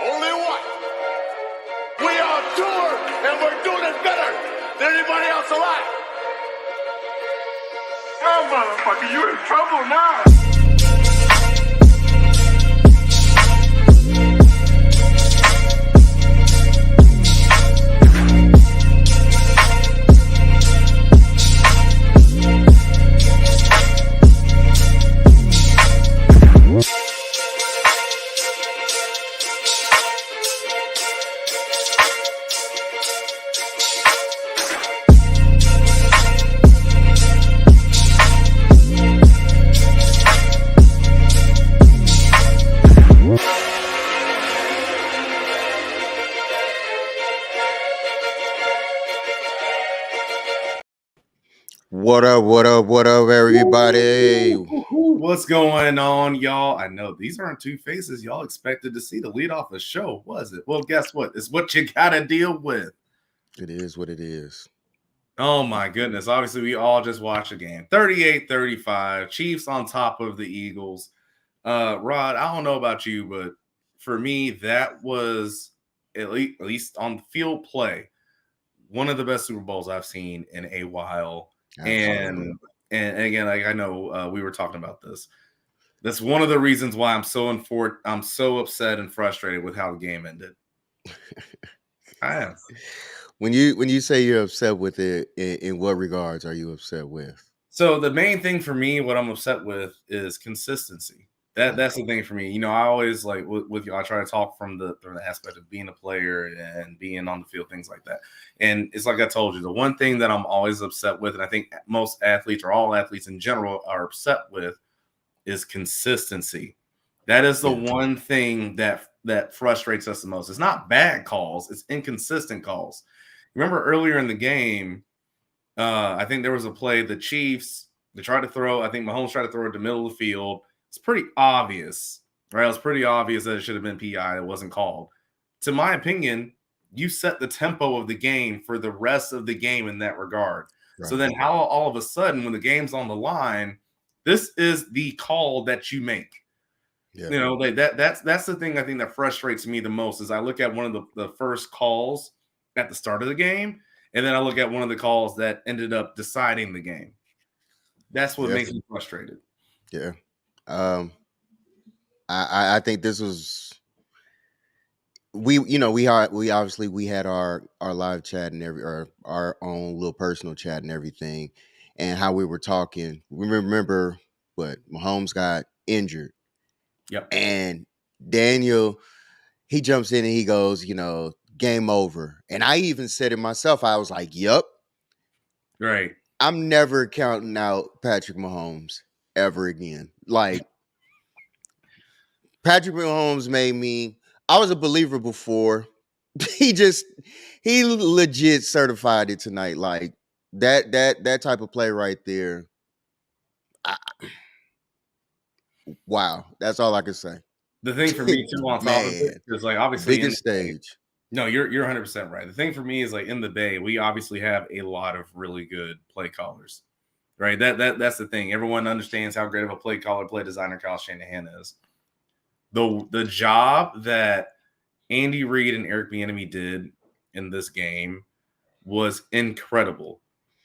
Only one. We are tour, and we're doing it better than anybody else alive. Oh, motherfucker, you in trouble now. What up, everybody? What's going on, y'all? I know these aren't two faces y'all expected to see to lead off the show, was it? Well, guess what? It's what you gotta deal with. It is what it is. Oh my goodness. Obviously, we all just watched a game. 38-35. Chiefs on top of the Eagles. Rod, I don't know about you, but for me, that was at least on the field play, one of the best Super Bowls I've seen in a while. Absolutely. And again, like I know we were talking about this. That's one of the reasons why I'm so upset and frustrated with how the game ended. I am. When you say you're upset with it, in what regards are you upset with? So the main thing for me, what I'm upset with, is consistency. That's the thing for me. You know, I always like with you. I try to talk from the aspect of being a player and being on the field, things like that. And it's like I told you, the one thing that I'm always upset with, and I think most athletes or all athletes in general are upset with, is consistency. That is the one thing that frustrates us the most. It's not bad calls; it's inconsistent calls. Remember earlier in the game, I think there was a play the Chiefs they tried to throw. I think Mahomes tried to throw it to the middle of the field. It's pretty obvious, right? It was pretty obvious that it should have been PI. It wasn't called. To my opinion, you set the tempo of the game for the rest of the game in that regard. Right. So then how all of a sudden, when the game's on the line, this is the call that you make. Yeah. You know, that's the thing I think that frustrates me the most is I look at one of the first calls at the start of the game, and then I look at one of the calls that ended up deciding the game. That's what makes me frustrated. Yeah. I think this was we obviously had our live chat and our own little personal chat and everything, and how we were talking. We remember what Mahomes got injured. Yep. And Daniel, he jumps in and he goes, game over. And I even said it myself. I was like, yep. Right. I'm never counting out Patrick Mahomes ever again. Like, Patrick Mahomes made me, I was a believer before. He legit certified it tonight. Like, that type of play right there. Wow. That's all I can say. The thing for me too on top of it is like obviously biggest stage. No, you're 100% right. The thing for me is like in the Bay, we obviously have a lot of really good play callers, right? That's the thing. Everyone understands how great of a play caller, play designer Kyle Shanahan is. The job that Andy Reid and Eric Bieniemy did in this game was incredible.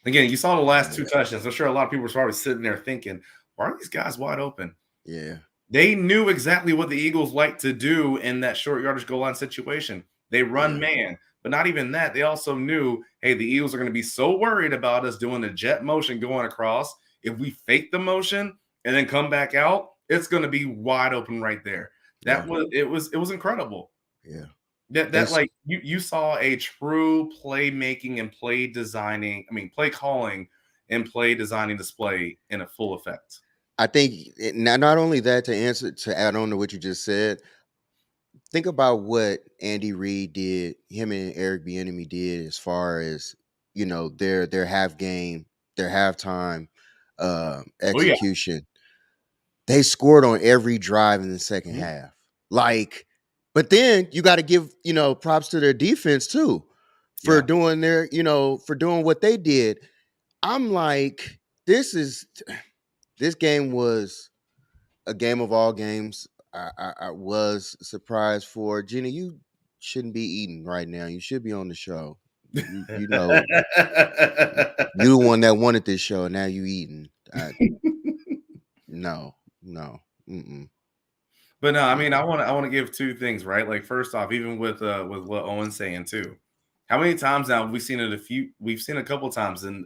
Again, you saw the last two touchdowns. I'm sure a lot of people were probably sitting there thinking, why are these guys wide open? Yeah. They knew exactly what the Eagles like to do in that short yardage goal line situation. They run man, but not even that. They also knew, hey, the Eagles are going to be so worried about us doing the jet motion going across. If we fake the motion and then come back out, it's going to be wide open right there. It was incredible. Yeah. That like you saw a true playmaking and play calling and play designing display in a full effect. I think not only that, to add on to what you just said, think about what Andy Reid did, him and Eric Bieniemy did as far as, their half game, their halftime execution. They scored on every drive in the second half. Like, but then you got to give, props to their defense too for doing doing what they did. I'm like, this game was a game of all games. I was surprised for Gina. You shouldn't be eating right now. You should be on the show. You know you the one that wanted this show, and now you eating. No, no, mm-mm, But no, I mean, no. I want to give two things, right? Like first off, even with what Owen's saying too. How many times now have we seen it? We've seen a couple times in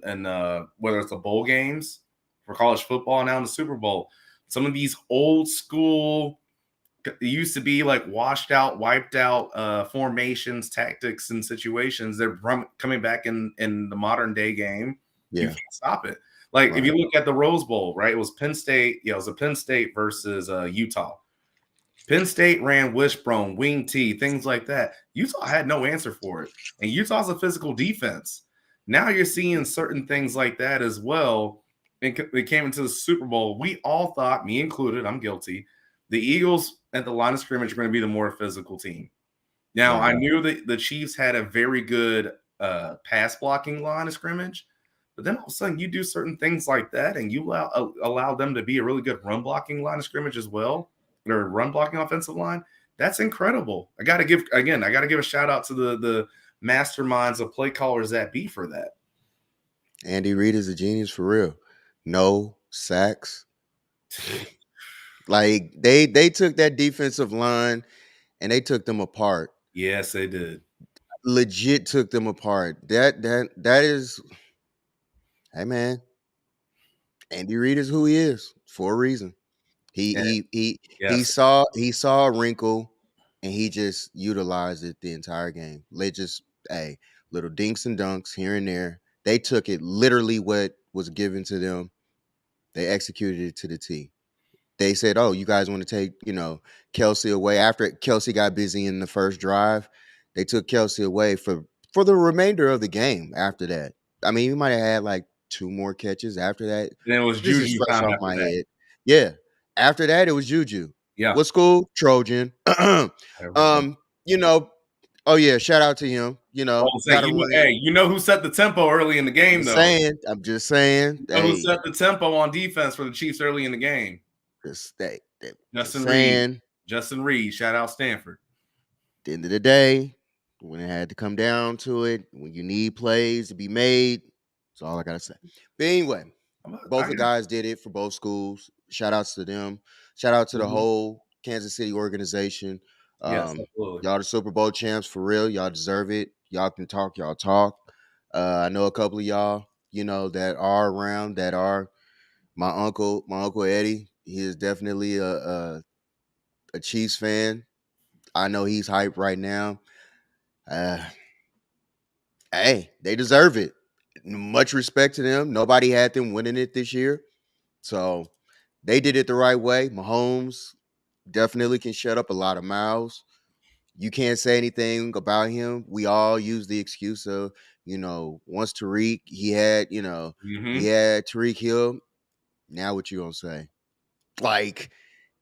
whether it's the bowl games for college football now in the Super Bowl. Some of these old school, it used to be like washed out, wiped out formations, tactics, and situations. They're coming back in the modern day game. You Yeah, can't stop it. Like if right. you look at the Rose Bowl, right? It was Penn State. Yeah, it was a Penn State versus Utah. Penn State ran wishbone, wing T, things like that. Utah had no answer for it. And Utah's a physical defense. Now you're seeing certain things like that as well. And they came into the Super Bowl. We all thought, me included, I'm guilty, the Eagles at the line of scrimmage are going to be the more physical team. Now, Right. I knew that the Chiefs had a very good pass blocking line of scrimmage. But then all of a sudden, you do certain things like that, and you allow them to be a really good run blocking line of scrimmage as well, or run blocking offensive line. That's incredible. I got to give a shout out to the masterminds of play callers that be for that. Andy Reid is a genius for real. No sacks. Like they took that defensive line and they took them apart. Yes, they did. Legit took them apart. That is, hey man, Andy Reid is who he is for a reason. He And, he he yes, he saw a wrinkle and he just utilized it the entire game. They just little dinks and dunks here and there. They took it literally what was given to them. They executed it to the T. They said, "Oh, you guys want to take, Kelsey away?" After Kelsey got busy in the first drive, they took Kelsey away for the remainder of the game. After that, I mean, he might have had like two more catches after that. and it was This is Juju fresh time off after my that. head. Yeah. After that, it was Juju. Yeah. What school? Trojan. Everything. You know. Oh yeah, shout out to him. Got to run it. Hey, you know who set the tempo early in the game, though? I'm just saying. You know who Hey, set the tempo on defense for the Chiefs early in the game? just Justin Reed. saying. Justin Reed. Shout out Stanford. The end of the day, when it had to come down to it, when you need plays to be made, that's all I gotta say. But anyway, both the guys did it for both schools. Shout outs to them. Shout out to the whole Kansas City organization. Yes, absolutely. Y'all the Super Bowl champs for real. Y'all deserve it. Y'all can talk. Y'all talk. I know a couple of y'all, that are around. That are my uncle Eddie. He is definitely a Chiefs fan. I know he's hyped right now. Hey, they deserve it. Much respect to them. Nobody had them winning it this year. So they did it the right way. Mahomes definitely can shut up a lot of mouths. You can't say anything about him. We all use the excuse of, once Tariq, he had Tariq Hill. Now what you gonna say? Like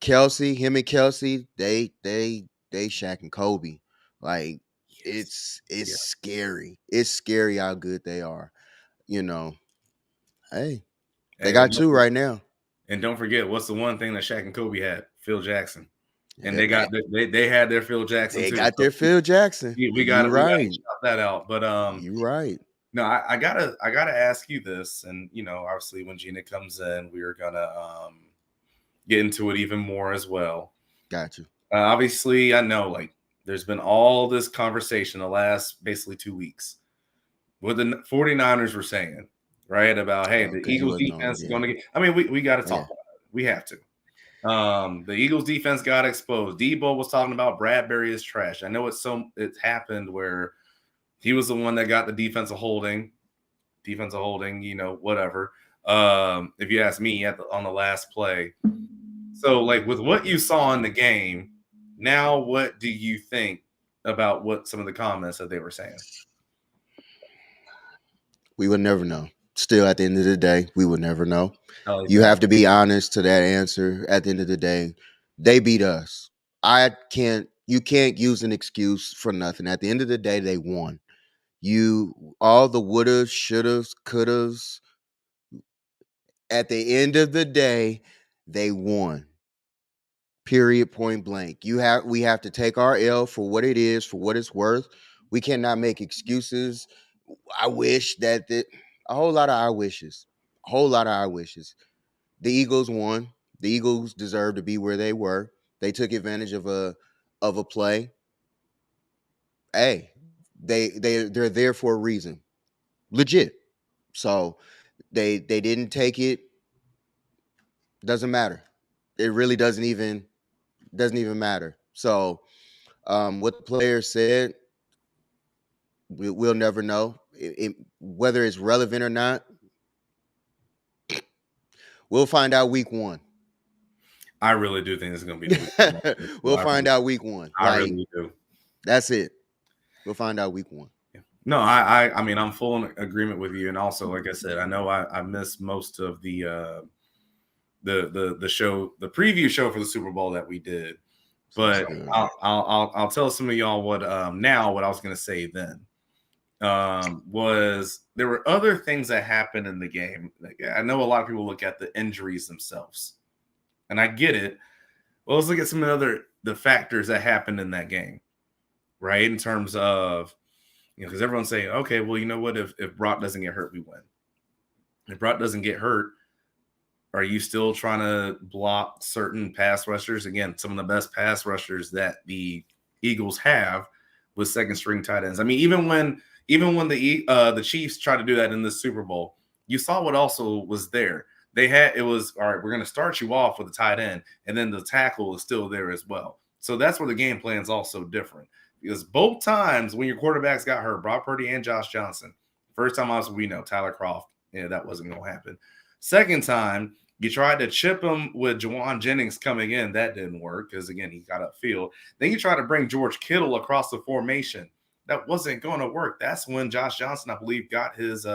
him and Kelsey, they Shaq and Kobe. Like it's scary. It's scary how good they are. Hey, they got two right now. And don't forget, what's the one thing that Shaq and Kobe had? Phil Jackson. And Yeah, they had their Phil Jackson they too. got their Phil Jackson. We You right. shout that out. But You right. no, I gotta ask you this, and obviously when Gina comes in, we are gonna get into it even more as well. Got you. Obviously, I know like there's been all this conversation the last basically 2 weeks. What the 49ers were saying, right? About hey, the Eagles defense is going to get. I mean, we got to talk about it. We have to. The Eagles defense got exposed. Debo was talking about Bradbury is trash. I know it happened where he was the one that got the defensive holding, whatever. If you ask me on the last play. So like with what you saw in the game, now what do you think about what some of the comments that they were saying? We would never know. Still, at the end of the day, we would never know. Exactly. You have to be honest to that answer. At the end of the day, they beat us. You can't use an excuse for nothing. At the end of the day, they won. All the wouldas, shouldas, couldas. At the end of the day, they won. Period. Point blank. We have to take our L for what it is, for what it's worth. We cannot make excuses. I wish that a whole lot of I wishes. A whole lot of I wishes. The Eagles won. The Eagles deserve to be where they were. They took advantage of a play. Hey, they're there for a reason. Legit. So they didn't take it. Doesn't matter. It really doesn't even matter. So what the players said, we'll never know. Whether it's relevant or not. We'll find out week 1. I really do think it's going to be the week. We'll find out week 1. I really do. That's it. We'll find out week 1. No, I mean, I'm full in agreement with you. And also, like I said, I know I missed most of the show, the preview show for the Super Bowl that we did. But I'll tell some of y'all what I was going to say then. Was there were other things that happened in the game. Like, I know a lot of people look at the injuries themselves, and I get it. Well, let's look at some of the factors that happened in that game, right? In terms of, because everyone's saying, okay, well, you know what? If Brock doesn't get hurt, we win. If Brock doesn't get hurt, are you still trying to block certain pass rushers? Again, some of the best pass rushers that the Eagles have with second string tight ends. I mean, even when the Chiefs tried to do that in the Super Bowl, you saw what also was there. It was, all right, we're going to start you off with a tight end, and then the tackle is still there as well. So that's where the game plan is also different. Because both times when your quarterbacks got hurt, Brock Purdy and Josh Johnson, first time obviously we know Tyler Kroft, that wasn't going to happen. Second time, you tried to chip him with Jawan Jennings coming in. That didn't work because, again, he got upfield. Then you try to bring George Kittle across the formation. That wasn't going to work. That's when Josh Johnson, I believe, got his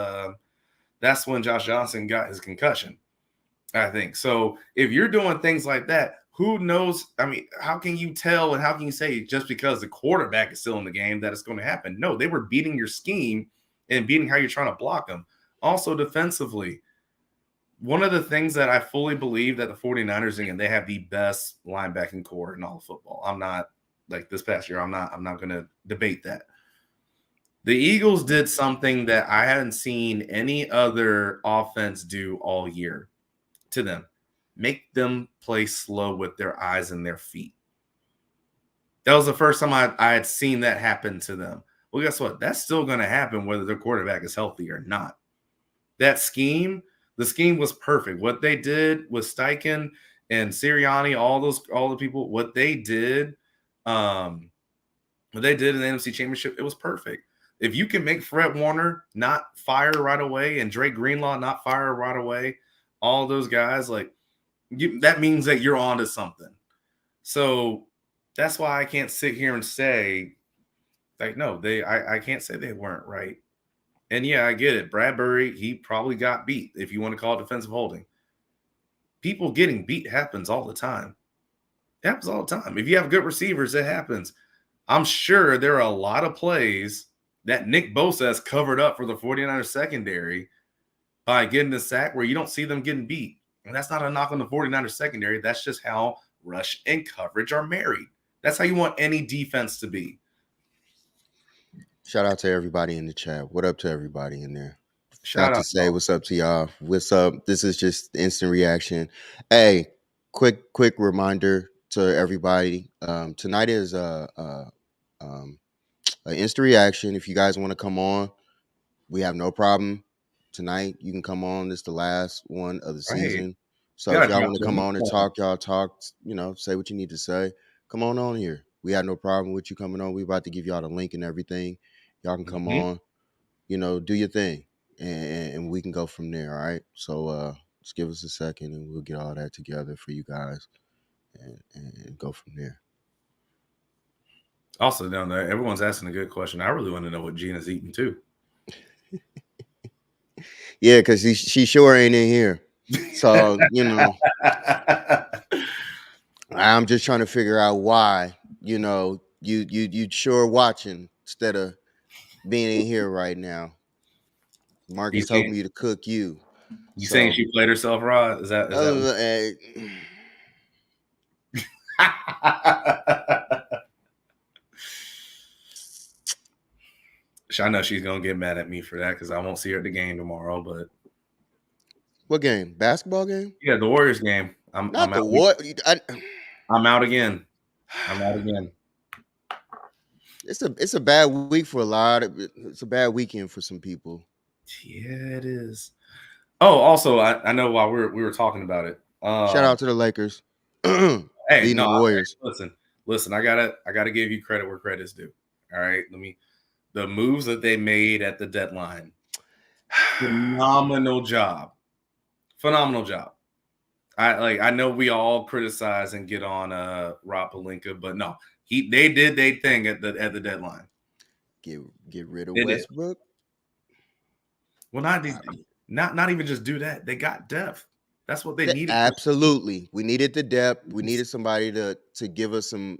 concussion, I think. So if you're doing things like that, who knows? I mean, how can you tell and how can you say just because the quarterback is still in the game that it's going to happen? No, they were beating your scheme and beating how you're trying to block them. Also, defensively, one of the things that I fully believe that the 49ers, again, they have the best linebacking core in all of football. I'm not, like this past year, I'm not going to debate that. The Eagles did something that I haven't seen any other offense do all year to them. Make them play slow with their eyes and their feet. That was the first time I had seen that happen to them. Well, guess what? That's still going to happen whether their quarterback is healthy or not. That scheme, the scheme was perfect. What they did with Steichen and Sirianni, all the people, what they did in the NFC Championship, it was perfect. If you can make Fred Warner not fire right away and Drake Greenlaw not fire right away, all those guys, that means that you're onto something. So that's why I can't sit here and say, no, I can't say they weren't right. And yeah, I get it. Bradbury, he probably got beat, if you want to call it defensive holding. People getting beat happens all the time. It happens all the time. If you have good receivers, it happens. I'm sure there are a lot of plays that Nick Bosa has covered up for the 49ers secondary by getting the sack where you don't see them getting beat. And that's not a knock on the 49ers secondary. That's just how rush and coverage are married. That's how you want any defense to be. Shout out to everybody in the chat. What up to everybody in there? Shout out to say what's up to y'all. What's up? This is just instant reaction. Hey, quick reminder to everybody. Tonight is an instant reaction. If you guys want to come on, we have no problem. Tonight you can come on. This is the last one of the season. So if y'all want to come on and talk, y'all talk. Say what you need to say. Come on here. We have no problem with you coming on. We about to give y'all the link and everything. Y'all can come on. Do your thing, and we can go from there. All right. So just give us a second, and we'll get all that together for you guys, and go from there. Also, down there, everyone's asking a good question. I really want to know what Gina's eating too. Yeah, because she sure ain't in here. So I'm just trying to figure out why. You sure watching instead of being in here right now. Marcus told me to cook you. You saying she played herself raw? Is that I know she's gonna get mad at me for that because I won't see her at the game tomorrow. But What game? Basketball game? yeah, the Warriors game. I'm Not the out. war. I'm out again. I'm out again. It's a bad week for a lot of. It's a bad weekend for some people. Yeah, it is. Oh, also, I know while we were talking about it. Shout out to the Lakers. Hey, beating no, the Warriors. Listen. I gotta give you credit where credit's due. All right, the moves that they made at the deadline. Phenomenal job. I know we all criticize and get on Rob Pelinka, but no, they did their thing at the deadline. Get rid of They did. Westbrook. Well, not even just do that. They got depth. That's what they needed. Absolutely, we needed the depth. We needed somebody to give us some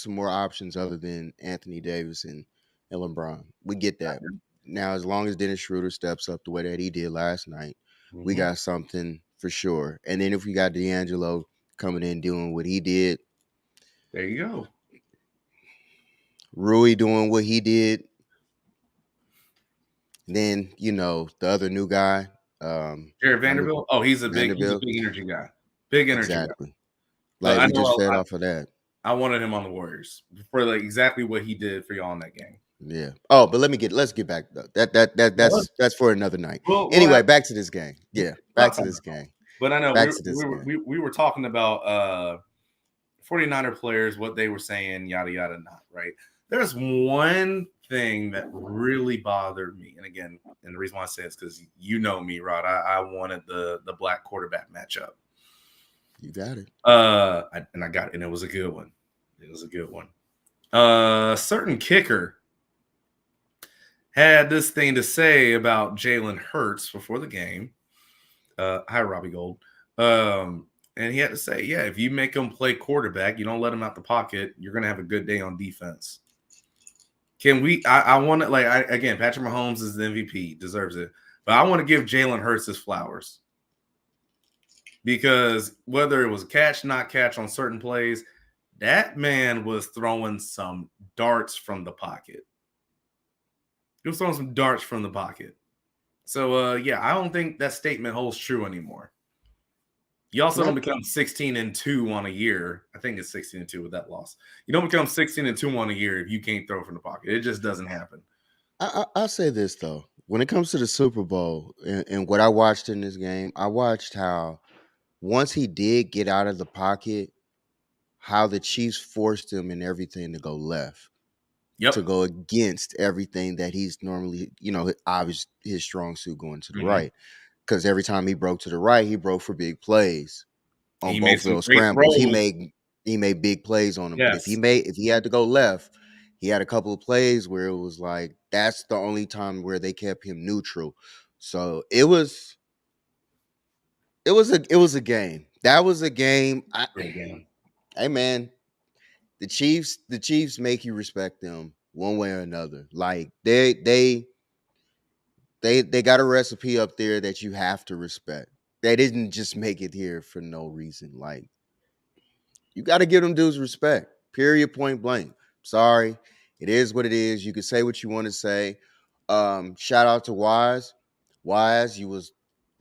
more options other than Anthony Davis and LeBron. We get that. Now, as long as Dennis Schroeder steps up the way that he did last night, we got something for sure. And then if we got D'Angelo coming in doing what he did, there you go. Rui doing what he did. Then the other new guy, Jared Vanderbilt. Oh, he's a big energy guy. Big energy exactly. guy. Like we just fed off of that. I wanted him on the Warriors for like exactly what he did for y'all in that game. Yeah. Oh, but let's get back. That's for another night. Anyway, back to this game. Yeah, back to this game. But I know we were talking about 49er players, what they were saying, yada yada, not right. There's one thing that really bothered me, and again, and the reason why I say it's because you know me, Rod. I wanted the black quarterback matchup. You got it. And I got it, and it was a good one. Certain kicker had this thing to say about Jalen Hurts before the game. Hi, Robbie Gold. And he had to say, yeah, if you make him play quarterback, you don't let him out the pocket, you're going to have a good day on defense. Can we – I want to – again, Patrick Mahomes is the MVP, deserves it. But I want to give Jalen Hurts his flowers. Because whether it was catch, not catch on certain plays, that man was throwing some darts from the pocket. He was throwing some darts from the pocket. So, I don't think that statement holds true anymore. You also don't become 16-2 on a year. I think it's 16-2 with that loss. You don't become 16-2 on a year if you can't throw from the pocket. It just doesn't happen. I'll say this, though. When it comes to the Super Bowl and what I watched in this game, I watched how once he did get out of the pocket, how the Chiefs forced him and everything to go left. Yep. To go against everything that he's normally, obviously his strong suit going to the right. Because every time he broke to the right, he broke for big plays on both of those scrambles. He made big plays on them. Yes. But if he had to go left, he had a couple of plays where it was like that's the only time where they kept him neutral. So it was a game. That was a game. Hey man, the Chiefs make you respect them one way or another. Like they got a recipe up there that you have to respect. They didn't just make it here for no reason. Like you got to give them dudes respect. Period. Point blank. Sorry, it is what it is. You can say what you want to say. Shout out to Wise. Wise, you was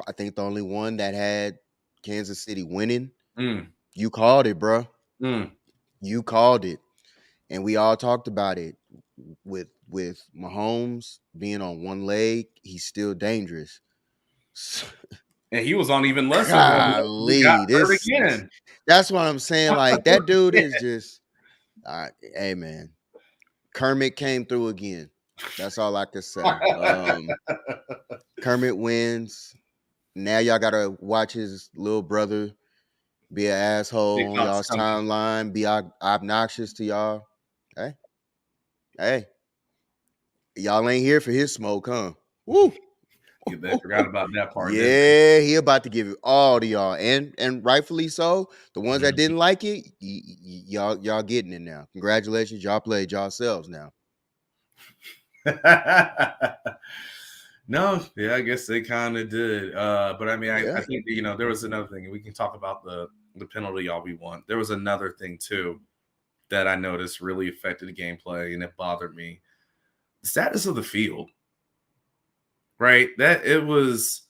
I think the only one that had Kansas City winning. You called it, bro. You called it. And we all talked about it with Mahomes being on one leg. He's still dangerous. And he was on even less. Golly, again. That's what I'm saying. Like that dude is just, hey man, Kermit came through again. That's all I can say. Kermit wins. Now y'all gotta watch his little brother be an asshole on y'all's timeline, be obnoxious to y'all. Hey, y'all ain't here for his smoke, huh? Woo! They forgot about that part. Yeah, he about to give it all to y'all, and rightfully so. The ones that didn't like it, y'all getting it now. Congratulations, y'all played yourselves now. No, yeah, I guess they kind of did. But I mean, I think there was another thing, and we can talk about the penalty all we want. There was another thing too that I noticed really affected the gameplay, and it bothered me. The status of the field, right? That it was.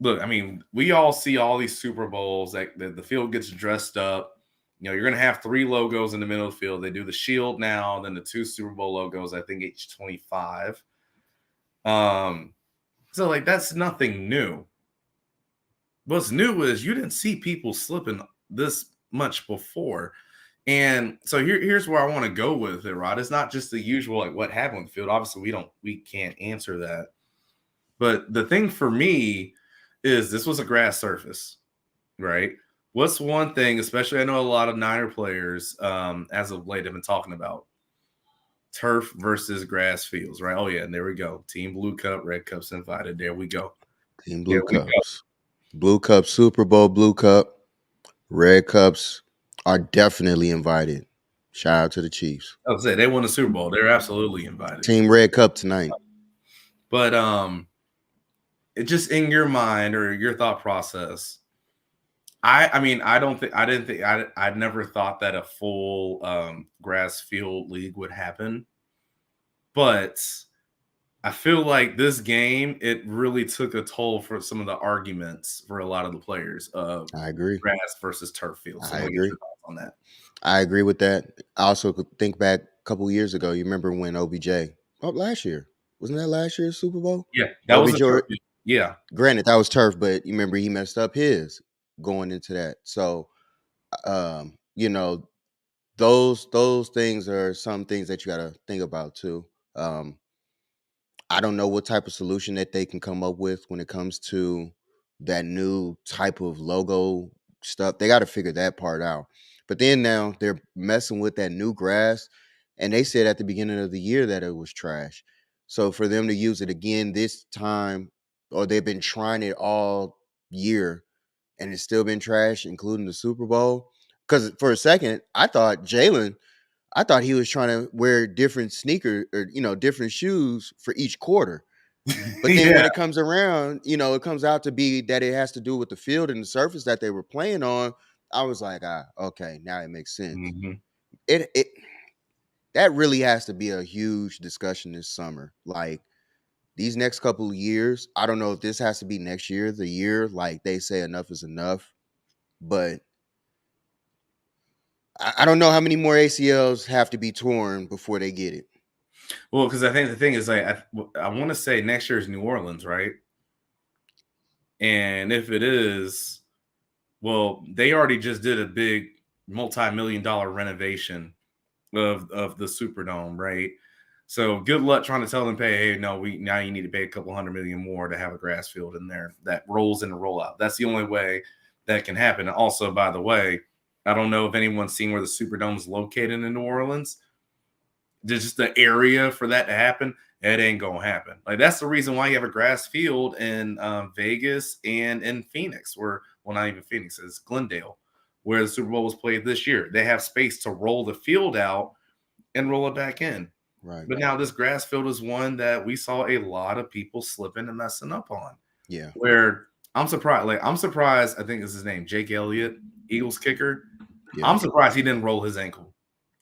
Look, I mean, we all see all these Super Bowls that the field gets dressed up. You know, you're going to have 3 logos in the middle of the field. They do the shield now, then the 2 Super Bowl logos, I think each 25. So like that's nothing new. What's new is you didn't see people slipping this much before. And so here's where I want to go with it, Rod. It's not just the usual like what happened on the field. Obviously, we can't answer that. But the thing for me is this was a grass surface, right? What's one thing, especially I know a lot of Niner players as of late have been talking about turf versus grass fields, right? Oh yeah, and there we go. Team Blue Cup, Red Cup's invited. There we go. Team Blue Cups. Blue Cup, Super Bowl Blue Cup. Red Cups are definitely invited. Shout out to the Chiefs. I would say they won the Super Bowl. They're absolutely invited. Team Red Cup tonight. But it just in your mind or your thought process, I mean, I never thought that a full grass field league would happen. But I feel like this game, it really took a toll for some of the arguments for a lot of the players of I agree. Grass versus turf field. So I agree on that. I agree with that. I also could think back a couple of years ago. You remember when OBJ? Oh, last year. Wasn't that last year's Super Bowl? Yeah, that was a turf field. Yeah. Granted, that was turf, but you remember he messed up his going into that. So, you know, those things are some things that you got to think about too. I don't know what type of solution that they can come up with when it comes to that new type of logo stuff. They got to figure that part out. But then now they're messing with that new grass, and they said at the beginning of the year that it was trash. So for them to use it again this time, or they've been trying it all year, and it's still been trash, including the Super Bowl. Because for a second, I thought he was trying to wear different sneakers or, different shoes for each quarter. But then when it comes around, it comes out to be that it has to do with the field and the surface that they were playing on. I was like, okay, now it makes sense. Mm-hmm. It that really has to be a huge discussion this summer. Like these next couple of years, I don't know if this has to be next year, the year like they say enough is enough, but I don't know how many more ACLs have to be torn before they get it. Well, because I think the thing is, like, I want to say next year is New Orleans, right? And if it is, well, they already just did a big multi-million-dollar renovation of the Superdome, right? So good luck trying to tell them, hey, no, now you need to pay a couple $100 million more to have a grass field in there that rolls in and roll out. That's the only way that can happen. And also, by the way, I don't know if anyone's seen where the Superdome is located in New Orleans. Just the area for that to happen, it ain't gonna happen. Like that's the reason why you have a grass field in Vegas and in Phoenix, well, not even Phoenix, it's Glendale, where the Super Bowl was played this year. They have space to roll the field out and roll it back in. Right. But now this grass field is one that we saw a lot of people slipping and messing up on. Yeah. Where I'm surprised. I think is his name, Jake Elliott, Eagles kicker. Yeah. I'm surprised he didn't roll his ankle.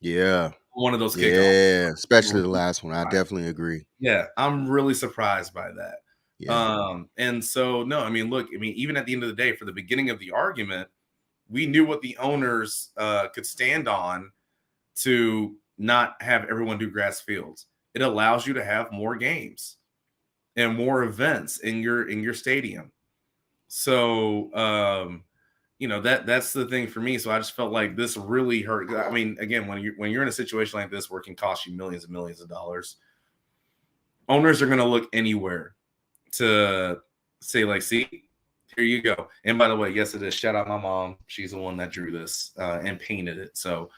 Yeah. One of those kickoffs. Yeah, especially the last one. I definitely agree. Yeah, I'm really surprised by that. Yeah. And so, no, I mean, look, even at the end of the day, for the beginning of the argument, we knew what the owners could stand on to not have everyone do grass fields. It allows you to have more games and more events in your stadium. So, that's the thing for me. So I just felt like this really hurt. I mean, again, when you're in a situation like this where it can cost you millions and millions of dollars, owners are going to look anywhere to say, like, see, here you go. And by the way, yes, it is. Shout out my mom. She's the one that drew this and painted it. So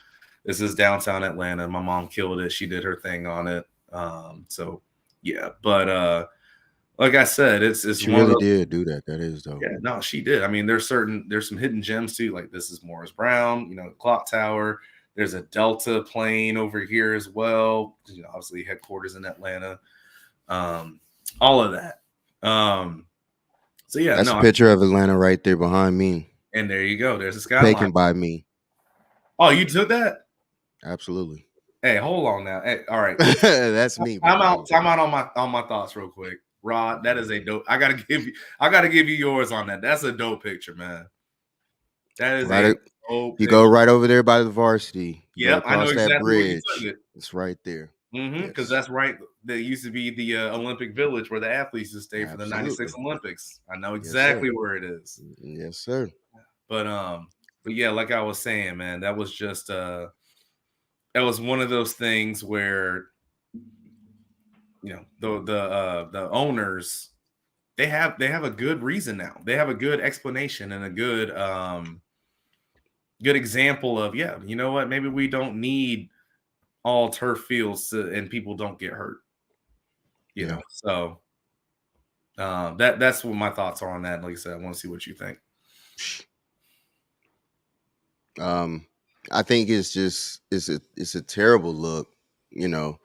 this is downtown Atlanta. My mom killed it. She did her thing on it. So yeah, but like I said, she really did do that. That is dope. Yeah, no, she did. I mean, there's some hidden gems too. Like this is Morris Brown, the clock tower. There's a Delta plane over here as well. Obviously headquarters in Atlanta. All of that. So yeah, that's a picture of Atlanta right there behind me. And there you go. There's a skyline. Taken by me. Oh, you took that? Absolutely. Hey, hold on now. Hey, all right. That's me. Time out on my thoughts real quick. Rod, that is a dope. I gotta give you yours on that. That's a dope picture, man. That is a dope You picture. go right over there by the varsity. Yeah, I know across exactly that where you bridge. took it. It's right there. Because Yes. that's right. There used to be the Olympic Village where the athletes used to stay for the '96 Olympics. I know exactly where it is. Yes, sir. But yeah, like I was saying, man, that was just that was one of those things where, you know, the owners, they have a good reason now. They have a good explanation and a good good example of, yeah, you know what, maybe we don't need all turf fields and people don't get hurt. You know, so that's what my thoughts are on that. Like I said, I want to see what you think. I think it's just it's a terrible look, you know.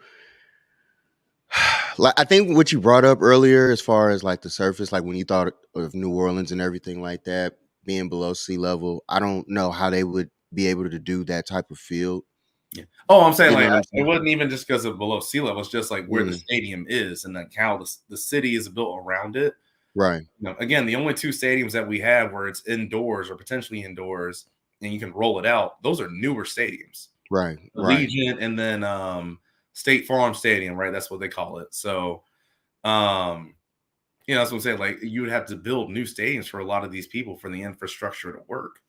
Like I think what you brought up earlier, as far as like the surface, like when you thought of New Orleans and everything like that being below sea level, I don't know how they would be able to do that type of field. Yeah. Oh, I'm saying, You know like, what I'm saying? it wasn't even just because of below sea level. It's just like where the stadium is and like how the city is built around it. Right. You know, again, the only two stadiums that we have where it's indoors or potentially indoors and you can roll it out, those are newer stadiums. Right. Allegiant and then State Farm Stadium, right? That's what they call it. So, you know, that's what I'm saying. Like, you would have to build new stadiums for a lot of these people for the infrastructure to work.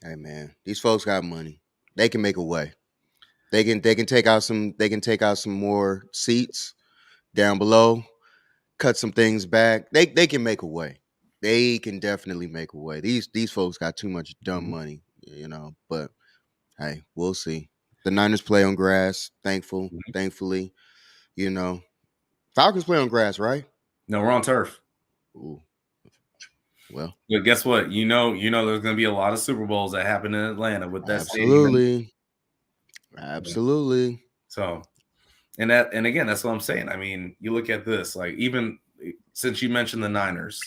Hey man, these folks got money. They can make a way. They can take out some more seats down below, cut some things back. They can make a way. They can definitely make a way. These folks got too much dumb money, you know, but hey, we'll see. The Niners play on grass, thankfully, you know. Falcons play on grass, right? No, we're on turf. Ooh. Well, but guess what? You know, there's going to be a lot of Super Bowls that happen in Atlanta with that absolutely. Stadium. Absolutely. So, and again, that's what I'm saying. I mean, you look at this, like, even since you mentioned the Niners,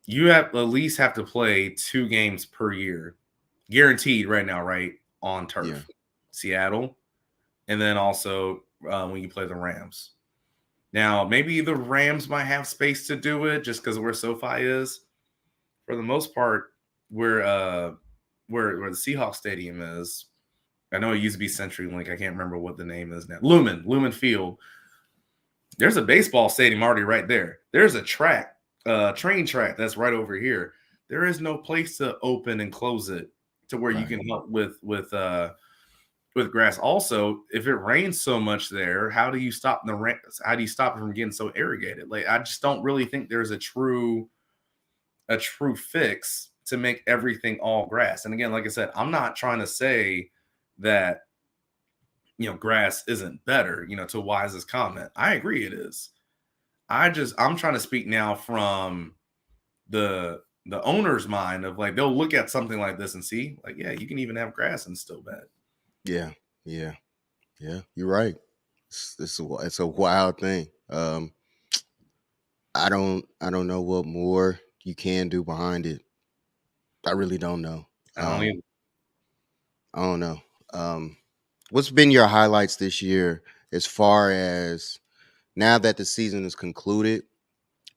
you have at least have to play 2 games per year, guaranteed right now, right, on turf. Yeah. Seattle, and then also when you play the Rams. Now, maybe the Rams might have space to do it just because of where SoFi is. For the most part, where the Seahawks Stadium is, I know it used to be CenturyLink. I can't remember what the name is now. Lumen Field. There's a baseball stadium already right there. There's a track, train track that's right over here. There is no place to open and close it to where you can help with grass. Also, if it rains so much there, how do you stop the rain? How do you stop it from getting so irrigated? Like, I just don't really think there's a true fix to make everything all grass. And again, like I said, I'm not trying to say that, you know, grass isn't better, you know, to Wise's comment. I agree it is. I'm trying to speak now from the owner's mind of, like, they'll look at something like this and see, like, yeah, you can even have grass and still bad. Yeah. You're right. It's a wild thing. I don't know what more you can do behind it. I really don't know. I don't know. What's been your highlights this year as far as now that the season is concluded?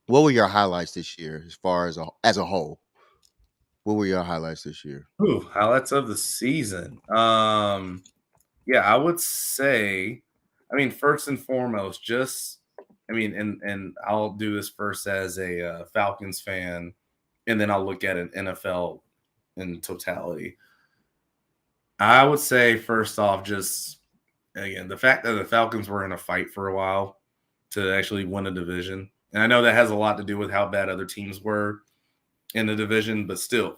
What were your highlights this year as far as a whole? What were your highlights this year? Ooh, highlights of the season. Yeah, I would say, I mean, first and foremost, and I'll do this first as a Falcons fan, and then I'll look at an NFL in totality. I would say, first off, just, again, the fact that the Falcons were in a fight for a while to actually win a division. And I know that has a lot to do with how bad other teams were in the division, but still,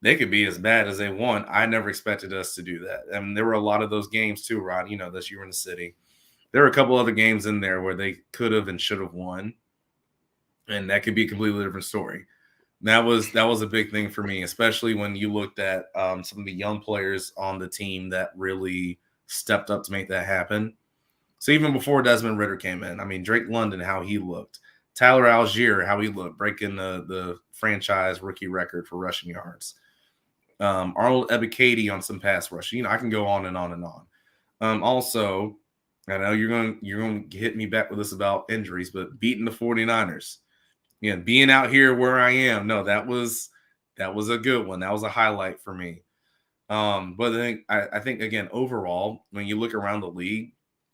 they could be as bad as they won. I never expected us to do that. I mean, there were a lot of those games too, Rod, you know, this year in the city. There were a couple other games in there where they could have and should have won, and that could be a completely different story. That was a big thing for me, especially when you looked at some of the young players on the team that really stepped up to make that happen. So even before Desmond Ridder came in, I mean, Drake London, how he looked, Tyler Algier, how he looked, breaking the franchise rookie record for rushing yards. Arnold Ebiketie on some pass rush. I can go on and on and on. Also, I know you're going to hit me back with this about injuries, but beating the 49ers. Being out here where I am, no, that was a good one. That was a highlight for me. But I think again, overall, when you look around the league,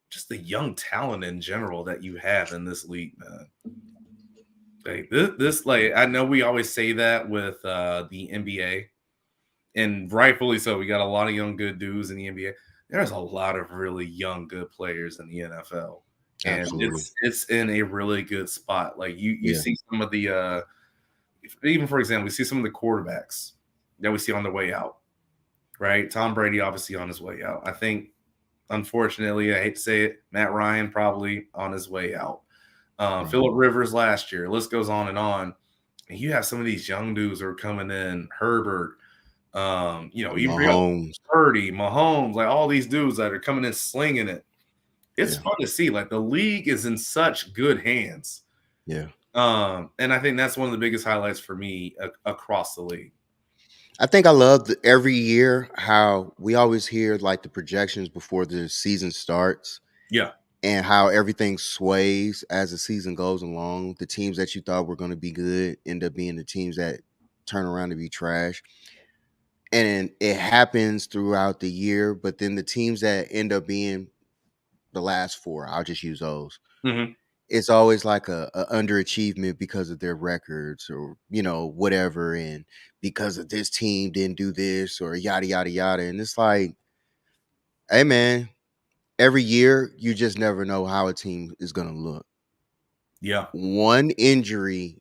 just the young talent in general that you have in this league, man. Like this, like I know we always say that with the NBA, and rightfully so. We got a lot of young good dudes in the NBA. There's a lot of really young good players in the NFL, and Absolutely. it's in a really good spot. Like you see some of the even for example, we see some of the quarterbacks that we see on the way out. Right, Tom Brady obviously on his way out. I think, unfortunately, I hate to say it, Matt Ryan probably on his way out. Phillip Rivers last year. List goes on. And you have some of these young dudes who are coming in. Herbert, even Mahomes. Purdy, Mahomes, like all these dudes that are coming in slinging it. It's fun to see. Like the league is in such good hands. Yeah. And I think that's one of the biggest highlights for me across the league. I think I love every year how we always hear like the projections before the season starts. Yeah. And how everything sways as the season goes along. The teams that you thought were going to be good end up being the teams that turn around to be trash. And it happens throughout the year, but then the teams that end up being the last four, I'll just use those. Mm-hmm. It's always like a underachievement because of their records or, whatever. And because of this team didn't do this or yada, yada, yada. And it's like, hey, man, every year you just never know how a team is going to look. Yeah. One injury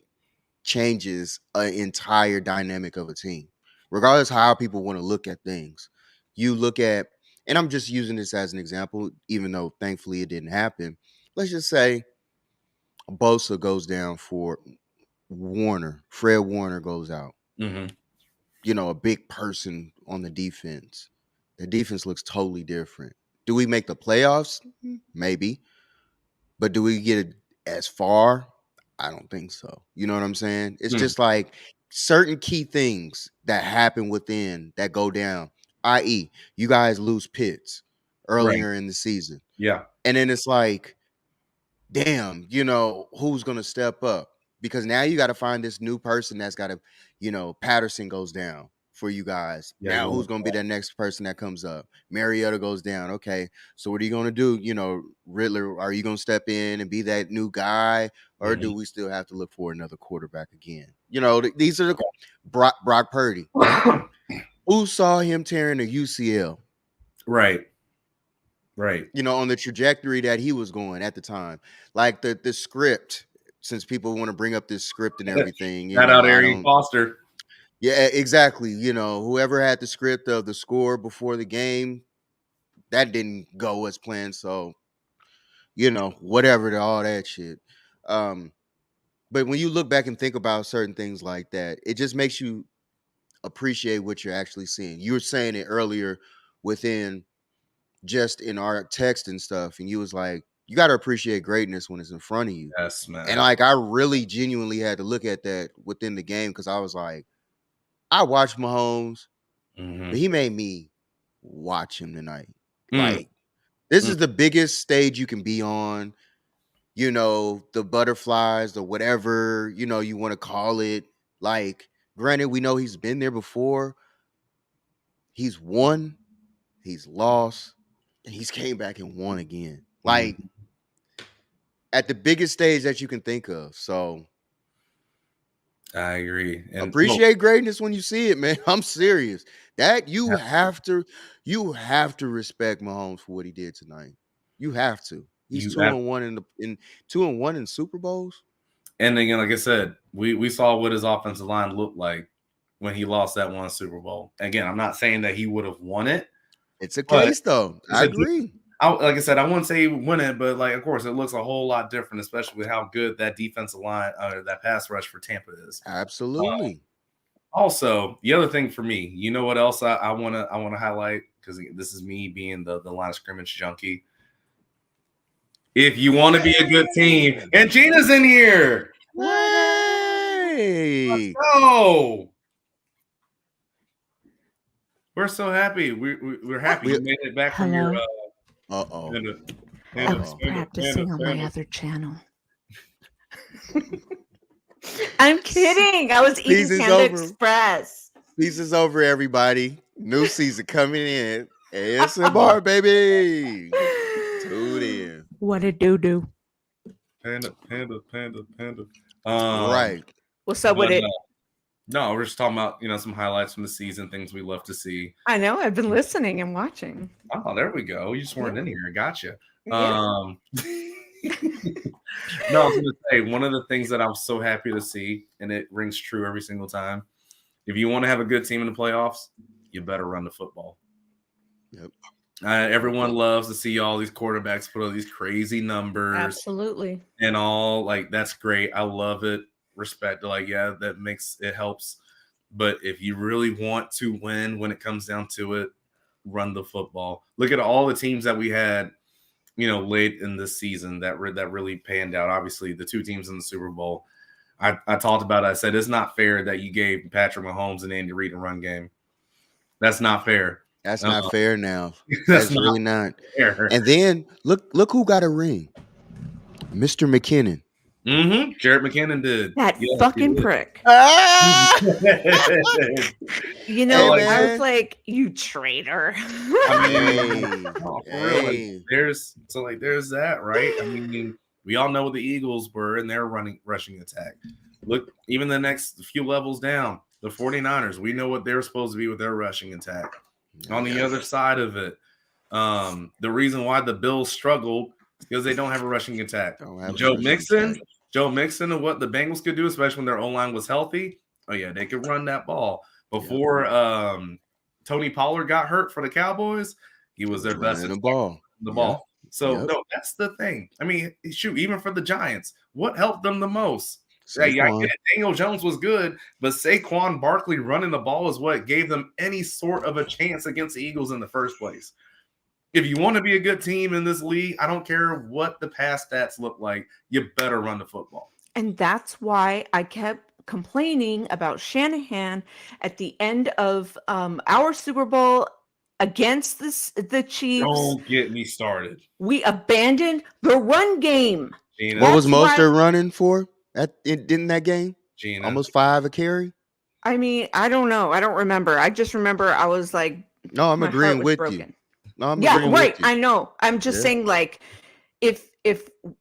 changes an entire dynamic of a team, regardless of how people want to look at things. You look at, and I'm just using this as an example, even though thankfully it didn't happen. Let's just say Bosa goes down for Warner. Fred Warner goes out. Mm-hmm. A big person on the defense. The defense looks totally different. Do we make the playoffs? Maybe. But do we get it as far? I don't think so. You know what I'm saying? It's just like certain key things that happen within that go down, i.e., you guys lose Pitts earlier in the season. Yeah. And then it's like, damn, who's going to step up? Because now you got to find this new person that's got to, Patterson goes down for you guys. Yeah, now who's going to be that next person that comes up? Mariota goes down. Okay. So what are you going to do? Riddler, are you going to step in and be that new guy? Or do we still have to look for another quarterback again? These are the Brock Purdy. Who saw him tearing a UCL? Right. On the trajectory that he was going at the time. Like the script, since people want to bring up this script and everything. Shout out Arian Foster. Yeah, exactly. Whoever had the script of the score before the game, that didn't go as planned. So, whatever to all that shit. But when you look back and think about certain things like that, it just makes you appreciate what you're actually seeing. You were saying it earlier within just in our text and stuff, and you was like, you got to appreciate greatness when it's in front of you. Yes, man. And like, I really genuinely had to look at that within the game because I was like, I watched Mahomes, but he made me watch him tonight. Like, this is the biggest stage you can be on. The butterflies, the whatever, you want to call it. Like, granted, we know he's been there before. He's won, he's lost, and he's came back and won again. Like, at the biggest stage that you can think of. So I agree. And appreciate greatness when you see it, man. I'm serious. That you have to respect Mahomes for what he did tonight. You have to. He's 2-1 in 2-1 in Super Bowls. And again, like I said, we saw what his offensive line looked like when he lost that one Super Bowl. Again, I'm not saying that he would have won it. It's a case, though. I agree. Like I said, I wouldn't say he would win it, but like, of course, it looks a whole lot different, especially with how good that defensive line, that pass rush for Tampa is. Absolutely. Also, the other thing for me, you know what else I want to highlight, because this is me being the line of scrimmage junkie. If you want to be a good team, and Gina's in here. Hey. Oh, we're so happy. We're happy We, you made it back from your uh-oh. panda, I was Uh-oh. practicing on my other channel. I'm kidding. I was eating Season's Panda over. Express. Season's over, everybody. New season coming in. ASMR, baby. Tune in. What a do. Panda. Right. What's up with But it? no, we're just talking about some highlights from the season, things we love to see. I know. I've been listening and watching. Oh, there we go. You just weren't in here. Gotcha. Yeah. No, I was gonna say one of the things that I'm so happy to see, and it rings true every single time. If you want to have a good team in the playoffs, you better run the football. Yep. Everyone loves to see all these quarterbacks put all these crazy numbers. Absolutely. And all, like, that's great. I love it. Respect. Like, yeah, that makes it helps. But if you really want to win when it comes down to it, run the football. Look at all the teams that we had, late in this season that really panned out. Obviously, the two teams in the Super Bowl. I talked about it. I said it's not fair that you gave Patrick Mahomes and Andy Reid a run game. That's not fair. That's not fair now. That's That's really not. fair. And then look who got a ring. Mr. McKinnon. Jared McKinnon did. That fucking prick. Ah! You know, Hey, I man. was like, you traitor. I mean, for real, like, there's that, right? I mean, we all know what the Eagles were in their rushing attack. Look, even the next few levels down, the 49ers, we know what they're supposed to be with their rushing attack. On the other side of it, the reason why the Bills struggled is because they don't have a rushing attack. Joe Mixon and what the Bengals could do, especially when their O-line was healthy. Oh, yeah, they could run that ball. Before Tony Pollard got hurt for the Cowboys, he was their best the ball. So, no, that's the thing. I mean, shoot, even for the Giants, what helped them the most? Yeah, I get it. Daniel Jones was good, but Saquon Barkley running the ball is what gave them any sort of a chance against the Eagles in the first place. If you want to be a good team in this league, I don't care what the past stats look like, you better run the football. And that's why I kept complaining about Shanahan at the end of our Super Bowl against the Chiefs. Don't get me started. We abandoned the run game. Gina. What was Mostert running for in that game? Gina. Almost 5 a carry? I mean, I don't know. I don't remember. I just remember I was like, no, I'm agreeing with you. No, I'm agreeing with you. I know. I'm just saying, like, if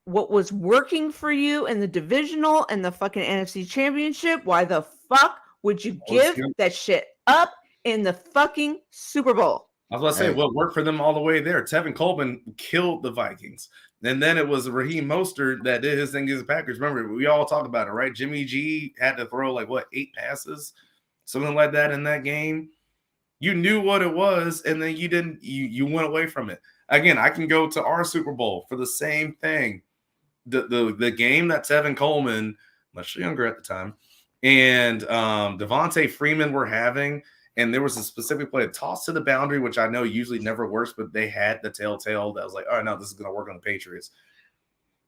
what was working for you in the divisional and the fucking NFC Championship, why the fuck would you give that shit up in the fucking Super Bowl? I was about to say, what worked for them all the way there? Tevin Coleman killed the Vikings. And then it was Raheem Mostert that did his thing against the Packers. Remember, we all talk about it, right? Jimmy G had to throw 8 passes? Something like that in that game. You knew what it was, and then you went away from it. Again, I can go to our Super Bowl for the same thing. The game that Tevin Coleman, much younger at the time, and Devontae Freeman were having, and there was a specific play, a toss to the boundary, which I know usually never works, but they had the telltale that was like, oh, no, this is going to work on the Patriots.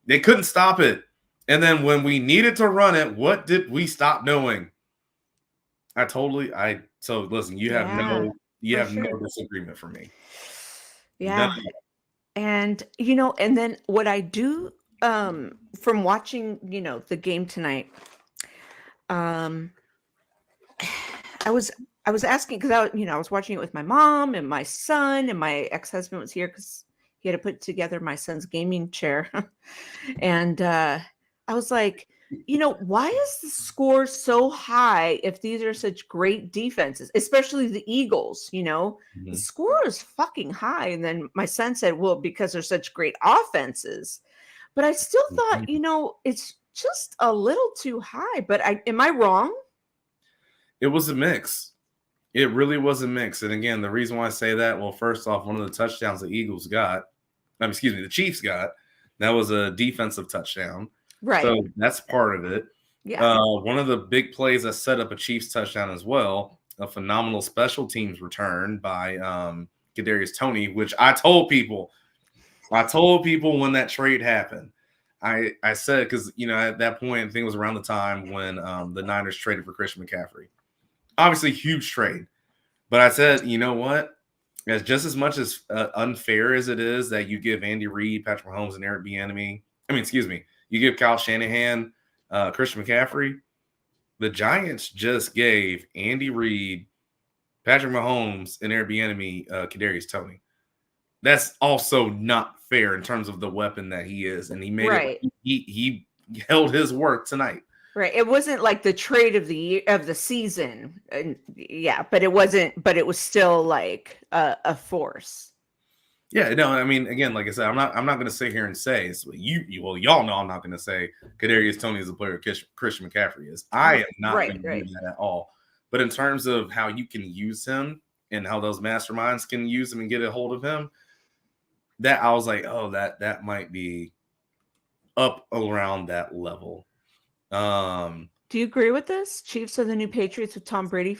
They couldn't stop it. And then when we needed to run it, what did we stop doing? So listen, you have no disagreement for me. Yeah. No. And and then what I do from watching, the game tonight, I was asking because I was watching it with my mom and my son, and my ex-husband was here because he had to put together my son's gaming chair. And I was like, why is the score so high if these are such great defenses, especially the Eagles? The score is fucking high. And then my son said, well, because they're such great offenses. But I still thought, it's just a little too high. But am I wrong? It was a mix. It really was a mix. And again, the reason why I say that, well, first off, one of the touchdowns the Chiefs got, that was a defensive touchdown. Right. So that's part of it. Yeah. One of the big plays that set up a Chiefs touchdown as well, a phenomenal special teams return by Kadarius Toney, which I told people when that trade happened, I said, because at that point, I think it was around the time when the Niners traded for Christian McCaffrey. Obviously, huge trade. But I said, you know what? As just as much as unfair as it is that you give Andy Reid, Patrick Mahomes, and Eric Bieniemy, you give Kyle Shanahan, Christian McCaffrey. The Giants just gave Andy Reid, Patrick Mahomes, and Eric Bieniemy, Kadarius Toney. That's also not fair in terms of the weapon that he is, and he made it. He held his word tonight. Right. It wasn't like the trade of the year, of the season. Yeah, but it wasn't. But it was still like a force. Yeah. No. I mean, again, like I said, I'm not going to sit here and say y'all know I'm not going to say Kadarius Toney is the player Christian McCaffrey is. I am not going to do that at all. But in terms of how you can use him and how those masterminds can use him and get a hold of him, that I was like, oh, that might be up around that level. Do you agree with this? Chiefs are the new Patriots with Tom Brady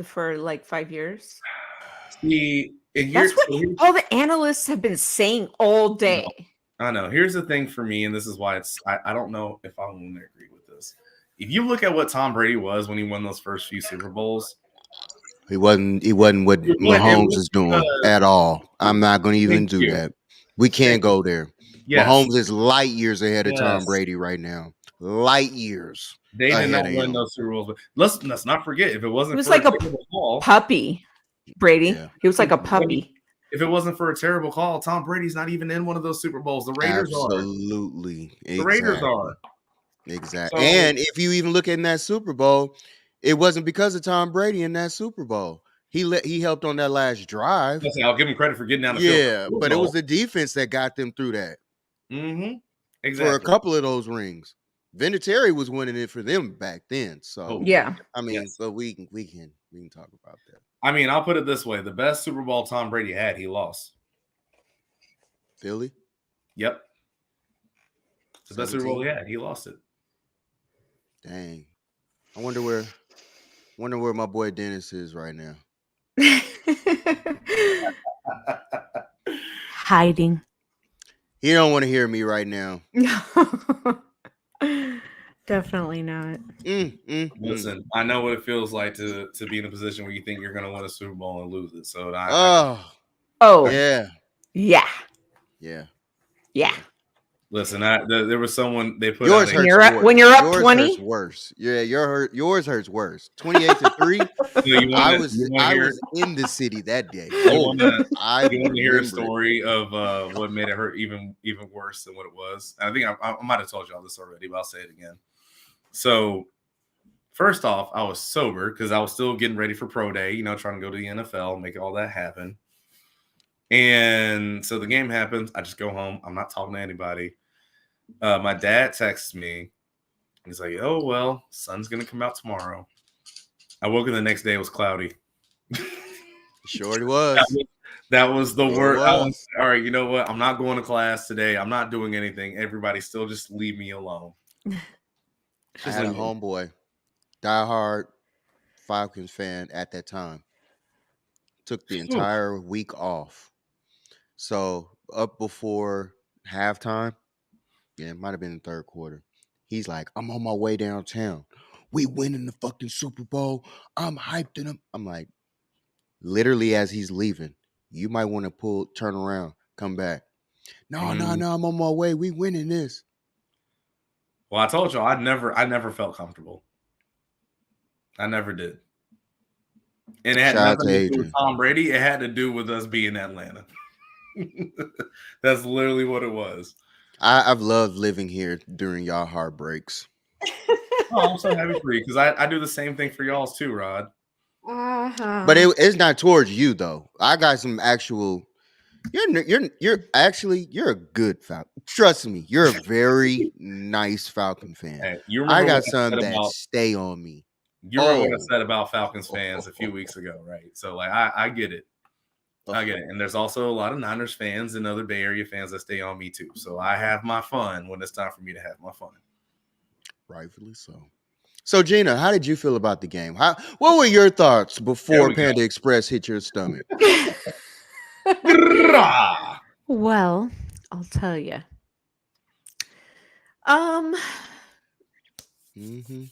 for like 5 years. That's what all the analysts have been saying all day. I know. Here's the thing for me, and this is why I don't know if I'm going to agree with this. If you look at what Tom Brady was when he won those first few Super Bowls, he wasn't what Mahomes is doing at all. I'm not going to even do that. We can't go there. Yes. Mahomes is light years ahead of Tom Brady right now. Light years. They did not win those Super Bowls. But let's not forget, if it wasn't, it was like a puppy. Brady. Yeah. He was like a puppy. If it wasn't for a terrible call, Tom Brady's not even in one of those Super Bowls. The Raiders are. Absolutely. The Raiders are. Exactly. So, and if you even look in that Super Bowl, it wasn't because of Tom Brady in that Super Bowl. He helped on that last drive. I'll give him credit for getting down the field. Yeah, but it was the defense that got them through that. Mm-hmm. Exactly. For a couple of those rings. Vinatieri was winning it for them back then. So yeah. I mean, but we can talk about that. I mean, I'll put it this way. The best Super Bowl Tom Brady had, he lost. Philly? Yep. The best Super Bowl he had, he lost it. Dang. I wonder where my boy Dennis is right now. Hiding. He don't want to hear me right now. Definitely not. Listen, I know what it feels like to be in a position where you think you're going to win a Super Bowl and lose it. So yeah. Listen, there was someone they put yours out when you're up 20. Hurts worse. Yeah, yours hurts worse. 28-3. I was in the city that day. You want to hear a story of what made it hurt even worse than what it was? I think I might have told y'all this already, but I'll say it again. So first off, I was sober because I was still getting ready for pro day, trying to go to the NFL, make all that happen. And so the game happens. I just go home. I'm not talking to anybody. My dad texts me. He's like, oh, well, sun's going to come out tomorrow. I woke up the next day. It was cloudy. Sure it was. That was the word. I was, all right, you know what? I'm not going to class today. I'm not doing anything. Everybody still just leave me alone. I had a homeboy, diehard Falcons fan at that time. Took the entire week off. So up before halftime, it might have been the third quarter. He's like, I'm on my way downtown. We winning the fucking Super Bowl. I'm hyped in him. I'm like, literally as he's leaving, you might want to turn around, come back. No, I'm on my way. We winning this. Well, I told you, I never felt comfortable. I never did. And it had nothing to do with Tom Brady. It had to do with us being in Atlanta. That's literally what it was. I've loved living here during y'all heartbreaks. I'm so happy for you because I do the same thing for y'all's too, Rod. But it's not towards you though. I got some actual. You're a good Falcon. Trust me, you're a very nice Falcon fan. Hey, I got some that stay on me. You remember what I said about Falcons fans a few weeks ago, right? So like I get it. I get it. And there's also a lot of Niners fans and other Bay Area fans that stay on me too. So I have my fun when it's time for me to have my fun. Rightfully so. So Gina, how did you feel about the game? What were your thoughts before Panda Express hit your stomach? Well, I'll tell you. Um, Hmm. hmm.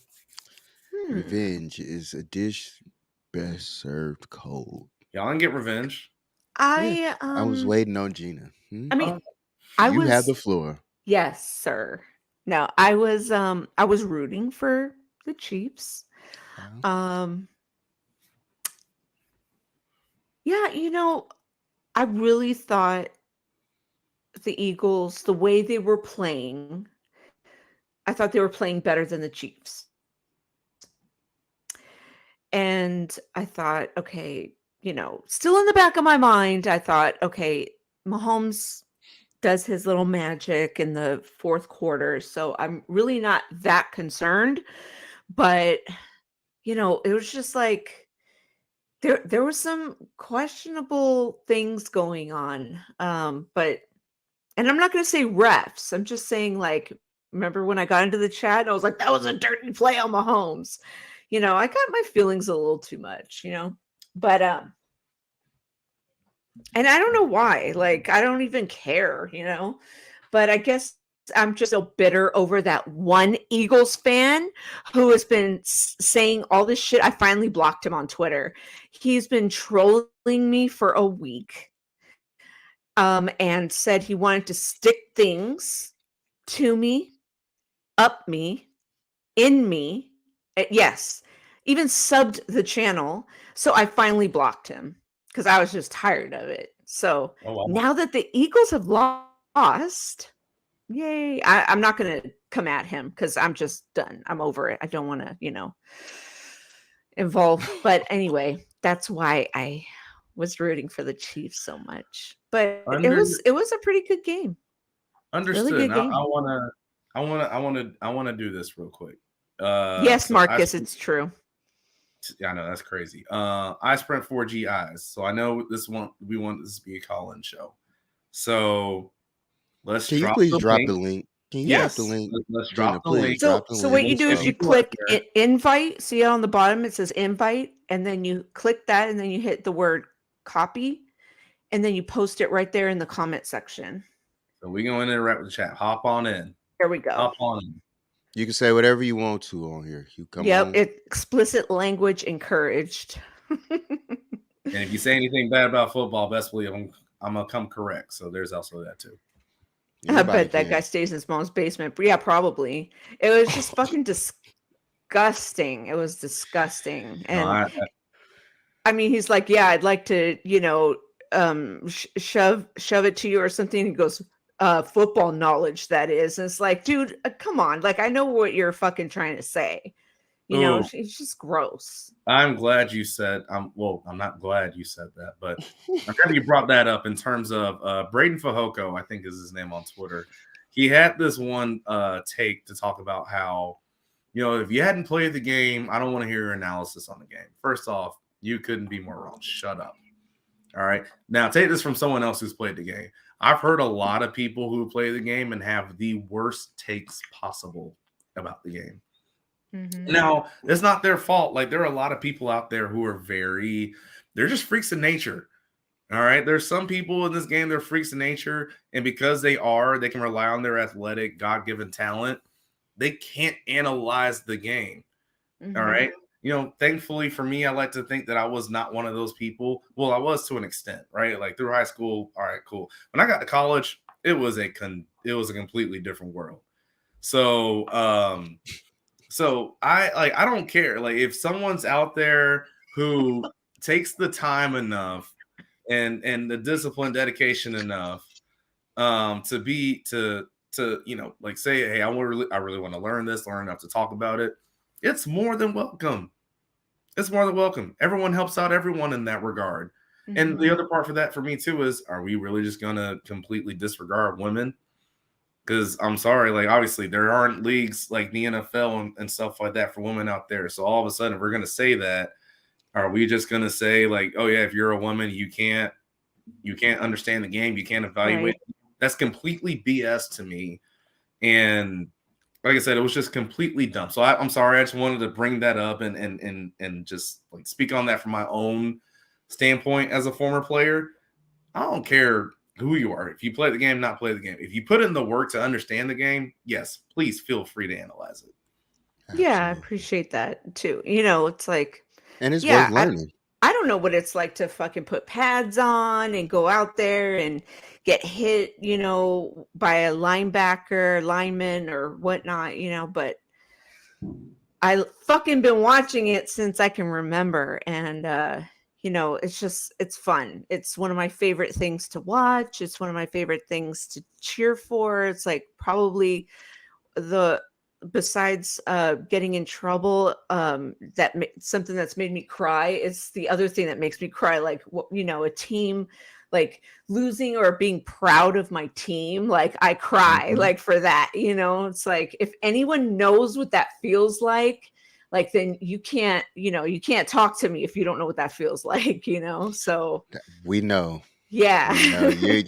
Revenge is a dish best served cold. Y'all can get revenge. Yeah, I was waiting on Gina. I mean, Oh, I You have was the floor. yes, sir. No, I was rooting for the Chiefs. Wow. Um, yeah, I really thought the Eagles, the way they were playing, I thought they were playing better than the Chiefs. And I thought, okay, still in the back of my mind, I thought, okay, Mahomes does his little magic in the fourth quarter. So I'm really not that concerned. But, it was just like there was some questionable things going on. And I'm not going to say refs. I'm just saying, like, remember when I got into the chat and I was like, that was a dirty play on Mahomes. I got my feelings a little too much, but, and I don't know why, like, I don't even care, but I guess I'm just so bitter over that one Eagles fan who has been saying all this shit. I finally blocked him on Twitter. He's been trolling me for a week. And said he wanted to stick things to me, up me, in me. Yes, even subbed the channel. So I finally blocked him because I was just tired of it. So wow. now that the Eagles have lost, yay. I'm not going to come at him because I'm just done. I'm over it. I don't want to, involve. But anyway, that's why I was rooting for the Chiefs so much. But it was a pretty good game. Understood. Really good Now, game. I wanna do this real quick. Yes, So Marcus, it's true. Yeah, I know that's crazy. I sprint 4G eyes, so I know we want this to be a call-in show. So let's Can you drop please the drop link. the link? Can you drop the Yes, link? let's Gina, drop the please link. drop the So link. what you do is you click invite. See on the bottom it says invite, and then you click that, and then you hit the word copy, and then you post it right there in the comment section. So we go in and interact with the chat. Hop on in. There we go. Hop on in. You can say whatever you want to on here. You come Yep, on. explicit language encouraged. And if you say anything bad about football, best believe I'm gonna come correct. So there's also that too. I bet that guy stays in his mom's basement. But yeah, probably. It was just fucking disgusting. It was disgusting. And I mean, he's like, yeah, I'd like to, shove it to you or something. He goes, football knowledge, that is. And it's like, dude, come on. Like, I know what you're fucking trying to say. It's just gross. I'm glad you said. I'm not glad you said that, but I'm glad you brought that up in terms of Braden Fajoko, I think is his name on Twitter. He had this one take to talk about how, if you hadn't played the game, I don't want to hear your analysis on the game. First off, you couldn't be more wrong. Shut up. All right. Now take this from someone else who's played the game. I've heard a lot of people who play the game and have the worst takes possible about the game. Mm-hmm. Now, it's not their fault. Like, there are a lot of people out there who are they're just freaks of nature. All right. There's some people in this game, they're freaks of nature. And because they can rely on their athletic, God-given talent. They can't analyze the game. Mm-hmm. All right. Thankfully for me, I like to think that I was not one of those people. Well, I was to an extent, right? Like through high school. All right, cool. When I got to college, it was a completely different world. So, I don't care. Like if someone's out there who takes the time enough and the discipline, dedication enough to like say, hey, I really want to learn enough to talk about it. It's more than welcome. It's more than welcome. Everyone helps out everyone in that regard. Mm-hmm. And the other part for that for me too is, are we really just going to completely disregard women? Because I'm sorry, like obviously there aren't leagues like the NFL and stuff like that for women out there. So all of a sudden, if we're going to say that, are we just going to say like, oh yeah, if you're a woman, you can't understand the game, you can't evaluate? Right. That's completely BS to me. And like I said, it was just completely dumb. So I'm sorry. I just wanted to bring that up and just like speak on that from my own standpoint as a former player. I don't care who you are. If you play the game, not play the game. If you put in the work to understand the game, yes, please feel free to analyze it. Yeah, I Absolutely. appreciate that too. You know, it's like, And it's yeah, worth learning. I don't know what it's like to fucking put pads on and go out there and get hit, you know, by a linebacker, lineman, or whatnot, you know, but I fucking been watching it since I can remember. And, you know, it's fun. It's one of my favorite things to watch. It's one of my favorite things to cheer for. It's like probably the besides getting in trouble, something that's made me cry. It's the other thing that makes me cry, like you know, a team like losing or being proud of my team. Like I cry like for that, you know. It's like if anyone knows what that feels like then you can't, you know, you can't talk to me if you don't know what that feels like, you know. So We know. yeah.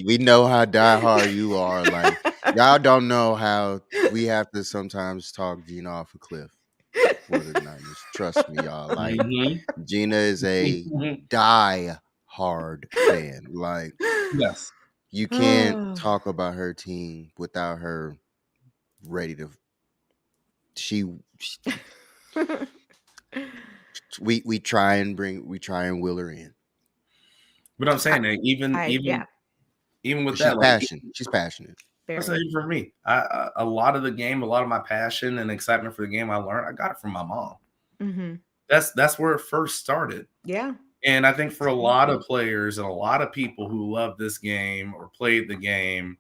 We know how diehard you are. Like y'all don't know how we have to sometimes talk Gina off a cliff for the Niners. Trust me, y'all. Like Gina is a die-hard fan. Like Yes. you can't talk about her team without her ready to. We try and will her in. But I'm saying that even with She's that, like, she's passionate. That's even for me. A lot of the game, a lot of my passion and excitement for the game I learned, I got it from my mom. Mm-hmm. That's where it first started. Yeah. And I think for a lot of players and a lot of people who love this game or played the game,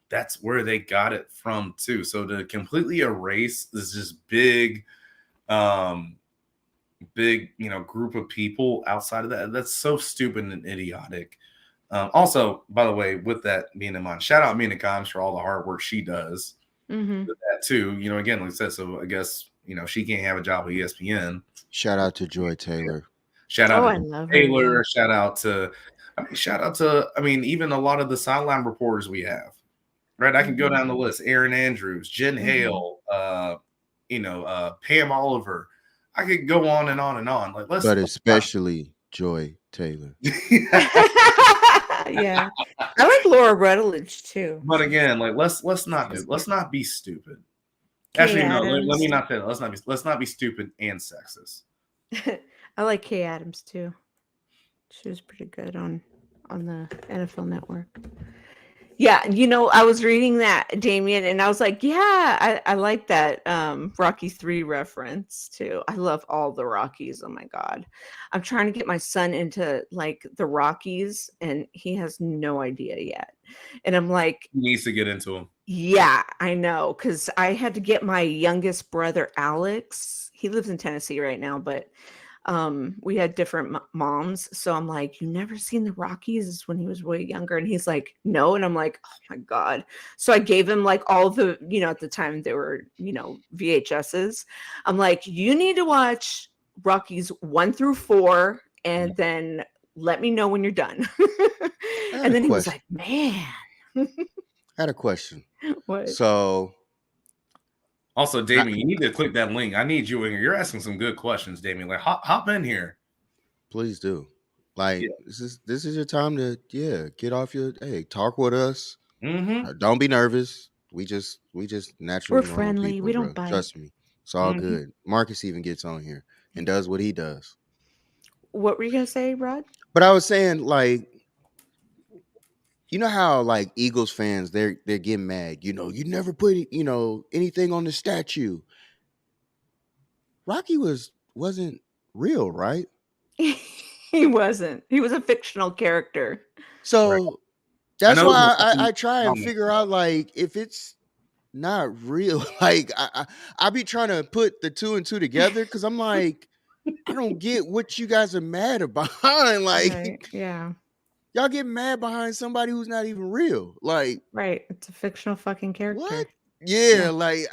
that's where they got it from too. So to completely erase this just big, you know, group of people outside of that, that's so stupid and idiotic. Also, by the way, with that being in mind, shout out Mina Kimes for all the hard work she does with that too. You know, again, like I said, so I guess, you know, she can't have a job with ESPN. Shout out to Joy Taylor. Shout out I to love Taylor. her, yeah. Shout out to, I mean, even a lot of the sideline reporters we have. Right, I can go down the list. Aaron Andrews, Jen Hale, you know, Pam Oliver. I could go on and on and on. Like, but especially Joy Taylor. Yeah, I like Laura Rutledge too. But again, like let's not be stupid. Actually, no, let me not say that. Let's not be stupid and sexist. I like Kay Adams too. She was pretty good on the NFL Network. Yeah, you know, I was reading that, Damien, and I was like, yeah, I like that Rocky 3 reference too. I love all the Rockies. Oh my God. I'm trying to get my son into like the Rockies, and he has no idea yet. And I'm like, he needs to get into them. Yeah, I know, because I had to get my youngest brother, Alex. He lives in Tennessee right now, but we had different moms. So I'm like, you never seen the Rockies when he was way younger? And he's like, no. And I'm like, oh my God. So I gave him like all the, you know, at the time they were, you know, VHSs. I'm like, you need to watch Rockies 1 through 4 and then let me know when you're done. And then he was like, man. I had a question. What? So also, Damien, you need to click that link. I need you in here. You're asking some good questions, Damien. Like, hop in here. Please do. Like, this is your time to get off your talk with us. Don't be nervous. We just naturally we're friendly. People, we don't bite. Trust me. It's all good. Marcus even gets on here and does what he does. What were you gonna say, Rod? But I was saying, like, you know how like Eagles fans they're getting mad. You know, you never put anything on the statue. Rocky wasn't real, right? He wasn't. He was a fictional character. So that's why I try and figure out like if it's not real. Like I be trying to put the 2 and 2 together because I'm like, I don't get what you guys are mad behind. Like, right. Yeah. Y'all get mad behind somebody who's not even real. Like, right. It's a fictional fucking character. What? Yeah. Like,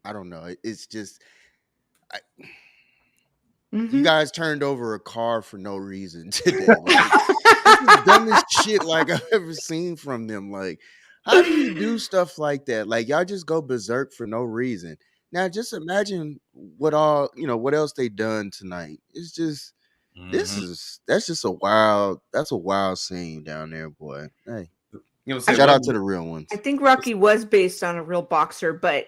I don't know. It's just, you guys turned over a car for no reason today. Like, this is the dumbest shit like I've ever seen from them. Like, how do you do stuff like that? Like, y'all just go berserk for no reason. Now, just imagine what else they done tonight. It's just, That's just a wild scene down there, boy. Hey, Say, shout out to the real ones. I think Rocky was based on a real boxer, but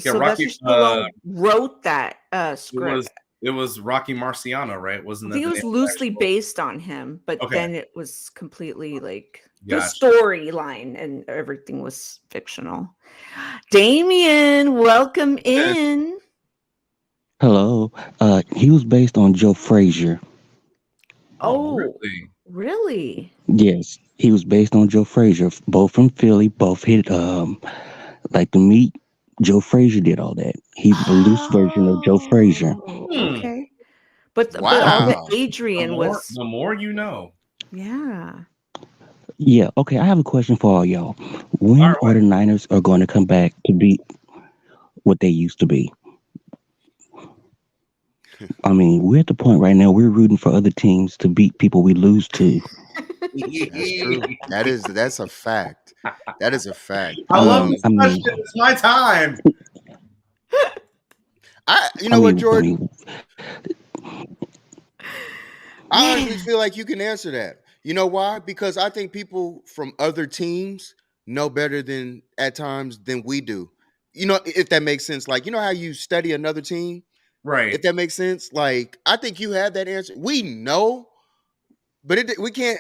Rocky, Sylvester Stallone wrote that script. It was Rocky Marciano, right? Wasn't I that think it was loosely based on him, but then it was completely like the storyline and everything was fictional. Damien, welcome in. Hello. He was based on Joe Frazier. Oh, really? Yes, he was based on Joe Frazier. Both from Philly. Both hit like the meat. Joe Frazier did all that. He's the loose version of Joe Frazier. Okay, but all the Adrian was the more you know. Yeah. Yeah. Okay. I have a question for all y'all. When are the Niners are going to come back to be what they used to be? I mean, we're at the point right now we're rooting for other teams to beat people we lose to. That's true. That's a fact. That is a fact. I love this question. It's my time. You know what, Jordan? I honestly feel like you can answer that. You know why? Because I think people from other teams know better at times than we do. You know, if that makes sense. Like, you know how you study another team? Right. If that makes sense. Like, I think you have that answer. We know, but we can't.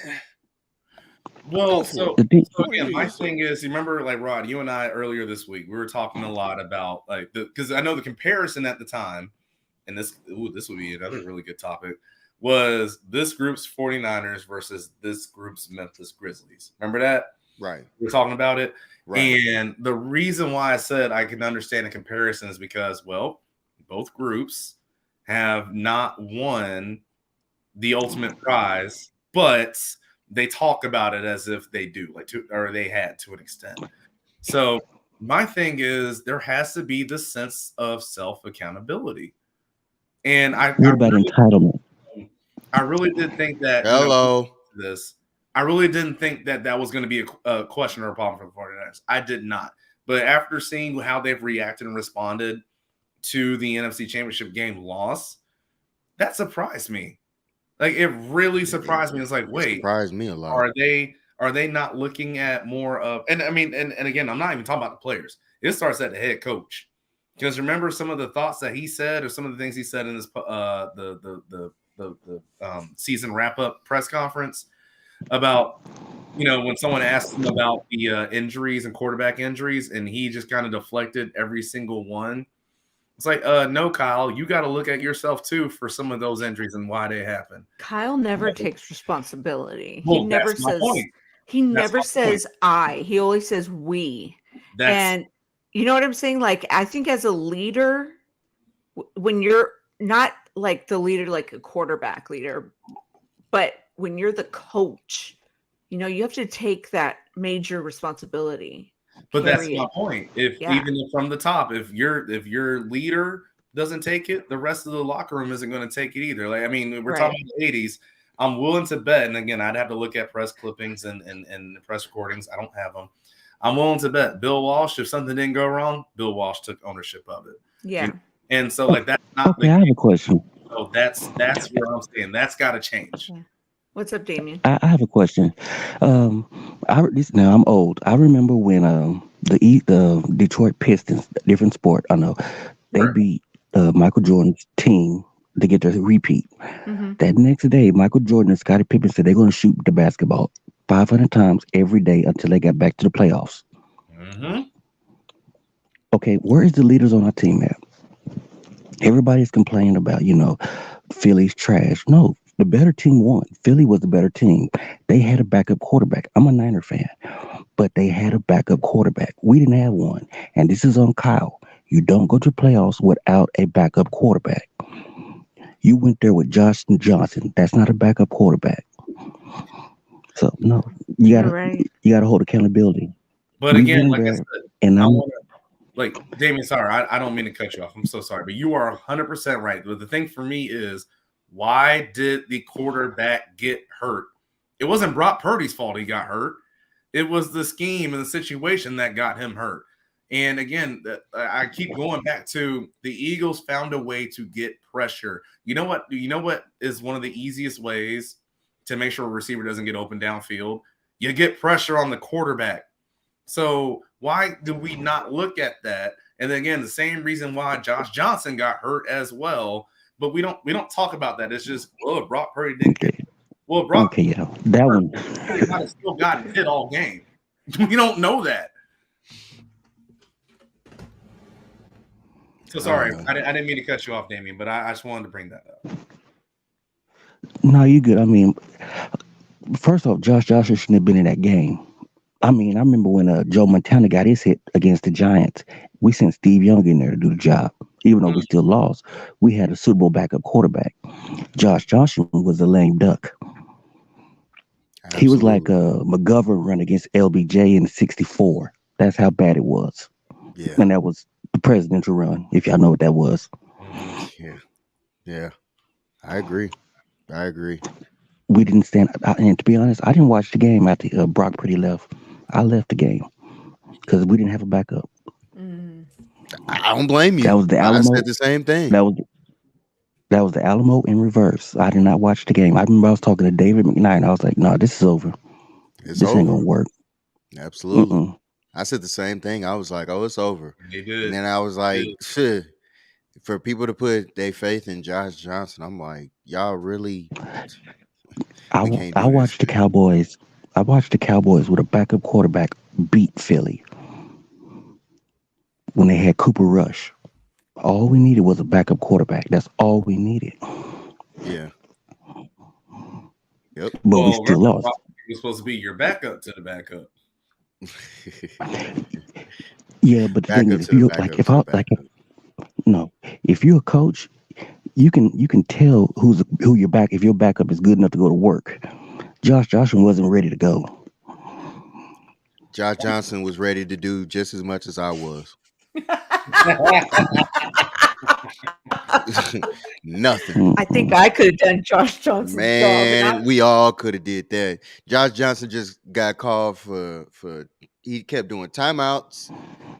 Well, so again, my thing is, you remember, like, Rod, you and I earlier this week, we were talking a lot about, like, because I know the comparison at the time, and this would be another really good topic, was this group's 49ers versus this group's Memphis Grizzlies. Remember that? Right. We were talking about it. Right. And the reason why I said I can understand the comparison is because, well, both groups have not won the ultimate prize, but they talk about it as if they do, or they had to an extent. So my thing is there has to be this sense of self-accountability. And what about entitlement? I really did think that I really didn't think that was going to be a question or a problem for the 49ers. I did not. But after seeing how they've reacted and responded to the NFC Championship game loss, that surprised me. Like, it really surprised me. It's like, wait, surprised me a lot. Are they not looking at more of? And I mean, and again, I'm not even talking about the players. It starts at the head coach, because remember some of the thoughts that he said, or some of the things he said in this the season wrap up press conference about, you know, when someone asked him about the injuries and quarterback injuries, and he just kind of deflected every single one. It's like, no, Kyle, you got to look at yourself too for some of those injuries and why they happen. Kyle never takes responsibility. Well, he never says he never says I. He always says we. And you know what I'm saying? Like, I think as a leader, when you're not like the leader, like a quarterback leader, but when you're the coach, you know, you have to take that major responsibility. But that's my point. Even from the top, if your leader doesn't take it, the rest of the locker room isn't going to take it either. Like, I mean, we're talking about the 80s. I'm willing to bet, and again, I'd have to look at press clippings and press recordings. I don't have them. I'm willing to bet Bill Walsh, if something didn't go wrong, Bill Walsh took ownership of it. Yeah. And so, like, that's not. Okay, I have a question. So that's where I'm saying that's got to change. Okay. What's up, Damien? I have a question. Now I'm old. I remember when the Detroit Pistons, different sport, I know, they beat Michael Jordan's team to get the repeat. Mm-hmm. That next day, Michael Jordan and Scottie Pippen said they're going to shoot the basketball 500 times every day until they got back to the playoffs. Mm-hmm. Okay, where is the leaders on our team at? Everybody's complaining about, you know, Philly's trash. No, the better team won. Philly was the better team. They had a backup quarterback. I'm a Niner fan, but they had a backup quarterback. We didn't have one. And this is on Kyle. You don't go to playoffs without a backup quarterback. You went there with Johnson Johnson. That's not a backup quarterback. So no, you gotta hold accountability. But again, like I said, and like, Damien, sorry, I don't mean to cut you off. I'm so sorry, but you are 100% right. But the thing for me is, why did the quarterback get hurt? It wasn't Brock Purdy's fault he got hurt. It was the scheme and the situation that got him hurt. And again, I keep going back to the Eagles found a way to get pressure. You know what? You know what is one of the easiest ways to make sure a receiver doesn't get open downfield? You get pressure on the quarterback. So why do we not look at that? And then again, the same reason why Josh Johnson got hurt as well. But we don't talk about that. It's just, well, Brock Purdy didn't get it. Well, Brock that one Purdy might have still gotten hit all game. We don't know that. So sorry, I didn't mean to cut you off, Damien, but I just wanted to bring that up. No, you good. I mean, first off, Josh Johnson shouldn't have been in that game. I mean, I remember when Joe Montana got his hit against the Giants. We sent Steve Young in there to do the job, even though we still lost. We had a Super Bowl backup quarterback. Josh Johnson was a lame duck. Absolutely. He was like McGovern run against LBJ in '64. That's how bad it was. Yeah. And that was the presidential run, if y'all know what that was. Yeah. I agree. We didn't stand up. And to be honest, I didn't watch the game after Brock Purdy left. I left the game because we didn't have a backup. I don't blame you. That was the Alamo. I said the same thing. That was the Alamo in reverse. I did not watch the game. I remember I was talking to David McKnight, and I was like, no, this is over. This ain't going to work. Absolutely. Mm-mm. I said the same thing. I was like, oh, it's over. They did. And then I was like, shit. For people to put their faith in Josh Johnson, I'm like, y'all really... I watched the Cowboys. I watched the Cowboys with a backup quarterback beat Philly when they had Cooper Rush. All we needed was a backup quarterback. That's all we needed. Yeah. Yep. But we still lost. He was supposed to be your backup to the backup. Yeah, but the thing is, if you're a coach, you can tell who your back if your backup is good enough to go to work. Josh Johnson wasn't ready to go. Josh Johnson was ready to do just as much as I was. Nothing. I think I could have done Josh Johnson's job. Man, we all could have did that. Josh Johnson just got called for he kept doing timeouts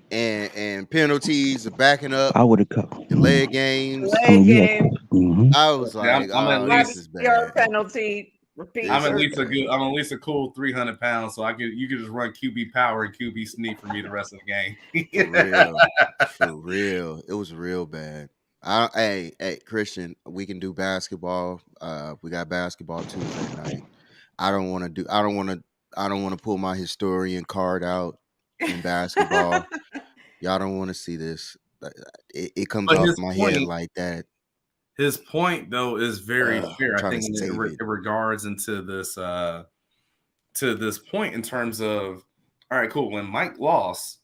and penalties and backing up. I would have cut delay games. I was like, I'm oh, this is bad. Penalty. Repeat. I'm at least a cool 300 pounds, so you could just run QB power and QB sneak for me the rest of the game. For real. It was real bad. Hey, Christian, we can do basketball. We got basketball Tuesday night. I don't want to pull my historian card out in basketball. Y'all don't want to see this. It comes off my head like that. His point, though, is very fair. I think in regards into this to this point in terms of, all right, cool. When Mike lost,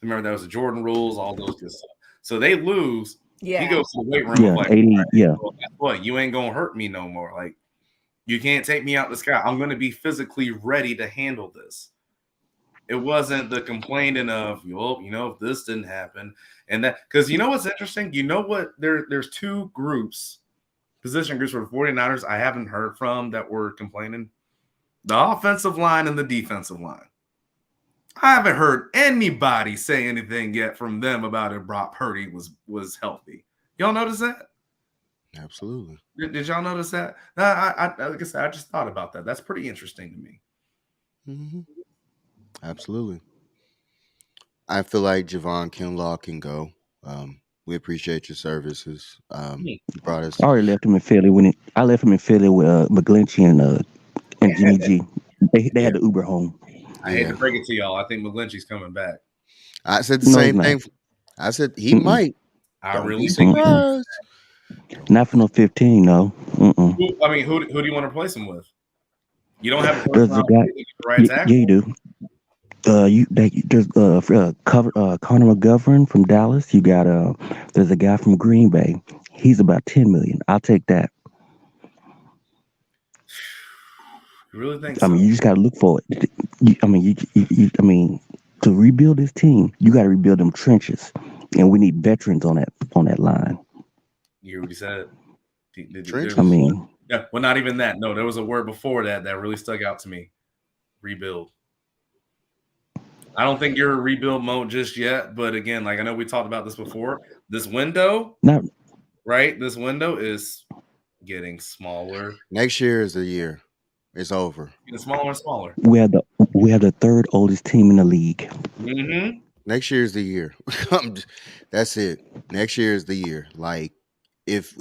remember that was the Jordan rules, all those good stuff. So they lose. Yeah. He goes to the weight room. Yeah, like, 80, right, yeah. well, guess what? You ain't gonna hurt me no more. Like, you can't take me out the sky. I'm gonna be physically ready to handle this. It wasn't the complaining of, well, if this didn't happen and that, because you know what's interesting? You know what? There's two position groups for the 49ers I haven't heard from that were complaining. The offensive line and the defensive line. I haven't heard anybody say anything yet from them about if Brock Purdy was healthy. Y'all notice that? Absolutely. Did y'all notice that? Like I said, I just thought about that. That's pretty interesting to me. Mm-hmm. Absolutely. I feel like Javon Kinlaw can go. We appreciate your services. You brought us. I already left him in Philly I left him in Philly with McGlinchey and Jimmy G. They had the Uber home. I hate to break it to y'all. I think McGlinchey's coming back. I said the same thing. I said he might. I really think not for no 15, no. Who do you want to replace him with? You don't have a there's a guy. right tackle? Yeah, you do. There's Connor McGovern from Dallas. You got there's a guy from Green Bay. He's about $10 million. I'll take that. You really think? I mean, you just got to look for it. To rebuild this team, you got to rebuild them trenches, and we need veterans on that line. You hear what he said? Yeah. Well, not even that. No, there was a word before that really stuck out to me. Rebuild. I don't think you're a rebuild mode just yet. But again, like I know we talked about this before. This window, Not right? This window is getting smaller. Next year is the year. It's over. Getting smaller and smaller. we have the third oldest team in the league. Mm-hmm. Next year is the year. That's it. Next year is the year. Like if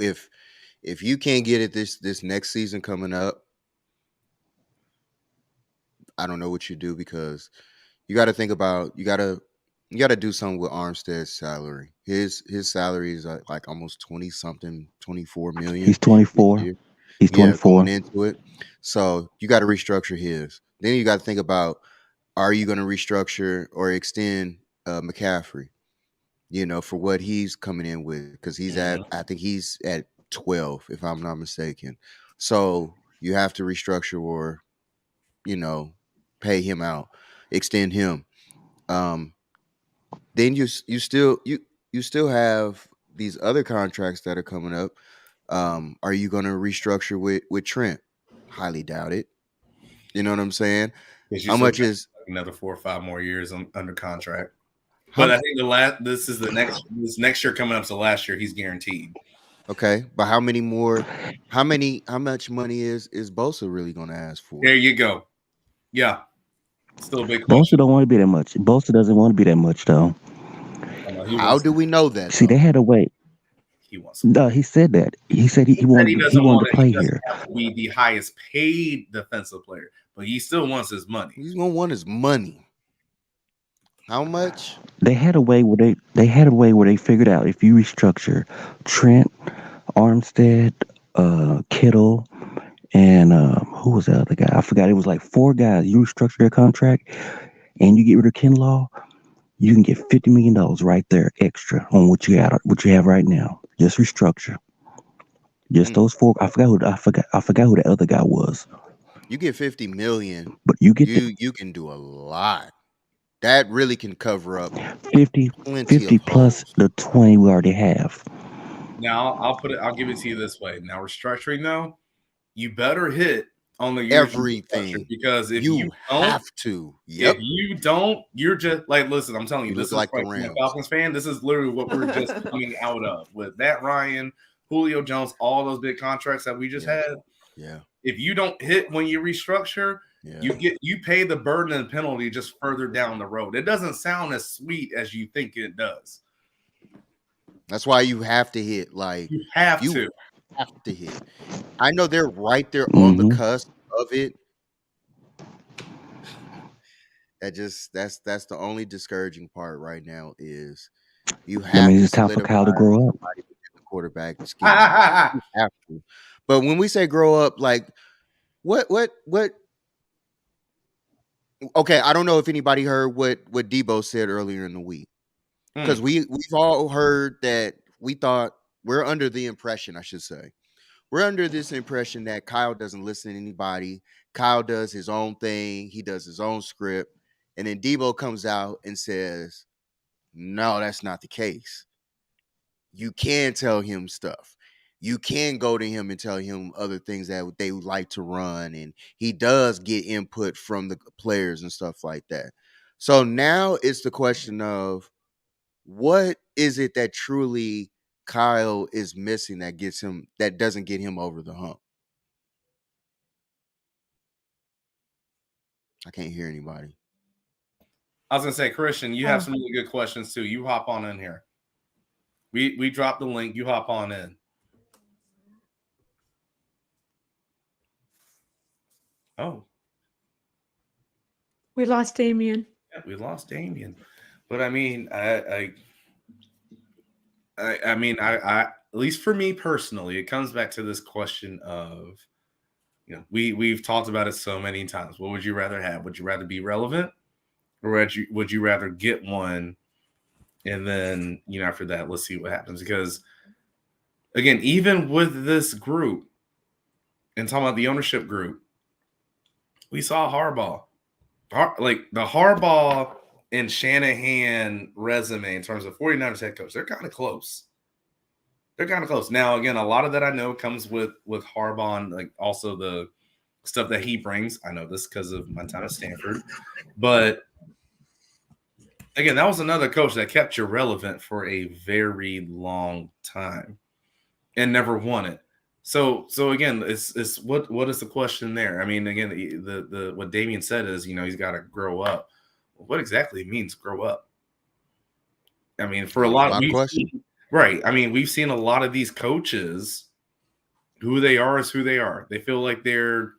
you can't get it this next season coming up, I don't know what you do, because you got to think about you got to do something with Armstead's salary. His salary is like almost 20 something, 24 million. He's 24. He's 24. Going into it. So you got to restructure his. Then you got to think about, are you going to restructure or extend McCaffrey? For what he's coming in with, because I think he's at 12, if I'm not mistaken. So you have to restructure or, pay him out, extend him. Then you still have these other contracts that are coming up. Are you going to restructure with Trent? Highly doubt it. You know what I'm saying? How much is another 4 or 5 more years under contract? But I think this next year coming up to last year, he's guaranteed. Okay, but how much money is Bosa really going to ask for? There you go. Yeah, still a big question. Bosa don't want to be that much. Bosa doesn't want to be that much, though. How do we know that? See, they had a way. He wants. He said that. He said he wanted to play here. Have to be the highest paid defensive player, but he still wants his money. He's gonna want his money. How much? They had a way where they figured out, if you restructure Trent, Armstead, Kittle, and who was the other guy? I forgot. It was like 4 guys. You restructure their contract, and you get rid of Kinlaw, you can get $50 million right there extra on what you have right now. Just restructure. Just those 4. I forgot who the other guy was. You get $50 million, but you can do a lot. That really can cover up 50 plus the 20 we already have. Now I'll give it to you this way. Now restructuring though, you better hit on the years everything, because if you don't have to, if you don't, you're just like, listen, I'm telling you, this is like a Falcons fan. This is literally what we're just coming out of with Matt Ryan, Julio Jones, all those big contracts that we just had. Yeah. If you don't hit when you restructure, you pay the burden and penalty just further down the road. It doesn't sound as sweet as you think it does. That's why you have to hit. Like you have to hit. I know they're right there on the cusp of it. That's the only discouraging part right now is you have it's time for Kyle to grow up. The quarterback scheme. You have to. But when we say grow up, like what? Okay, I don't know if anybody heard what Debo said earlier in the week, because we've all heard that. We're under the impression, I should say, we're under this impression that Kyle doesn't listen to anybody. Kyle does his own thing. He does his own script. And then Debo comes out and says, no, that's not the case. You can tell him stuff. You can go to him and tell him other things that they would like to run. And he does get input from the players and stuff like that. So now it's the question of, what is it that truly Kyle is missing that doesn't get him over the hump? I can't hear anybody. I was gonna say, Christian, you have some really good questions too. You hop on in here. We dropped the link. You hop on in. Oh, we lost Damien. Yeah, we lost Damien. But I mean, I at least for me personally, it comes back to this question of, we've talked about it so many times. What would you rather have? Would you rather be relevant, or would you rather get one, and then after that, let's see what happens? Because again, even with this group, and talking about the ownership group, we saw Harbaugh, like the Harbaugh and Shanahan resume in terms of 49ers head coach, they're kind of close. Now, again, a lot of that I know comes with Harbaugh, and like also the stuff that he brings. I know this because of my time at Stanford, but again, that was another coach that kept you relevant for a very long time and never won it. So again, it's what is the question there? I mean, again, the what Damien said is, he's got to grow up. What exactly means grow up? I mean, for a lot of question. Right. I mean, we've seen a lot of these coaches, who they are is who they are. They feel like they're,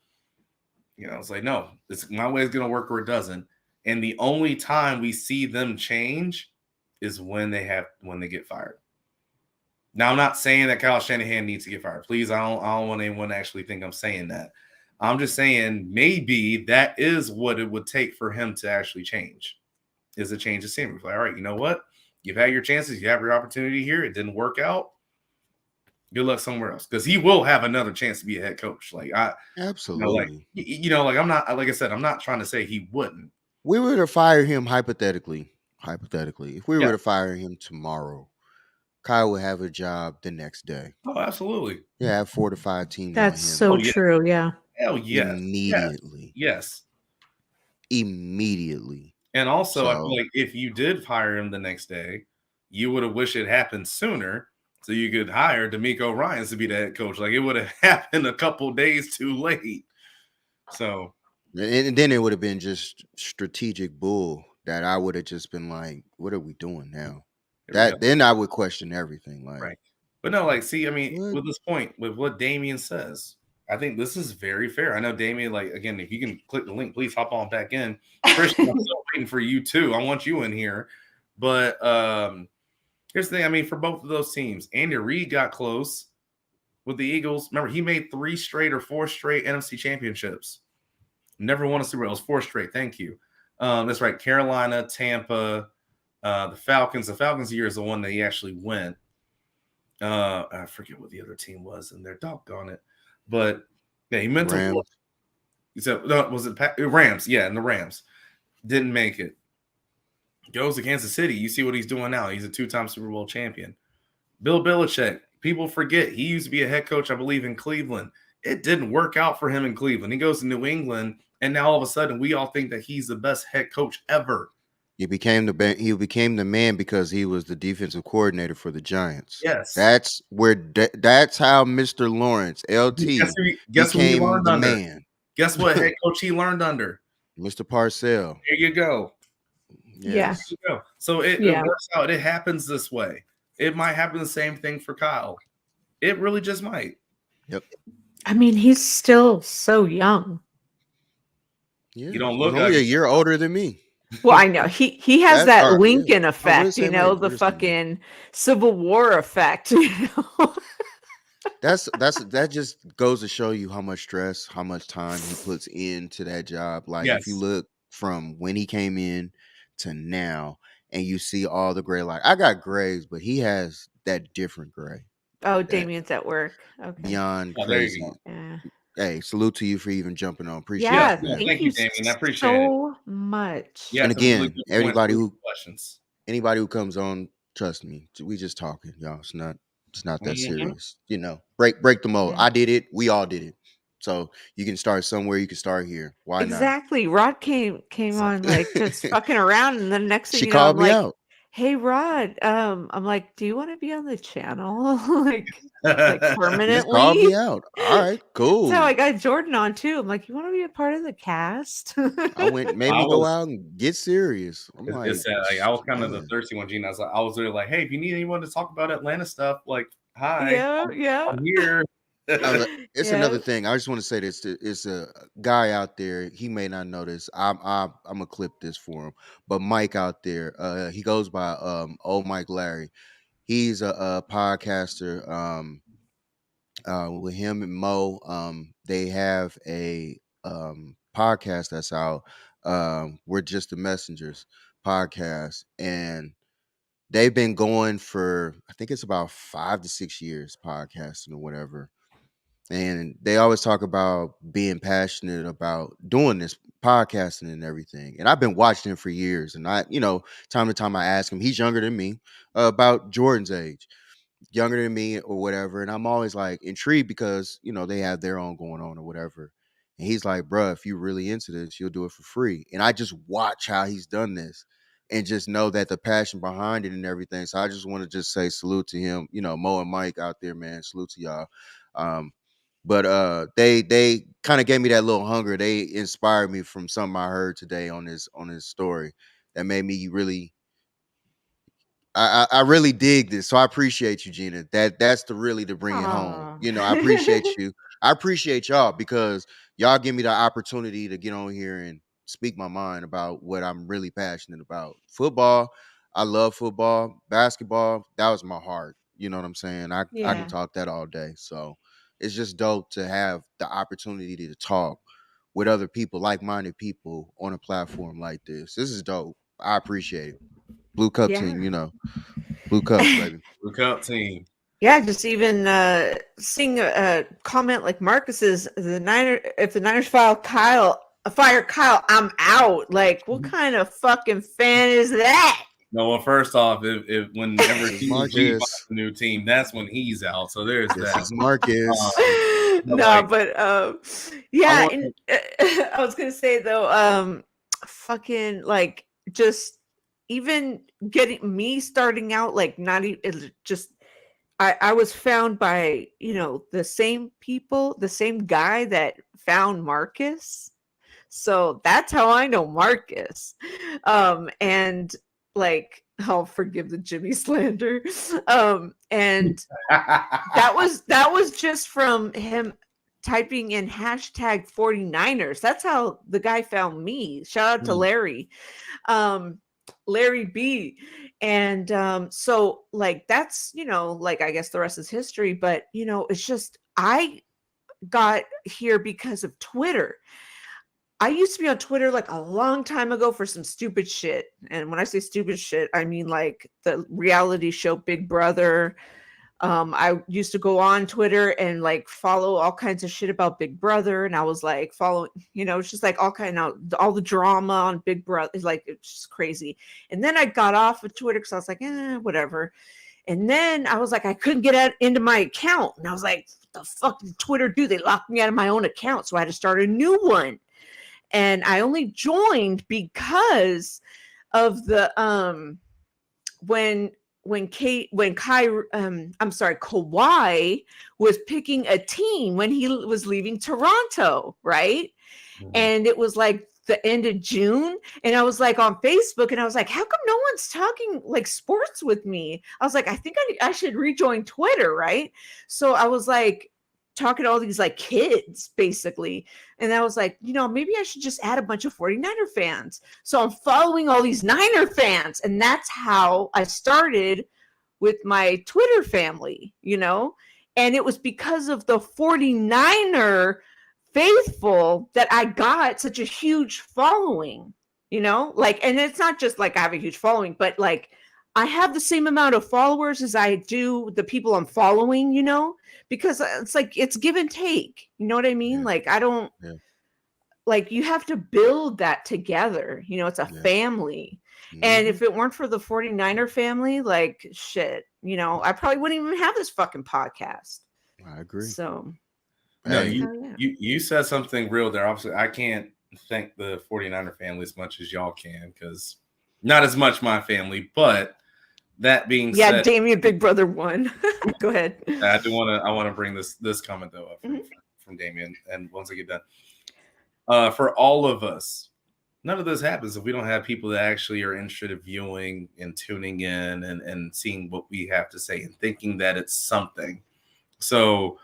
it's like, no, it's my way is going to work or it doesn't. And the only time we see them change is when they get fired. Now, I'm not saying that Kyle Shanahan needs to get fired. Please, I don't want anyone to actually think I'm saying that. I'm just saying maybe that is what it would take for him to actually change, is a change of scenery. Like, all right, you know what? You've had your chances. You have your opportunity here. It didn't work out. Good luck somewhere else, because he will have another chance to be a head coach. Like Absolutely. I'm not, like I said, I'm not trying to say he wouldn't. We were to fire him hypothetically. If we were to fire him tomorrow, Kyle would have a job the next day. Oh, absolutely. Yeah, have 4 to 5 teams. That's on him. so true. Yeah. Hell yes. Immediately. Yes. Immediately. And also, I feel like if you did hire him the next day, you would have wished it happened sooner, so you could hire D'Amico Ryans to be the head coach. Like, it would have happened a couple days too late. So, and then it would have been just strategic bull that I would have just been like, what are we doing now? Then I would question everything. Like, right. But no, like, see, I mean, with this point, with what Damien says, I think this is very fair. I know Damien, like, again, if you can click the link, please hop on back in. Christian, I'm still waiting for you too. I want you in here. But here's the thing. I mean, for both of those teams, Andy Reid got close with the Eagles. Remember, he made 3 straight or 4 straight NFC championships. Never won a Super Bowl. It was 4 straight. Thank you. That's right. Carolina, Tampa, the Falcons. The Falcons year is the one that he actually went. I forget what the other team was, and they're doggone it. But yeah, he meant to. So no, was it Rams? Yeah, and the Rams didn't make it. Goes to Kansas City. You see what he's doing now. He's a 2-time Super Bowl champion. Bill Belichick. People forget he used to be a head coach, I believe, in Cleveland. It didn't work out for him in Cleveland. He goes to New England, and now all of a sudden we all think that he's the best head coach ever. He became the man because he was the defensive coordinator for the Giants. Yes, that's how Mr. Lawrence LT became the man. Guess what head coach he learned under? Mr. Parcells. There you go. Yes. There you go. So it works out. It happens this way. It might happen the same thing for Kyle. It really just might. Yep. I mean, he's still so young. Yeah. You don't look only a year older than me. Well, I know he has that Lincoln effect, the fucking Civil War effect. That just goes to show you how much stress, how much time he puts into that job. Like if you look from when he came in to now, and you see all the gray. Like I got grays, but he has that different gray. Oh, Damien's at work. Okay. Beyond crazy. Yeah. Hey, salute to you for even jumping on. Appreciate it. Yeah, thank you, Damien. I appreciate so much. Yeah, and again, anybody who comes on, trust me, we just talking, y'all. It's not that serious. Break the mold. I did it. We all did it. So you can start somewhere. You can start here. Why not? Exactly. Rod came on like just fucking around, and then next thing she called me out. Hey Rod, I'm like, do you want to be on the channel like permanently? Just call me out. All right, cool. So I got Jordan on too. I'm like, you want to be a part of the cast? I made me go out and get serious. I'm I was kind of the thirsty one, Gene. I was really like, hey, if you need anyone to talk about Atlanta stuff, like, hi, I'm here. It's another thing. I just want to say this. It's a guy out there. He may not know this. I'm gonna clip this for him. But Mike out there, he goes by old Mike Larry. He's a podcaster. With him and Mo, they have a podcast that's out. We're Just the Messengers podcast, and they've been going for, I think it's about 5 to 6 years podcasting or whatever. And they always talk about being passionate about doing this podcasting and everything. And I've been watching him for years. And time to time I ask him, he's younger than me, about Jordan's age, younger than me or whatever. And I'm always like intrigued because, they have their own going on or whatever. And he's like, bruh, if you're really into this, you'll do it for free. And I just watch how he's done this. and just know that the passion behind it and everything. So I just want to just say salute to him, Mo and Mike out there, man. Salute to y'all. But they kind of gave me that little hunger. They inspired me from something I heard today on this story that made me really I really dig this. So I appreciate you, Gina. That's to bring it home. Aw. I appreciate you. I appreciate y'all because y'all give me the opportunity to get on here and speak my mind about what I'm really passionate about. Football, I love football. Basketball, that was my heart. You know what I'm saying? I can Yeah. talk that all day. So it's just dope to have the opportunity to talk with other people, like-minded people on a platform like this. This is dope. I appreciate it. Blue Cup team, Blue Cups, baby. Look out, team. Yeah, just even seeing a comment like Marcus's, if the Niners fire Kyle, I'm out. Like, what kind of fucking fan is that? No, well, first off, if whenever This is TG Marcus. finds a new team, that's when he's out. So there's This that. is Marcus. Yeah, I and, I was gonna say though, fucking like just even getting me starting out like not even just I was found by the same people, the same guy that found Marcus. So that's how I know Marcus. And like, I'll forgive the Jimmy slander. And that was just from him typing in hashtag 49ers. That's how the guy found me. Shout out to Larry. Larry B. And so like that's like I guess the rest is history, but it's just I got here because of Twitter. I used to be on Twitter like a long time ago for some stupid shit. And when I say stupid shit, I mean like the reality show Big Brother. I used to go on Twitter and like follow all kinds of shit about Big Brother. And I was like following, it's just like all the drama on Big Brother is like, it's just crazy. And then I got off of Twitter because I was like, whatever. And then I was like, I couldn't get into my account. And I was like, what the fuck did Twitter do? They locked me out of my own account. So I had to start a new one. And I only joined because of the Kawhi was picking a team when he was leaving Toronto, right? Mm-hmm. And it was like the end of June, and I was like on Facebook, and I was like, how come no one's talking like sports with me? I was like, I think I should rejoin Twitter, right? So I was like talking to all these like kids basically, and I was like, maybe I should just add a bunch of 49er fans. So I'm following all these Niner fans, and that's how I started with my Twitter family, and it was because of the 49er faithful that I got such a huge following, like, and it's not just like I have a huge following, but like I have the same amount of followers as I do the people I'm following, because it's like, it's give and take. You know what I mean? Yeah. Like, I don't like, you have to build that together. It's a family. Mm-hmm. And if it weren't for the 49er family, like shit, I probably wouldn't even have this fucking podcast. I agree. So no, you said something real there. Obviously, I can't thank the 49er family as much as y'all can, because not as much my family, but that being said, yeah, Damien Big Brother won. Go ahead. I want to bring this comment though up from Damien, and once I get done, for all of us, none of this happens if we don't have people that actually are interested in viewing and tuning in and seeing what we have to say and thinking that it's something. So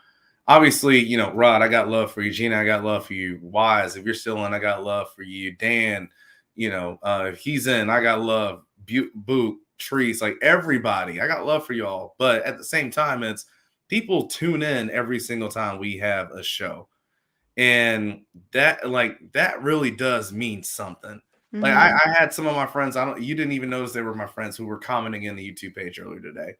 obviously, Rod, I got love for you. Gina, I got love for you. Wise, if you're still in, I got love for you. Dan, if he's in, I got love. Boot, Trees, like everybody, I got love for y'all. But at the same time, it's people tune in every single time we have a show. And that really does mean something. Mm-hmm. Like I had some of my friends, you didn't even notice they were my friends, who were commenting in the YouTube page earlier today.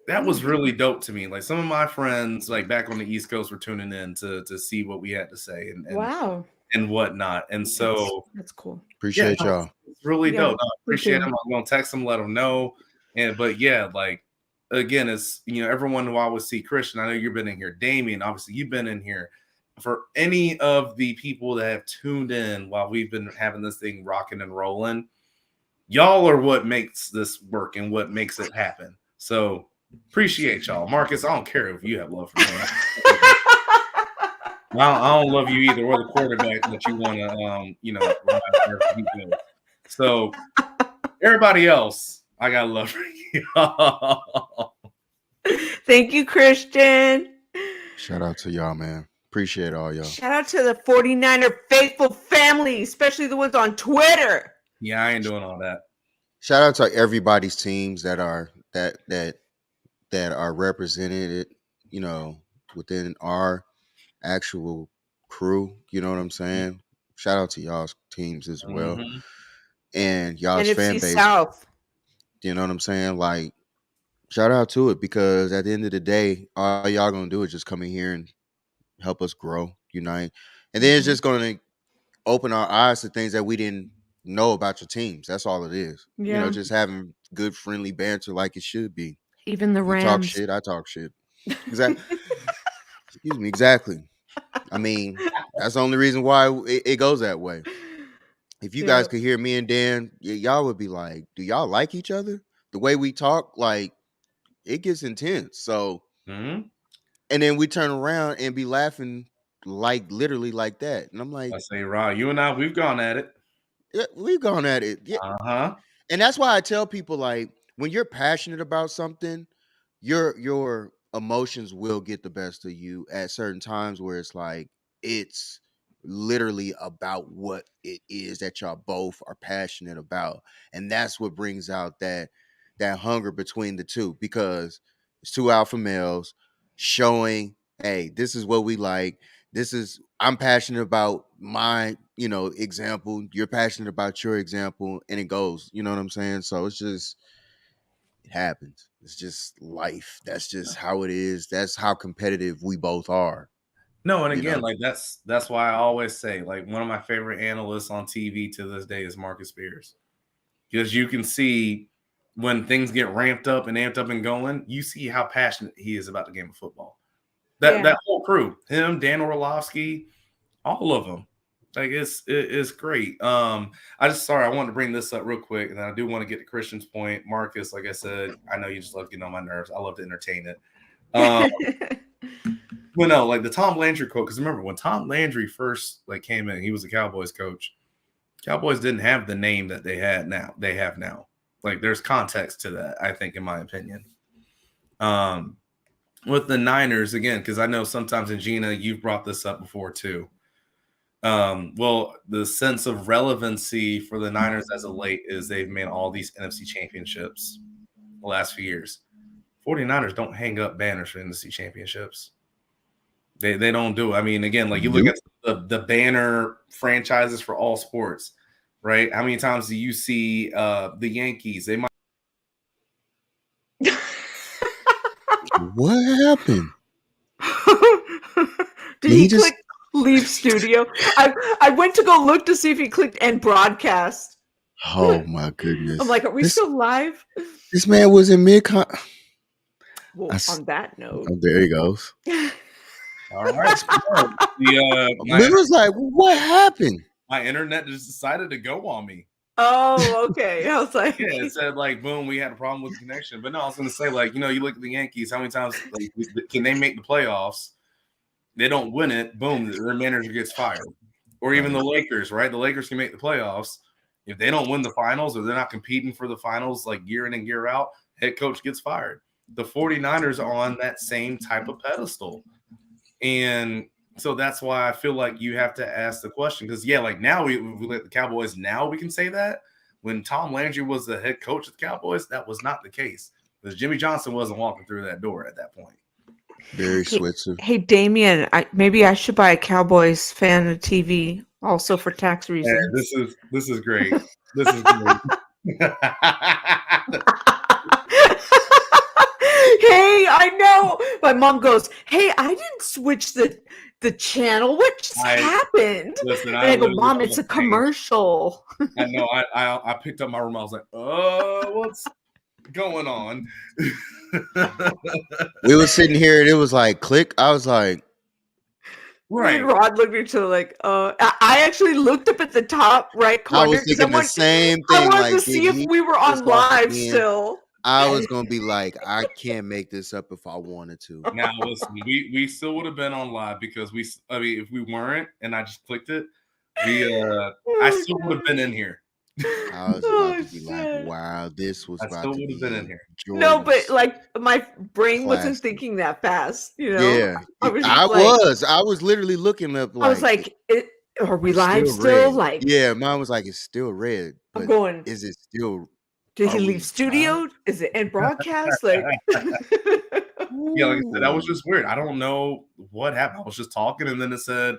That was really dope to me. Like some of my friends, like back on the East Coast, were tuning in to see what we had to say and wow and whatnot. And so that's cool. Appreciate y'all. It's really dope. I appreciate them. I'm gonna text them, let them know. But yeah, like again, it's everyone who I always see. Christian, I know you've been in here. Damien, obviously you've been in here. For any of the people that have tuned in while we've been having this thing rocking and rolling, Y'all are what makes this work and what makes it happen. So appreciate y'all. Marcus, I don't care if you have love for me. I don't love you either, or the quarterback that you want to, run. So everybody else, I got love for you. Thank you, Christian. Shout out to y'all, man. Appreciate all y'all. Shout out to the 49er faithful family, especially the ones on Twitter. Yeah, I ain't doing all that. Shout out to everybody's teams that are represented, within our actual crew. You know what I'm saying? Shout out to y'all's teams as well, and y'all's NFC fan base. South. You know what I'm saying? Like, shout out to it, because at the end of the day, all y'all gonna do is just come in here and help us grow, unite, and then it's just gonna open our eyes to things that we didn't know about your teams. That's all it is. Yeah. Just having good, friendly banter like it should be. Even the Rams. You talk shit, I talk shit. Exactly. Excuse me. Exactly. I mean, that's the only reason why it goes that way. If you guys could hear me and Dan, y'all would be like, do y'all like each other? The way we talk, like, it gets intense. So, and then we turn around and be laughing like literally like that. And I'm like, I say, Rod, you and I, we've gone at it. Yeah, we've gone at it. Yeah. And that's why I tell people, like, when you're passionate about something, your emotions will get the best of you at certain times where it's like it's literally about what it is that y'all both are passionate about. And that's what brings out that hunger between the two, because it's two alpha males showing, hey, this is what we like. I'm passionate about my, example. You're passionate about your example, and it goes, you know what I'm saying? So it's just, it happens. It's just life. That's just how it is. That's how competitive we both are. No, and again, like that's why I always say, like, one of my favorite analysts on TV to this day is Marcus Spears, because you can see when things get ramped up and amped up and going, you see how passionate he is about the game of football. That whole crew, him, Dan Orlovsky, all of them, like it's great. I wanted to bring this up real quick, and I do want to get to Christian's point. Marcus, like I said, I know you just love getting on my nerves. I love to entertain it. Well, no, like the Tom Landry quote, because remember when Tom Landry first came in, he was a Cowboys coach. Cowboys didn't have the name that they have now. Like, there's context to that, I think, in my opinion. With the Niners, again, because I know sometimes, and Gina, you've brought this up before too. Well, the sense of relevancy for the Niners as of late is they've made all these NFC championships the last few years. 49ers don't hang up banners for NFC championships. They don't do it. I mean, again, like you look at the banner franchises for all sports, right? How many times do you see the Yankees? They might. What happened? Did he click leave studio? I went to go look to see if he clicked end broadcast. Oh my goodness! I'm like, are we still live? This man was in mid. Well, on that note, there he goes. All right. It was like, what happened? My internet just decided to go on me. Oh, okay. I was like, yeah, it said boom, we had a problem with the connection. But no, I was going to say, you look at the Yankees, how many times can they make the playoffs? They don't win it. Boom, their manager gets fired. Or even the Lakers, right? The Lakers can make the playoffs. If they don't win the finals or they're not competing for the finals year in and year out, head coach gets fired. The 49ers are on that same type of pedestal. And so that's why I feel like you have to ask the question, because now we let the Cowboys, now we can say that. When Tom Landry was the head coach of the Cowboys, that was not the case, because Jimmy Johnson wasn't walking through that door at that point. Very Switzer. Hey, Damien, maybe I should buy a Cowboys fan of TV also for tax reasons. Yeah, this is great. This is great. Hey, I know. My mom goes, hey, I didn't switch the channel. What just happened? Listen, and I go, Mom, it's a commercial. I know. I picked up my remote. I was like, oh, what's going on? We were sitting here and it was like, click. I was like, Me and Right. Rod looked at each other like, I actually looked up at the top right I corner was because thinking the same I thing. wanted Like, to did see if he we were piss on off live again? still. I was gonna be like, I can't make this up if I wanted to. Now listen, we still would have been on live because I mean, if we weren't and I just clicked it, I still would have been in here. I was about to be like, wow, this was I about still to would have been in be here. No, but Jordan's like my brain wasn't classic. thinking that fast, Yeah, I was I just like, was. I was literally looking up I was like, like, are we it's live still still? red. Like, Yeah, mine was like, it's still red, I'm but going, is it still? did he Are leave we live? studio? Is it in broadcast? Like, Yeah, like I said, that was Ooh. just weird. I don't know what happened. I was just talking, and then it said,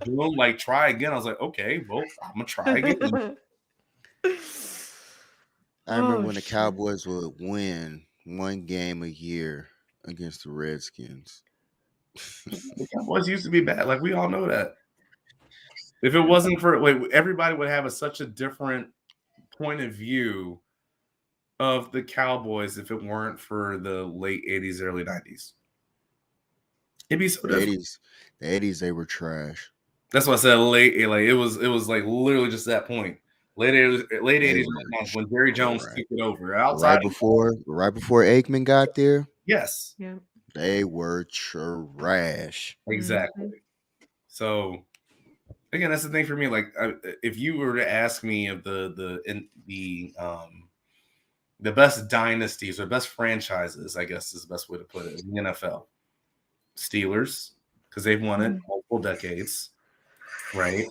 "Boom, like try again." I was like, "Okay, well, I'm gonna try again." I remember Oh, when the shit. Cowboys would win one game a year against the Redskins. The Cowboys used to be bad. Like we all know that. If it wasn't for like everybody would have such a different point of view of the Cowboys if it weren't for the late 80s, early 90s. It'd be so The different. 80s, the 80s, they were trash. That's why I said late. Like it was like literally just that point. Late 80s, They late 80s were when Jerry Jones trash. took it over. Outside, Right before Aikman got there, yes, Yeah. they were trash. exactly. Mhm. So again, that's the thing for me. Like, if you were to ask me of the best dynasties or best franchises, I guess is the best way to put it in the NFL, Steelers, because they've won it multiple decades, right?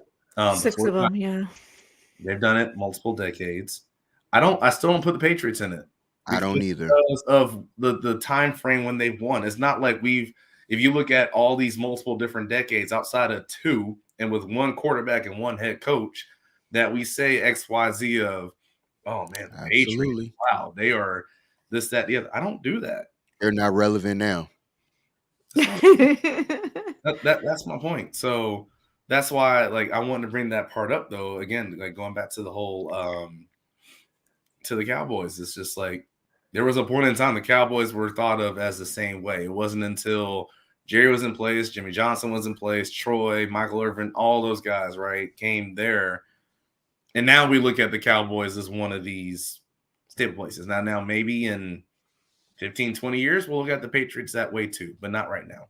6 of them, yeah. They've done it multiple decades. I still don't put the Patriots in it. I don't either. Because of the time frame when they've won. It's not like if you look at all these multiple different decades outside of two and with one quarterback and one head coach, that we say XYZ of, oh man, the Patriots, Absolutely. wow, they are this, that, the other. I don't do that. They're not relevant now. That's my point. So that's why, like, I wanted to bring that part up, though. Again, like going back to the whole to the Cowboys, it's just like there was a point in time the Cowboys were thought of as the same way. It wasn't until Jerry was in place, Jimmy Johnson was in place, Troy, Michael Irvin, all those guys, right, came there. And now we look at the Cowboys as one of these stable places. Now maybe in 15, 20 years, we'll look at the Patriots that way too, but not right now.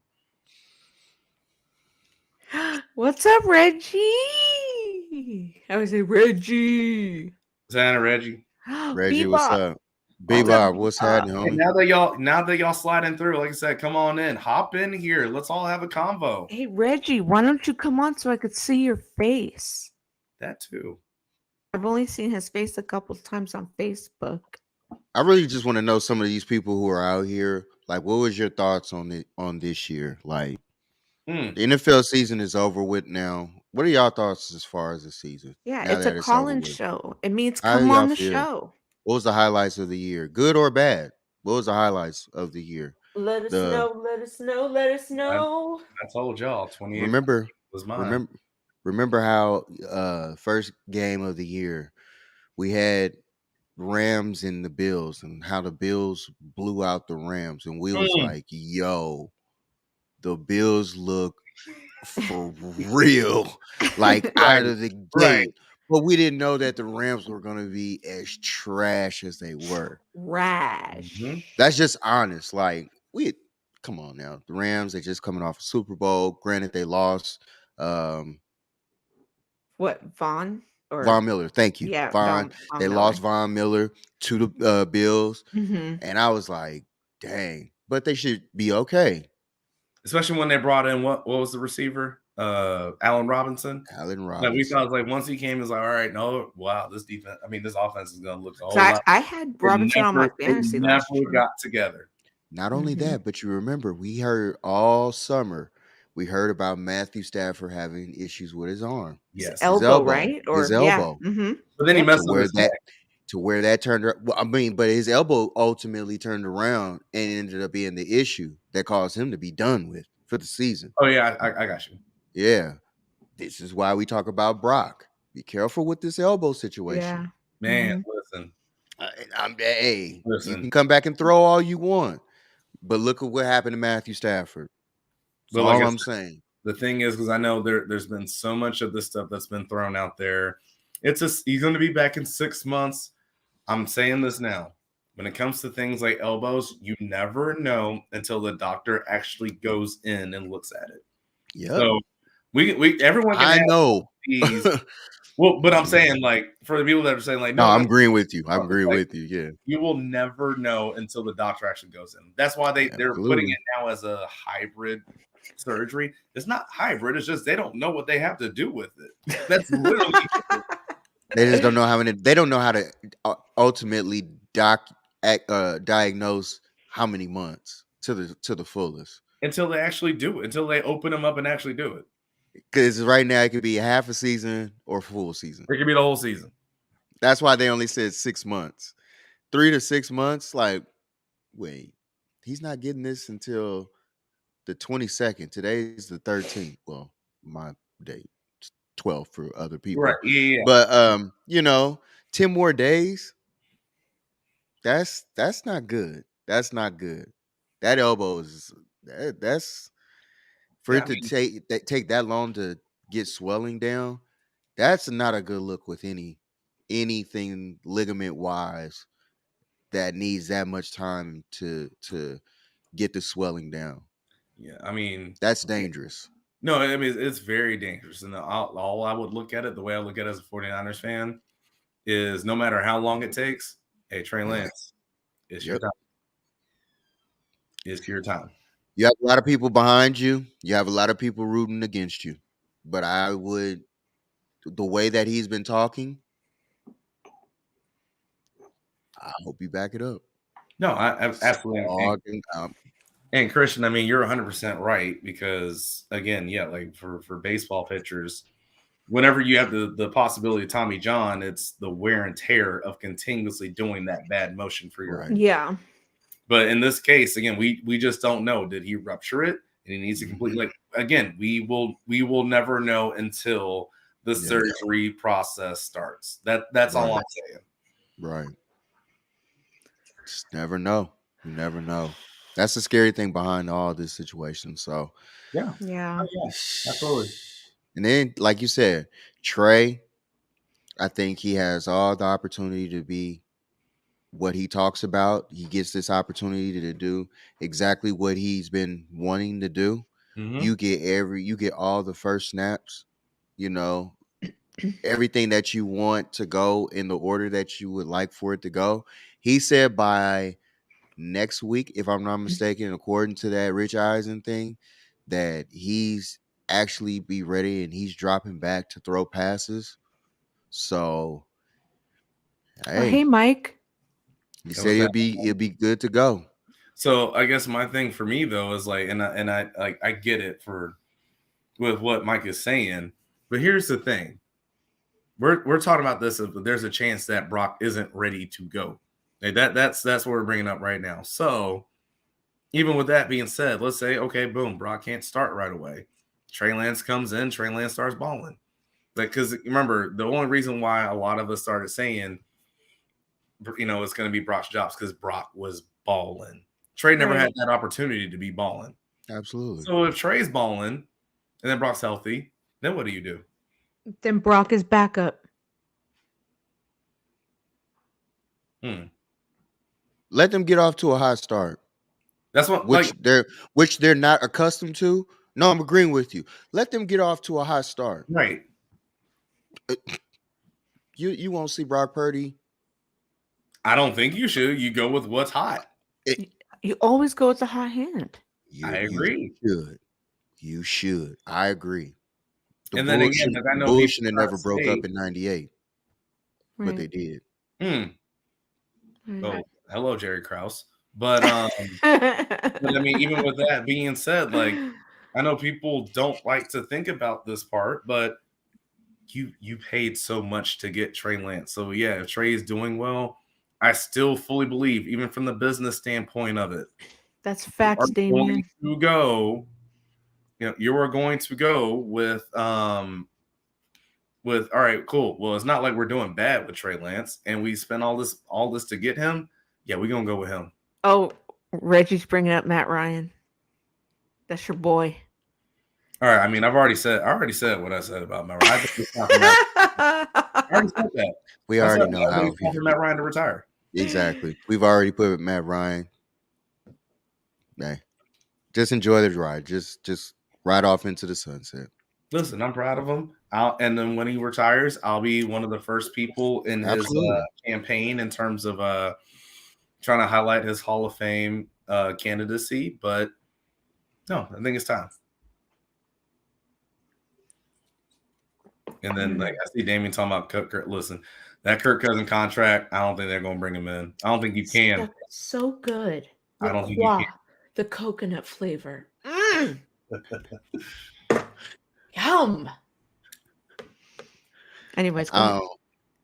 What's up, Reggie? I would say Reggie. Santa Reggie. Reggie, what's Bebop. up? Bebop, what's happening, Hey, homie? now that y'all sliding through, like I said, come on in, hop in here. Let's all have a convo. Hey, Reggie, why don't you come on so I could see your face? That too. I've only seen his face a couple of times on Facebook. I really just want to know some of these people who are out here. Like, what was your thoughts on this year? Like, the NFL season is over with now. What are y'all thoughts as far as the season? Yeah, now it's a that it's over call-in with? show. It means How do come y'all on the feel? show. What was the highlights of the year? Good or bad? What was the highlights of the year? Let us know. Let us know. Let us know. I told y'all 28 Remember was mine. Remember how first game of the year we had Rams and the Bills, and how the Bills blew out the Rams, and we was like, yo, the Bills look for real, like out of the gate. Right. But we didn't know that the Rams were going to be as trash as they were. Rash. That's just honest. Like, come on now. The Rams, they just coming off a Super Bowl. Granted, they lost. What, Von? Or Von Miller, thank you. Yeah, Von. Von They Miller. lost Von Miller to the Bills. Mhm. And I was like, dang. But they should be okay. Especially when they brought in what was the receiver? Allen Robinson. Allen Like Robinson. we thought, like once he came, it was like, all right, no, wow, this defense. I mean, this offense is going to look a whole lot. I had Robinson on my fantasy last year. Got together. Not only that, but you remember, we heard all summer, we heard about Matthew Stafford having issues with his arm. Yes, his elbow, right? Or his elbow. Yeah. But then he messed up his neck. To where that turned. Well, I mean, but his elbow ultimately turned around and ended up being the issue that caused him to be done with for the season. Oh yeah, I got you. Yeah, this is why we talk about Brock. Be careful with this elbow situation. Yeah, man. Listen, you can come back and throw all you want, but look at what happened to Matthew Stafford. That's all I'm saying. The thing is, because I know there's been so much of this stuff that's been thrown out there. He's going to be back in 6 months. I'm saying this now. When it comes to things like elbows, you never know until the doctor actually goes in and looks at it. Yep. So everyone can I have know. these. Well, but I'm saying, like, for the people that are saying, like, No, no, I'm agreeing with you. I'm it's agreeing like, with you. Yeah. you will never know until the doctor actually goes in. That's why they're putting Absolutely. it now as a hybrid surgery. It's not hybrid. It's just they don't know what they have to do with it. That's literally They just don't know how many. They don't know how to ultimately diagnose how many months to the fullest. until they actually do it. Until they open them up and actually do it. Because right now it could be half a season or full season. It could be the whole season. That's why they only said 6 months. 3 to 6 months. Like, wait, he's not getting this until the 22nd. Today's the 13th. Well, my date. 12 for other people. Right. Yeah. But 10 more days. That's not good. That's not good. That elbow is that's for it to take that long to get swelling down. That's not a good look with anything ligament wise that needs that much time to get the swelling down. Yeah. I mean, that's dangerous. No, I mean, it's very dangerous. And all I would look at it, the way I look at it as a 49ers fan, is no matter how long it takes, hey, Trey Lance, it's your time. It's your time. You have a lot of people behind you. You have a lot of people rooting against you. But I would, the way that he's been talking, I hope you back it up. No, I absolutely. And Christian, I mean, you're 100% right because, again, yeah, like for baseball pitchers, whenever you have the possibility of Tommy John, it's the wear and tear of continuously doing that bad motion for your Yeah. But in this case, again, we just don't know. Did he rupture it? And he needs to completely, like, again, we will never know until the surgery process starts. That's all I'm saying. Right. Just never know. You never know. That's the scary thing behind all this situation. So yeah. Oh, yeah, absolutely. And then, like you said, Trey, I think he has all the opportunity to be what he talks about. He gets this opportunity to do exactly what he's been wanting to do. Mm-hmm. You get all the first snaps, everything that you want to go in the order that you would like for it to go. He said by next week, if I'm not mistaken, according to that Rich Eisen thing, that he's actually be ready and he's dropping back to throw passes. So, hey Mike. He said he'll be good to go. So I guess my thing for me though is like, and I get it with what Mike is saying, but here's the thing: we're talking about this. There's a chance that Brock isn't ready to go. Like that's what we're bringing up right now. So even with that being said, let's say okay, boom, Brock can't start right away. Trey Lance comes in. Trey Lance starts balling. Like because remember the only reason why a lot of us started saying, it's going to be Brock's jobs because Brock was balling. Trey never had that opportunity to be balling. Absolutely. So if Trey's balling and then Brock's healthy, then what do you do? Then Brock is backup. Let them get off to a hot start. That's what which they're not accustomed to. No, I'm agreeing with you. Let them get off to a hot start. Right. You won't see Brock Purdy. I don't think you should. You go with what's hot. You always go with the hot hand. I agree. You should. I agree. The and then again, I know bullshit never broke up in '98, but they did. Oh, hello, Jerry Krause. But but I mean, even with that being said, like I know people don't like to think about this part, but you paid so much to get Trey Lance. So yeah, if Trey is doing well, I still fully believe, even from the business standpoint of it. That's facts, Damien. You are going to go with all right, cool. Well, it's not like we're doing bad with Trey Lance, and we spent all this to get him. Yeah, we're gonna go with him. Oh, Reggie's bringing up Matt Ryan. That's your boy. All right. I mean, I already said what I said about Matt Ryan. I think it's time for Matt. I already said that. We I said already know I think how it's time for Matt Ryan to retire. exactly. We've already put Matt Ryan. Hey, just enjoy the ride. Just ride off into the sunset. Listen, I'm proud of him. And then when he retires, I'll be one of the first people in his Absolutely. campaign in terms of trying to highlight his Hall of Fame candidacy. But no, I think it's time. And then like I see Damien talking about Kirk. Listen, that Kirk Cousins contract, I don't think they're going to bring him in. I don't think you can. Stuff is so good. I don't think you can. The coconut flavor. Yum. Anyways, go ahead.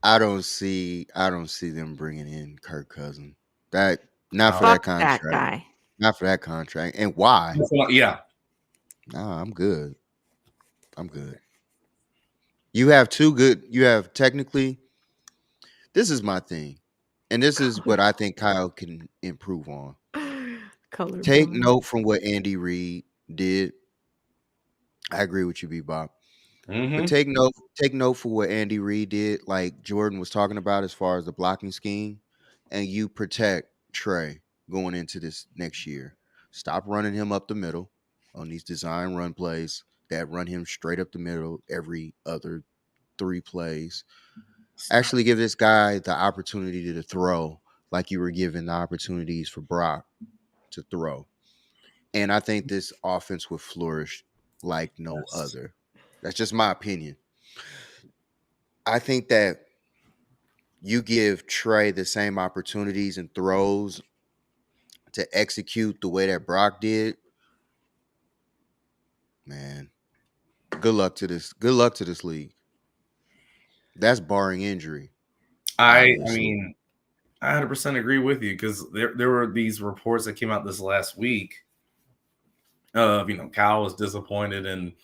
I don't see them bringing in Kirk Cousins. That not for Fuck that contract. that guy. Not for that contract. And why? Yeah. Nah, I'm good. I'm good. You have technically, this is my thing. And this is what I think Kyle can improve on. Take note from what Andy Reid did. I agree with you, Bebop. Mm-hmm. But take note for what Andy Reid did, like Jordan was talking about as far as the blocking scheme, and you protect Trey going into this next year. Stop running him up the middle on these design run plays that run him straight up the middle every other 3 plays. Actually give this guy the opportunity to throw like you were given the opportunities for Brock to throw. And I think this offense would flourish like no other. That's just my opinion. I think that you give Trey the same opportunities and throws to execute the way that Brock did. Man, good luck to this. Good luck to this league. That's barring injury. I mean, I 100% agree with you because there were these reports that came out this last week of, Kyle was disappointed in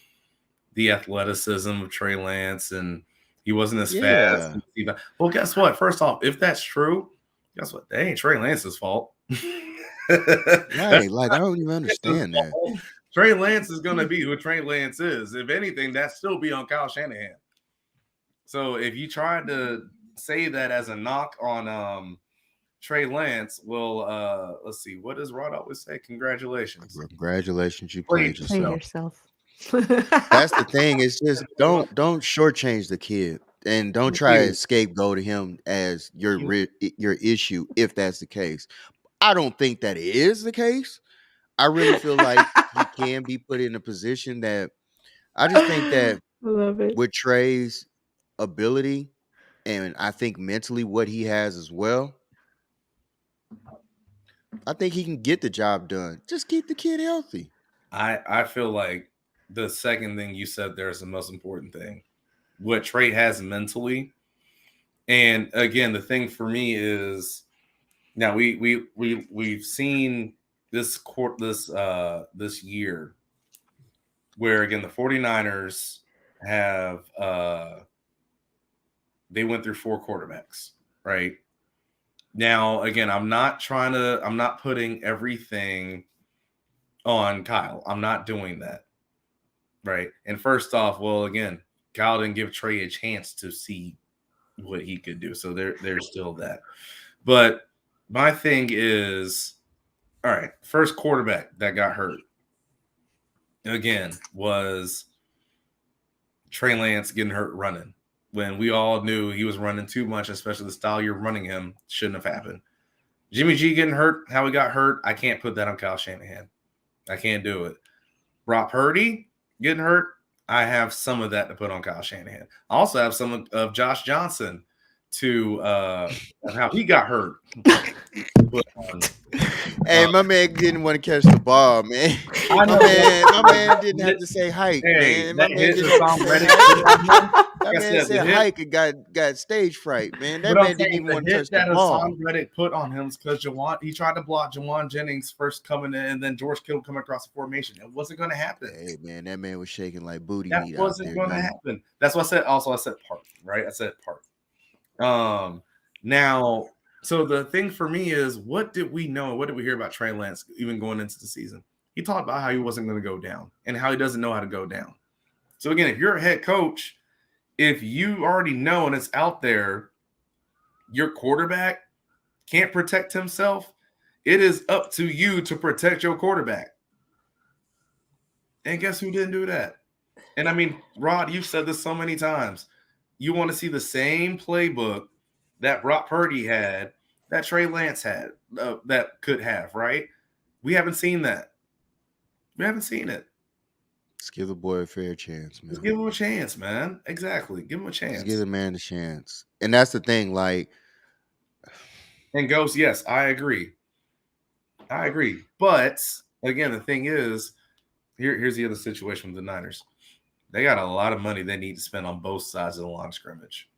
the athleticism of Trey Lance and he wasn't as fast. Well, guess what? First off, if that's true, guess what? That ain't Trey Lance's fault. Right, like I don't even understand that. Trey Lance is going to be who Trey Lance is. If anything, that still be on Kyle Shanahan. So if you tried to say that as a knock on Trey Lance, well, let's see. What does Rod always say? Congratulations. Congratulations, you played yourself. That's the thing. It's just don't shortchange the kid, and don't try to scapegoat him as your issue if that's the case. I don't think that is the case. I really feel like he can be put in a position that I just think that with Trey's ability and I think mentally what he has as well, I think he can get the job done. Just keep the kid healthy. I feel like the second thing you said there is the most important thing. What Trey has mentally. And again, the thing for me is now we've seen this year where again the 49ers have they went through 4 quarterbacks, right? Now, again, I'm not putting everything on Kyle. I'm not doing that. Right. And first off, well, again, Kyle didn't give Trey a chance to see what he could do. So there's still that. But my thing is, all right, first quarterback that got hurt again was Trey Lance getting hurt running when we all knew he was running too much, especially the style you're running him shouldn't have happened. Jimmy G getting hurt, how he got hurt, I can't put that on Kyle Shanahan. I can't do it. Brock Purdy getting hurt, I have some of that to put on Kyle Shanahan. I also have some of Josh Johnson to how he got hurt. Hey, my man didn't want to catch the ball, man. My man didn't have to say hike, man. My man didn't have to say hike. That man said hike and got stage fright, man. That man didn't even want to touch the ball. Hassan Reddick put on him because he tried to block Jawan Jennings first coming in, and then George Kittle coming across the formation. It wasn't going to happen. Hey, man, that man was shaking like booty meat. That wasn't going to happen. That's what I said. Also, I said part, right? I said part. Now, so the thing for me is, what did we know? What did we hear about Trey Lance even going into the season? he talked about how he wasn't going to go down and how he doesn't know how to go down. So again, if you're a head coach, if you already know and it's out there, your quarterback can't protect himself, it is up to you to protect your quarterback. And guess who didn't do that? And I mean, Rod, you've said this so many times. You want to see the same playbook that Brock Purdy had, that Trey Lance had, that could have, right? We haven't seen that. We haven't seen it. Let's give the boy a fair chance, man. Just give him a chance, man. Exactly. Give him a chance. Just give the man a chance. And that's the thing, like. And Ghost, yes, I agree. I agree. But again, the thing is, here's the other situation with the Niners. They got a lot of money they need to spend on both sides of the line of scrimmage.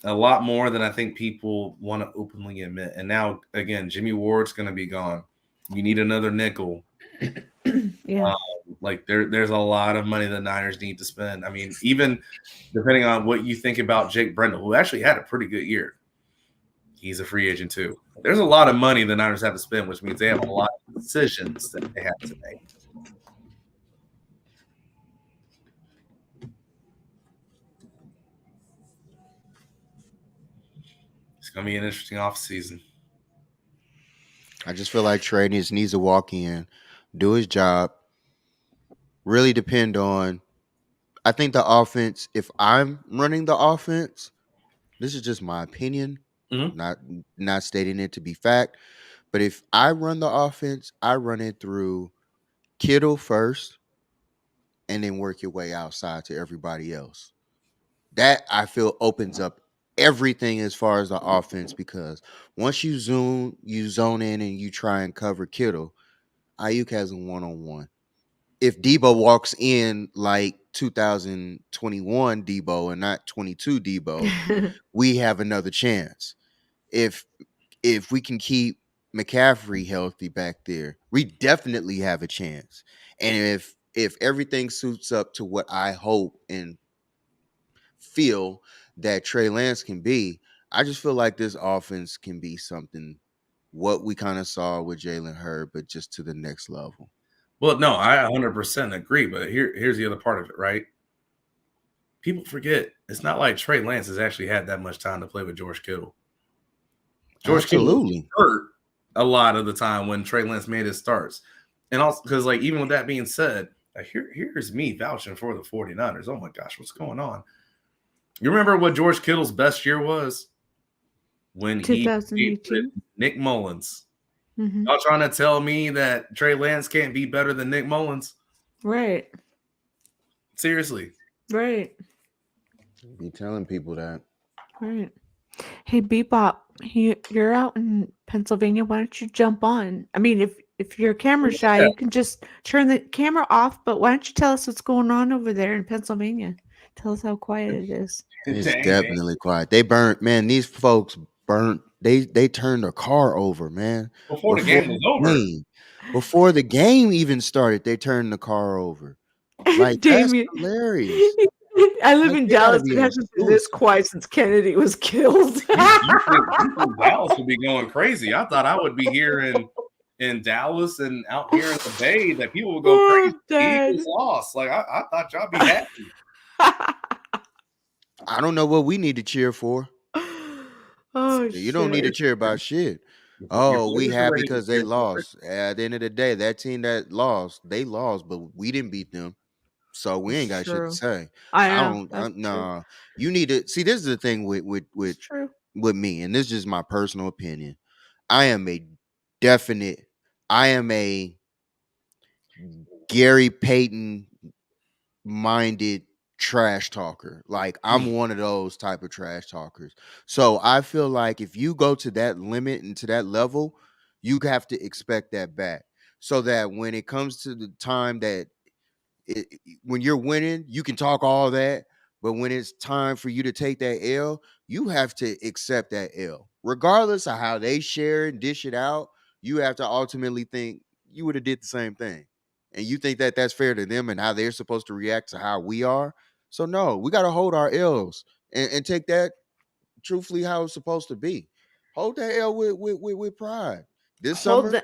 A lot more than I think people want to openly admit. And now, again, Jimmy Ward's going to be gone. You need another nickel. Yeah. Like there's a lot of money the Niners need to spend. I mean, even depending on what you think about Jake Brendel, who actually had a pretty good year. He's a free agent too. There's a lot of money the Niners have to spend, which means they have a lot of decisions that they have to make. It's going to be an interesting offseason. I just feel like Trey needs to walk in, do his job, really depend on. I think the offense, if I'm running the offense, this is just my opinion, not stating it to be fact, but if I run the offense, I run it through Kittle first and then work your way outside to everybody else. That I feel opens up everything as far as the offense, because once you zone in and you try and cover Kittle, Ayuk has a one-on-one. If Debo walks in like 2021 Debo and not 22 Debo, we have another chance. If we can keep McCaffrey healthy back there, we definitely have a chance. And if everything suits up to what I hope and feel that Trey Lance can be, I just feel like this offense can be something what we kind of saw with Jalen Hurd, but just to the next level. Well, no, I 100% agree, but here's the other part of it, right? People forget it's not like Trey Lance has actually had that much time to play with George Kittle. George Kittle hurt a lot of the time when Trey Lance made his starts. And also, because like even with that being said, here's me vouching for the 49ers. Oh my gosh, what's going on? You remember what George Kittle's best year was? When he beat Nick Mullins. Mm-hmm. Y'all trying to tell me that Trey Lance can't be better than Nick Mullins? Right. Seriously. Right. Be telling people that. Right. Hey, Bebop, you're out in Pennsylvania. Why don't you jump on? I mean, if you're camera shy, you can just turn the camera off, but why don't you tell us what's going on over there in Pennsylvania? Tell us how quiet it is. It's definitely quiet. They burnt, man. These folks burnt. They turned a car over, man. Before the game was over. Before the game even started, they turned the car over. Like, Damien, that's hilarious. I live in Dallas. It hasn't been this quiet since Kennedy was killed. you think Dallas would be going crazy. I thought I would be here in Dallas and out here in the Bay that people would go crazy. The Eagles lost. Like, I thought y'all be happy. I don't know what we need to cheer for. Oh, you don't need to cheer about shit. Oh, we happy because they lost. At the end of the day, that team that lost, they lost, but we didn't beat them. So we ain't got shit to say. Nah. You need to see. This is the thing with me, and this is just my personal opinion. I am a Gary Payton minded trash talker. Like, I'm one of those type of trash talkers. So I feel like if you go to that limit and to that level, you have to expect that back. So that when it comes to the time that when you're winning, you can talk all that, but when it's time for you to take that L, you have to accept that L. Regardless of how they share and dish it out, you have to ultimately think you would have did the same thing. And you think that that's fair to them and how they're supposed to react to how we are. So no, we got to hold our L's and take that truthfully how it's supposed to be. Hold that L with pride. This summer,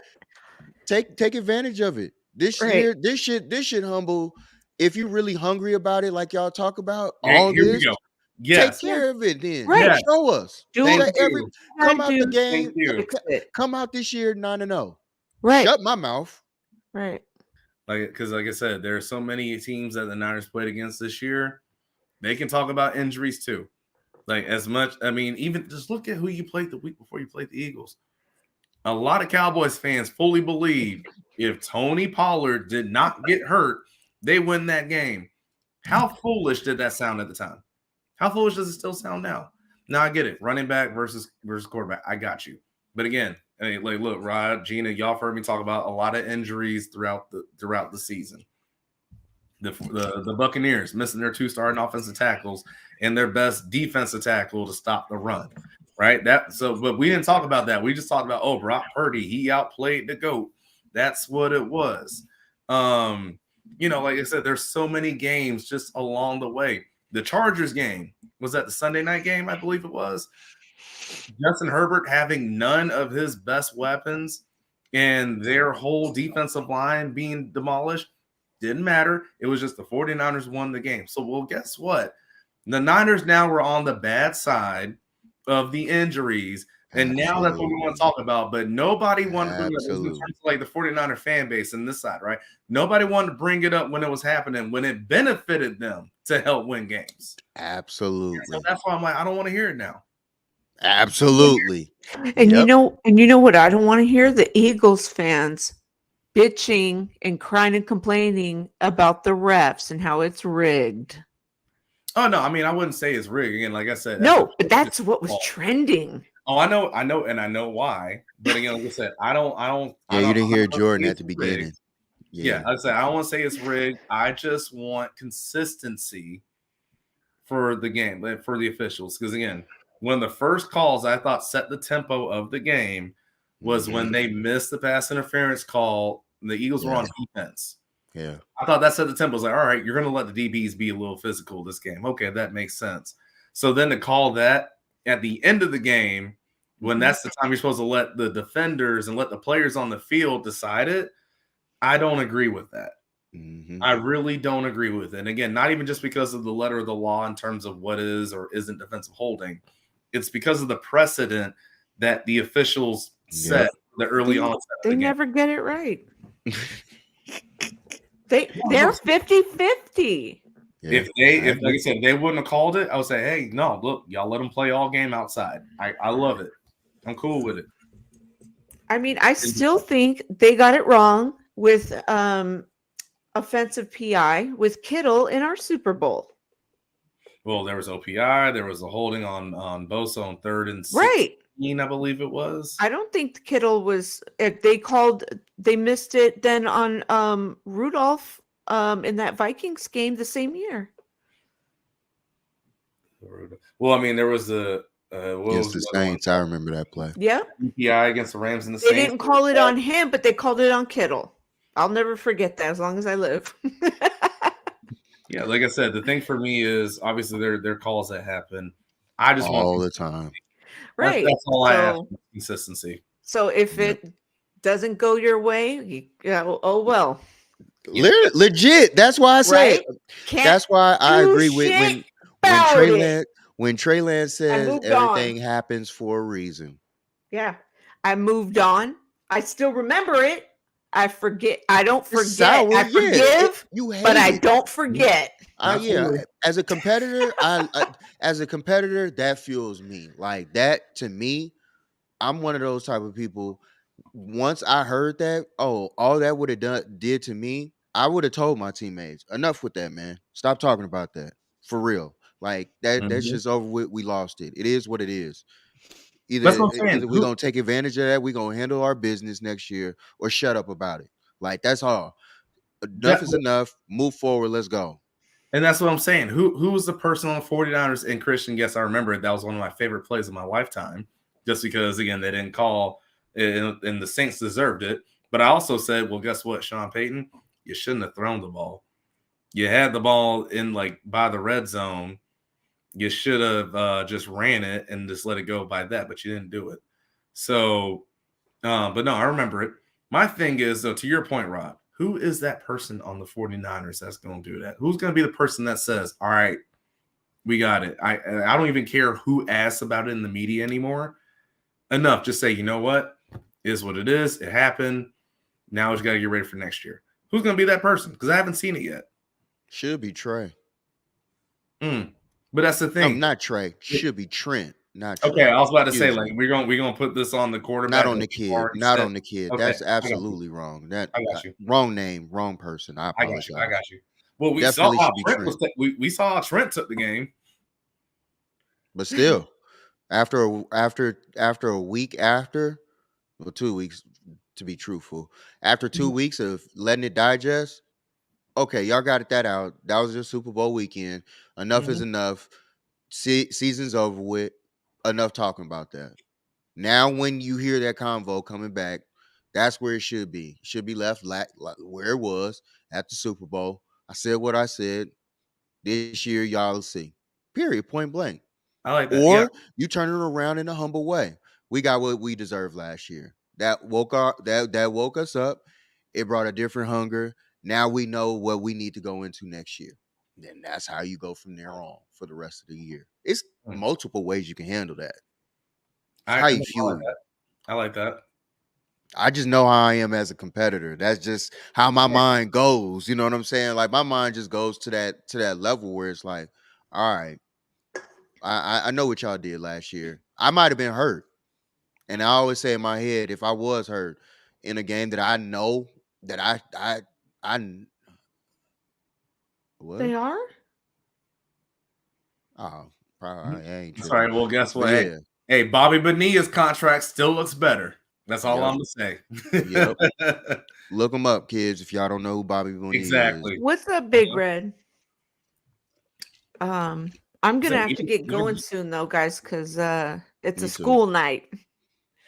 take advantage of it. This Right. year, this should humble. If you're really hungry about it, like y'all talk about, Hey, all here we this, go. take Yes. care of it then. Right. Yes. Show us. Do Thank Say every you. come out the do, game. Thank you. fix it. Come out this year 9-0. Right. Shut my mouth. Right. Because like I said, there are so many teams that the Niners played against this year. They can talk about injuries too. Like as much, I mean, even just look at who you played the week before you played the Eagles. A lot of Cowboys fans fully believe if Tony Pollard did not get hurt, they win that game. How foolish did that sound at the time? How foolish does it still sound now? Now I get it. Running back versus quarterback. I got you. But again, hey, like look, Rod, Gina, y'all have heard me talk about a lot of injuries throughout the season. The Buccaneers missing their 2 starting offensive tackles and their best defensive tackle to stop the run. Right? But we didn't talk about that. We just talked about Brock Purdy. He outplayed the GOAT. That's what it was. Like I said, there's so many games just along the way. The Chargers game was that the Sunday night game, I believe it was. Justin Herbert having none of his best weapons and their whole defensive line being demolished. Didn't matter. It was just the 49ers won the game. So, well, guess what? The Niners now were on the bad side of the injuries. And now that's what we want to talk about. But nobody wanted to bring it up in terms of like the 49er fan base on this side, right? Nobody wanted to bring it up when it was happening, when it benefited them to help win games. Absolutely. So that's why I'm like, I don't want to hear it now. Absolutely. And you know what I don't want to hear? The Eagles fans bitching and crying and complaining about the refs and how it's rigged. Oh no, I mean I wouldn't say it's rigged. Again, like I said, no, but that's what was trending. Oh, I know, and I know why. But again, like I said, I don't. Yeah, you didn't hear Jordan at the beginning. Yeah, I said I don't want to say it's rigged. I just want consistency for the game, for the officials. Because again, one of the first calls I thought set the tempo of the game was when they missed the pass interference call. The Eagles were on defense. Yeah, I thought that set the tempo. I was like, all right, you're going to let the DBs be a little physical this game. Okay, that makes sense. So then to call that at the end of the game, when that's the time you're supposed to let the defenders and let the players on the field decide it, I don't agree with that. I really don't agree with it. And again, not even just because of the letter of the law in terms of what is or isn't defensive holding. It's because of the precedent that the officials set the early onset of the game. They never get it right. They're 50-50. Yeah. If like I said, they wouldn't have called it, I would say, hey, no, look, y'all let them play all game outside. I love it. I'm cool with it. I mean, I still think they got it wrong with offensive PI with Kittle in our Super Bowl. Well, there was OPI. There was a holding on Bosa on 3rd and 16, right. I believe it was. I don't think Kittle was. If they missed it then on Rudolph in that Vikings game the same year. Well, I mean, there was the against the Saints. I remember that play. Yeah, OPI against the Rams and the Saints. They didn't call it on him, but they called it on Kittle. I'll never forget that as long as I live. Yeah, like I said, the thing for me is obviously there are calls that happen. I just all want the time. Right. That's all I ask. Consistency. So if it doesn't go your way, oh well. Legit. That's why I say. Right? That's why I agree with when Trey Lance says everything happens for a reason. Yeah, I moved on. I still remember it. I forget. I don't forget. I forgive, but I don't forget. Yeah. As a competitor, that fuels me. Like that to me, I'm one of those type of people. Once I heard that, all that would have did to me, I would have told my teammates, enough with that, man. Stop talking about that. For real. Like that's just over with. We lost it. It is what it is. Either we're gonna take advantage of that, we're gonna handle our business next year, or shut up about it. Like that's all. Enough is enough. Move forward. Let's go. And that's what I'm saying. Who was the person on the 49ers? And Christian, yes, I remember it. That was one of my favorite plays of my lifetime. Just because, again, they didn't call, and the Saints deserved it. But I also said, well, guess what, Sean Payton? You shouldn't have thrown the ball. You had the ball in by the red zone. You should have just ran it and just let it go by that, but you didn't do it. So, but no, I remember it. My thing is, though, to your point, Rod, who is that person on the 49ers that's going to do that? Who's going to be the person that says, all right, we got it? I don't even care who asks about it in the media anymore. Enough. Just say, you know what? It is what it is. It happened. Now we just got to get ready for next year. Who's going to be that person? Because I haven't seen it yet. Should be Trey. But that's the thing. Not Trey. Should be Trent. Not Trey. Okay, I was about to say, Excuse like, me. we're gonna put this on the quarterback. Not on the kid. already Not said- on the kid. Okay, That's I got absolutely wrong. That I got you. wrong name, wrong person. I I apologize. got you. Well, we Definitely saw how should be Trent was. Trent. We saw how Trent took the game. But still, after a week after, well, 2 weeks to be truthful, after 2 weeks of letting it digest, okay, y'all got that out. That was your Super Bowl weekend. Enough is enough. Season's over with. Enough talking about that. Now, when you hear that convo coming back, that's where it should be. It should be left where it was at the Super Bowl. I said what I said. This year, y'all will see. Period. Point blank. I like that. Or you turn it around in a humble way. We got what we deserved last year. That woke us up. It brought a different hunger. Now we know what we need to go into next year. Then that's how you go from there on for the rest of the year. It's multiple ways you can handle that. How you fuel. I like that. I just know how I am as a competitor. That's just how my mind goes. You know what I'm saying? Like my mind just goes to that level where it's like, all right, I know what y'all did last year. I might have been hurt. And I always say in my head, if I was hurt in a game that I know that I what? They are? Oh, probably I ain't Sorry. tripping. Well, guess what? Yeah. Hey, Bobby Bonilla's contract still looks better. That's all I'm gonna say. Yep. Look them up, kids, if y'all don't know who Bobby Bonilla Exactly. is. What's up, Big Red? I'm gonna have to get going soon though, guys, because it's Me a too. school night.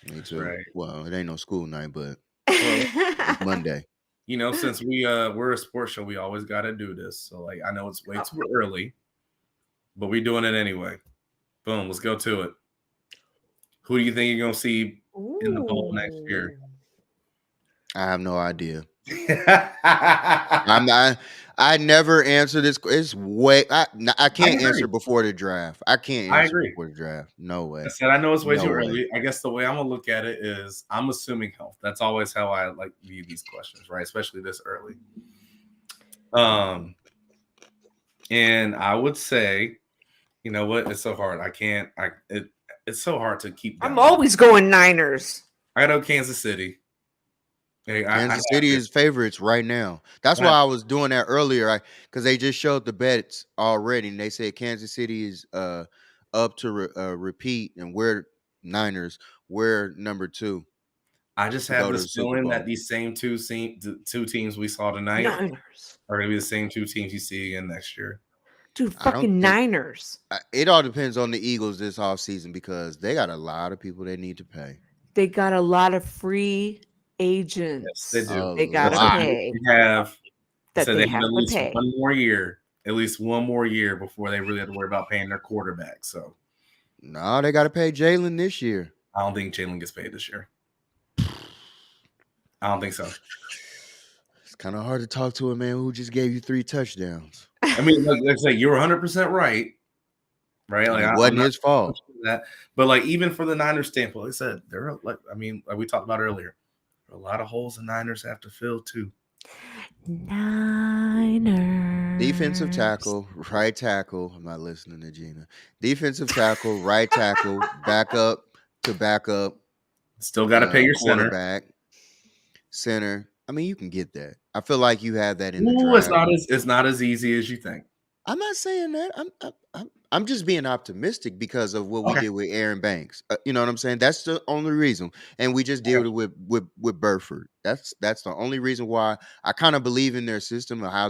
Me too. Right. Well, it ain't no school night, but Well, it's Monday. you know, since we're a sports show, we always got to do this. So, like, I know it's way too early, but we're doing it anyway. Boom, let's go to it. Who do you think you're gonna see in the bowl next year? I have no idea. I'm not. I never answer this. It's way. I can't answer before the draft. I can't answer before the draft. No way. I said I know it's way No too way. early. I guess the way I'm gonna look at it is I'm assuming health. That's always how I like view these questions, right? Especially this early. And I would say, you know what? It's so hard. It's so hard to keep. I'm always going Niners. I gotta go Kansas City. Hey, Kansas City is favorites right now. That's why I was doing that earlier, because they just showed the bets already, and they said Kansas City is up to repeat, and we're Niners. We're number 2. I just have this feeling that these same two teams we saw tonight are going to be the same 2 teams you see again next year. Dude, fucking Niners. It all depends on the Eagles this offseason because they got a lot of people they need to pay. They got a lot of free agents. Yes, they do. They got to pay. They have at least one more year. At least one more year before they really have to worry about paying their quarterback. So, no, they got to pay Jalen this year. I don't think Jalen gets paid this year. I don't think so. It's kind of hard to talk to a man who just gave you 3 touchdowns. I mean, like I say, you're 100% right. Right? Like, it wasn't his fault. That. But like, even for the Niners standpoint, like I said, they're like, I mean, like we talked about earlier, there are a lot of holes the Niners have to fill too. Niners. Defensive tackle, right tackle. I'm not listening to Gina. Defensive tackle, right tackle, backup to backup. Still got to pay your quarterback. Center. I mean, you can get that. I feel like you have that in the draft. It's not as easy as you think. I'm not saying that. I'm just being optimistic because of what we did with Aaron Banks. You know what I'm saying? That's the only reason. And we just dealt with Burford. That's the only reason why I kind of believe in their system of how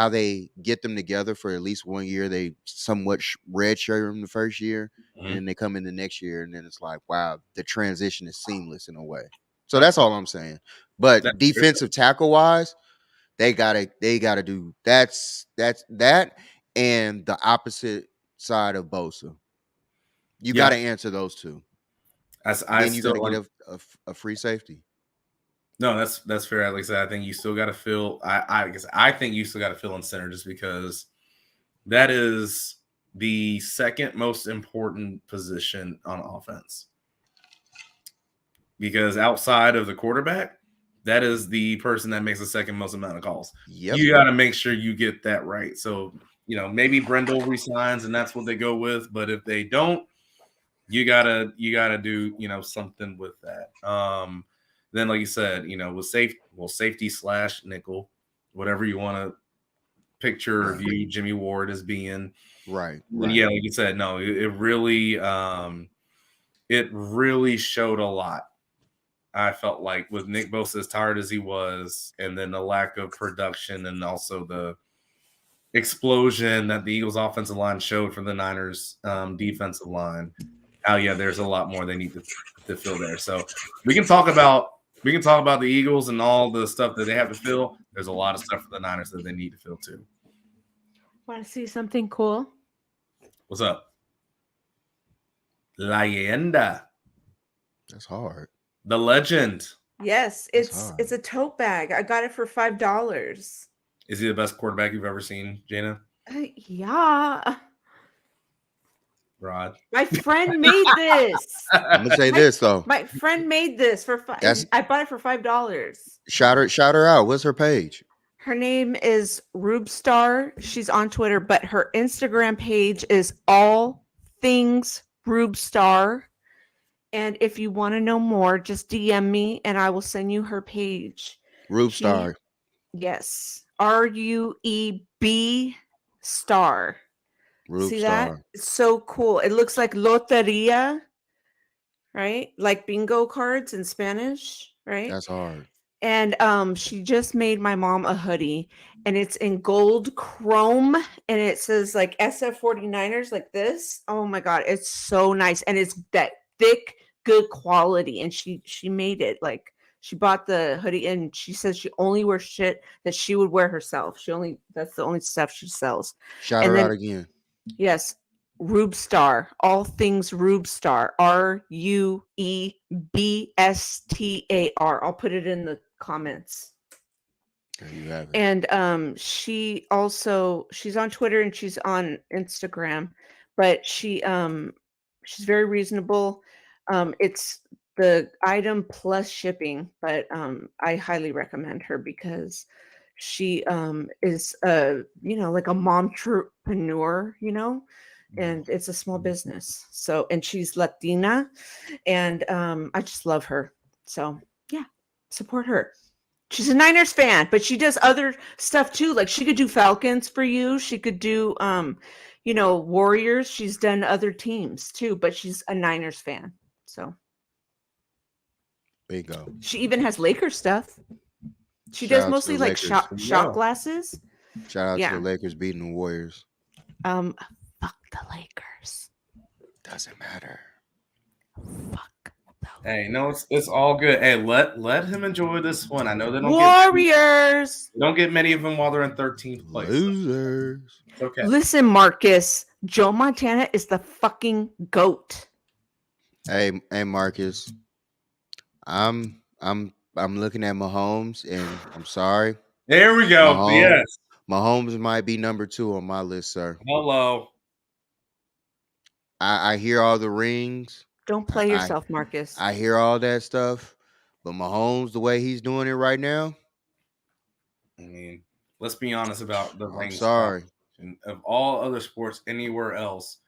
they get them together for at least 1 year. They somewhat redshirt them the first year, and then they come in the next year, and then it's like, wow, the transition is seamless in a way. So that's all I'm saying. But defensive tackle wise, they gotta do that and the opposite side of Bosa. You gotta answer those 2. Then you gotta get a free safety. No, that's fair. Like I said, I think you still got to fill. I guess I think you still got to fill in center just because that is the second most important position on offense. Because outside of the quarterback, that is the person that makes the second most amount of calls. Yep. You got to make sure you get that right. So, maybe Brendel resigns and that's what they go with. But if they don't, you gotta do, something with that. Then, like you said, with safety / nickel, whatever you want to picture or view Jimmy Ward as being. Right. And yeah, like you said, no, it really showed a lot. I felt like with Nick Bosa as tired as he was, and then the lack of production and also the explosion that the Eagles offensive line showed for the Niners defensive line. There's a lot more they need to fill there. So we can talk about the Eagles and all the stuff that they have to fill. There's a lot of stuff for the Niners that they need to fill too. Want to see something cool? What's up? Leyenda. That's hard. The legend. Yes, it's a tote bag. I got it for $5. Is he the best quarterback you've ever seen, Jana? Yeah. Rod. My friend made this. I'm gonna say this though. My friend made this for $5. I bought it for $5. Shout her out. What's her page? Her name is Rubestar. She's on Twitter, but her Instagram page is All Things Rubestar. And if you want to know more, just DM me and I will send you her page. Rubestar. Yes. RUEB star. See that? It's so cool. It looks like loteria, right? Like bingo cards in Spanish, right? That's hard. And she just made my mom a hoodie, and it's in gold chrome, and it says like SF49ers like this. Oh my god, it's so nice, and it's that thick, good quality. And she made it. Like, she bought the hoodie, and she says she only wears shit that she would wear herself. That's the only stuff she sells. Shout her out again. Yes, Rubestar. All Things Rubestar. RUEBSTAR. I'll put it in the comments. There you have it. And she's on Twitter and she's on Instagram, but she's very reasonable. It's the item plus shipping, but I highly recommend her because she is like a momtrepreneur, and it's a small business. So, and she's Latina, and I just love her. So yeah, support her. She's a Niners fan, but she does other stuff too. Like, she could do Falcons for you. She could do Warriors. She's done other teams too, but she's a Niners fan. So bingo. She even has Lakers stuff. She does mostly like shot glasses. Shout out to the Lakers beating the Warriors. Fuck the Lakers. Doesn't matter. Fuck. Hey, no, it's all good. Hey, let him enjoy this one. I know they don't Warriors. Don't get many of them while they're in 13th place. Losers. It's okay. Listen, Marcus, Joe Montana is the fucking GOAT. Hey, Marcus. I'm looking at Mahomes, and I'm sorry. There we go. Yes. Mahomes might be number 2 on my list, sir. Hello. I hear all the rings. Don't play yourself, Marcus. I hear all that stuff, but Mahomes, the way he's doing it right now, I mean, let's be honest about the rings. Sorry. Of all other sports anywhere else,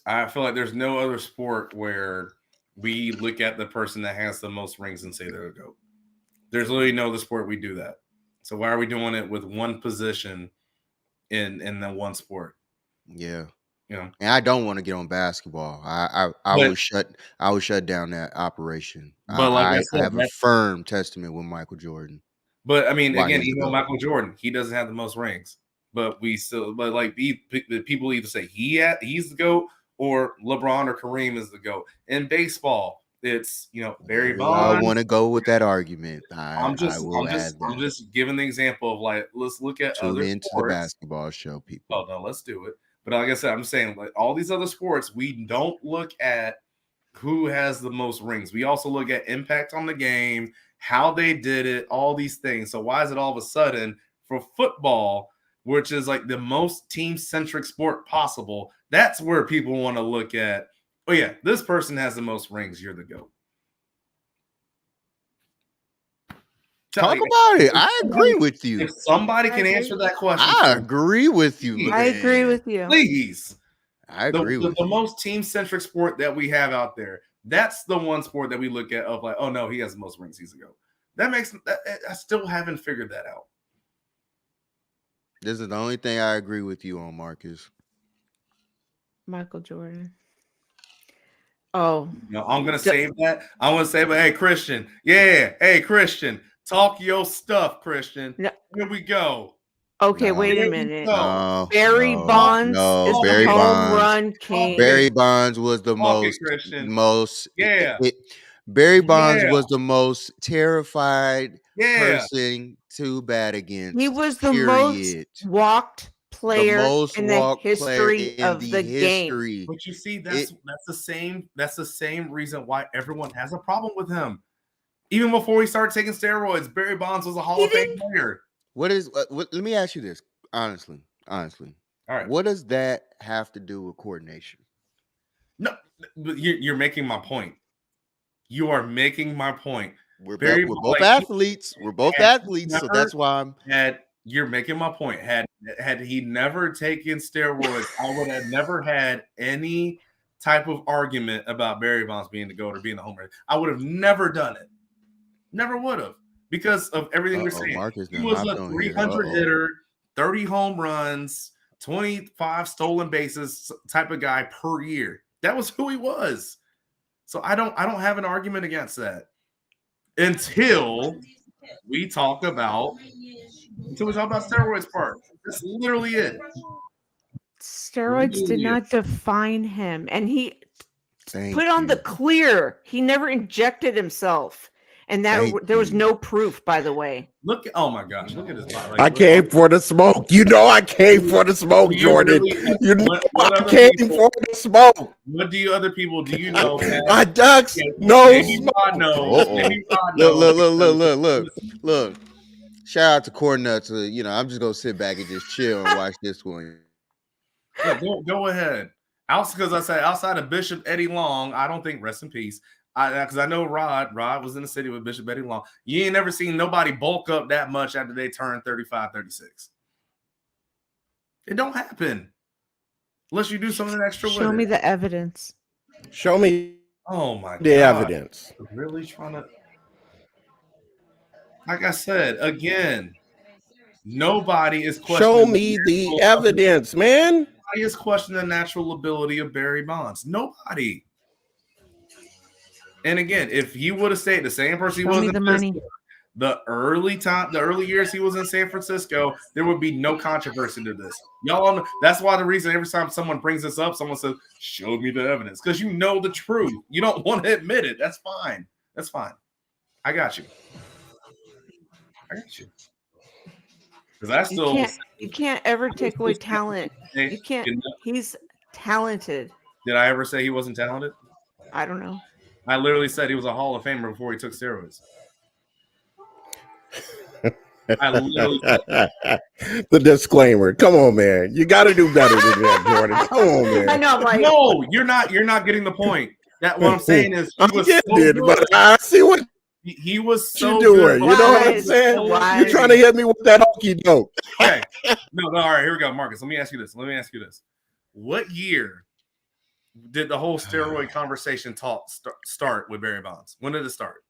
I feel like there's no other sport where we look at the person that has the most rings and say they're a GOAT. There's literally no other sport we do that. So why are we doing it with one position in the one sport? Yeah. And I don't want to get on basketball. I would shut down that operation. But I have a firm testament with Michael Jordan. But I mean, again, even Michael Jordan, he doesn't have the most rings. But the people either say he's the GOAT or LeBron or Kareem is the GOAT. In baseball, it's Barry Bonds. I want to go with that argument. I'm just giving the example of, like, let's look at Tune other into sports. The basketball show, people. Oh no, let's do it. But like I said, I'm saying, like, all these other sports, we don't look at who has the most rings. We also look at impact on the game, how they did it, all these things. So why is it all of a sudden for football, which is like the most team-centric sport possible, that's where people want to look at, oh yeah, this person has the most rings, you're the GOAT. Talk about it. I agree with you. If somebody can answer that question, I agree with you. I agree with you. Please. I agree with the you. most team-centric sport that we have out there, that's the one sport that we look at of like, oh no, he has the most rings, he's a GOAT. That makes I still haven't figured that out. This is the only thing I agree with you on, Marcus. Michael Jordan. Oh. No, I'm gonna save that. I'm gonna say, but hey, Christian, hey, Christian, talk your stuff, Christian. No. Here we go. Okay, No. wait a Here we minute. go. Barry Bonds is Barry the home Bonds. run king. Barry Bonds was the Christian. Barry Bonds was the most terrified person to bat against. He was the most walked player in the history of the game. But you see, that's the same reason why everyone has a problem with him. Even before he started taking steroids, Barry Bonds was a Hall of Fame player. Let me ask you this honestly. All right. What does that have to do with coordination? No, you're making my point. You are making my point. We're both athletes. We're both athletes, so that's why you're making my point. Had he never taken steroids, I would have never had any type of argument about Barry Bonds being the GOAT or being the home run. I would have never done it. Never would have. Because of everything you're saying. Marcus, he was a 300 hitter, 30 home runs, 25 stolen bases type of guy per year. That was who he was. So I don't have an argument against that until we talk about steroids part. That's literally it. Steroids did not define him, and he put on the clear. He never injected himself. And there was no proof, by the way. Oh my gosh, look at this. Like, I came for the smoke. You know I came for the smoke, Jordan. You know I came for the smoke. What do you other people do you know? I ducks no smoke. Look. Shout out to Corn Nuts. I'm just gonna sit back and just chill and watch this one. Yeah, go ahead. Because I said outside of Bishop Eddie Long, I don't think, rest in peace. Because I know Rod was in the city with Bishop Eddie Long. You ain't never seen nobody bulk up that much after they turn 35, 36. It don't happen. Unless you do something extra. Show me the evidence. Show me the evidence. Really trying to. Like I said, again, nobody is questioning. Show me the evidence, man. Nobody is questioning the natural ability of Barry Bonds. Nobody. And again, if he would have stayed the same person he was in the early years he was in San Francisco, there would be no controversy to this. Y'all know, that's why the reason every time someone brings this up, someone says, show me the evidence. Because you know the truth. You don't want to admit it. That's fine. That's fine. I got you. Because you can't ever take away talent. You can't. He's talented. Did I ever say he wasn't talented? I don't know. I literally said he was a Hall of Famer before he took steroids. I literally the disclaimer. Come on, man. You got to do better than that, Jordan. Come on, man. I know, like, no, you're not getting the point. That what I'm saying is I see what he was so doing. Good. You know what I'm saying? You're trying to hit me with that okey doke. Okay. No, all right, here we go, Marcus. Let me ask you this. What year did the whole steroid conversation start with Barry Bonds? When did it start?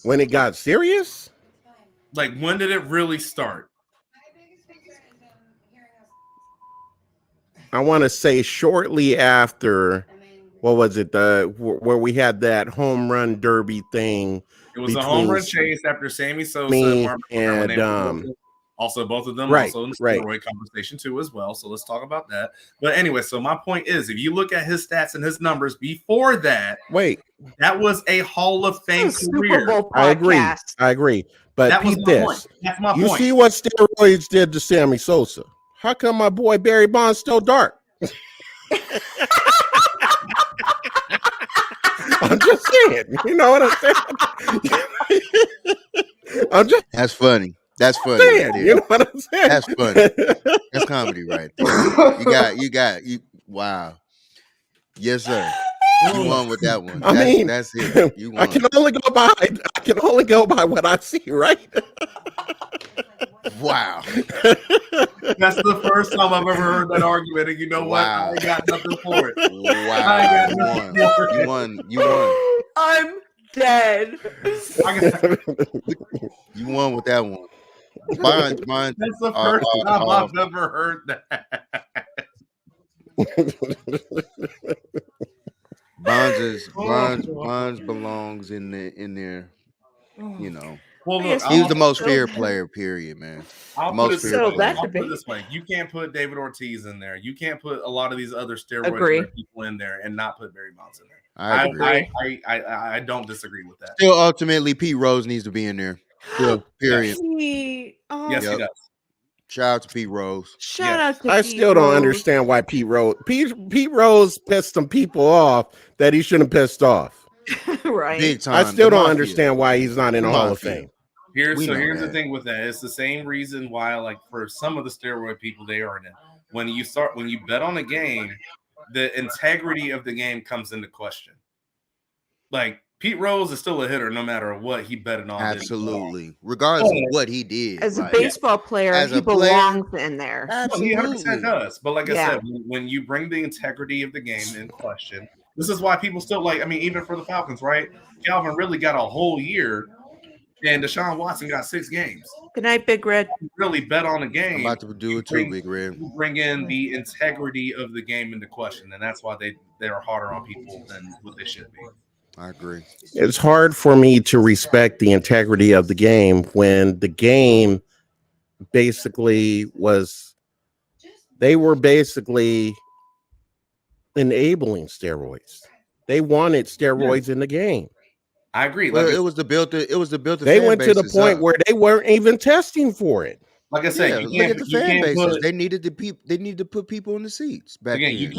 When it got serious? Like, when did it really start? I want to say shortly after, what was it? Where we had that home run derby thing. It was a home run chase after Sammy Sosa and also both of them also in the steroid conversation too as well. So let's talk about that. But anyway, so my point is, if you look at his stats and his numbers before that, that was a Hall of Fame career. I agree. But that was my point. That's my point. You see what steroids did to Sammy Sosa? How come my boy Barry Bonds still dark? I'm just saying. You know what I'm saying? I'm just That's funny. That's funny right saying. there. You know what I'm saying? That's funny. That's comedy right there. You. Wow. Yes, sir. You won with that one. I mean, That's it. You I won. can only go by what I see, right? Wow. That's the first time I've ever heard that argument, and you know what? I Wow. ain't got nothing for it. Wow. You won. You won. I'm dead. You won with that one. Bonds. That's the first time I've ever heard that. Bonds belongs in there. You know, Well, look, he was the most fair player. Period, man. I'll Most put it fair this way. player. I'll put it this way: you can't put David Ortiz in there. You can't put a lot of these other steroid Agree. people in there and not put Barry Bonds in there. I agree. I don't disagree with that. Still, ultimately, Pete Rose needs to be in there. Still, period. Yes, he does. Shout out to Pete Rose. Shout out to I Pete still don't Rose. understand why Pete Rose pissed some people off that he shouldn't have pissed off. Right. Big time. I still don't understand why he's not in the Hall of Fame. Here's the thing with that. It's the same reason why, like, for some of the steroid people, they aren't in. When you bet on a game, the integrity of the game comes into question. Like, Pete Rose is still a hitter no matter what he betted on. Absolutely. Regardless of what he did. As a baseball player, he belongs in there. Absolutely. He 100% does. But like I said, when you bring the integrity of the game in question, this is why people still even for the Falcons, right? Calvin really got a whole year, and Deshaun Watson got 6 games. Good night, Big Red. You really bet on a game. I'm about to do it too, Big Red. You bring in the integrity of the game into question, and that's why they are harder on people than what they should be. I agree. It's hard for me to respect the integrity of the game when the game basically they were basically enabling steroids. They wanted steroids in the game. I agree. Well, it was the built. They went to the point where they weren't even testing for it. Like I said, look at the fan bases. They needed to put people in the seats back then. You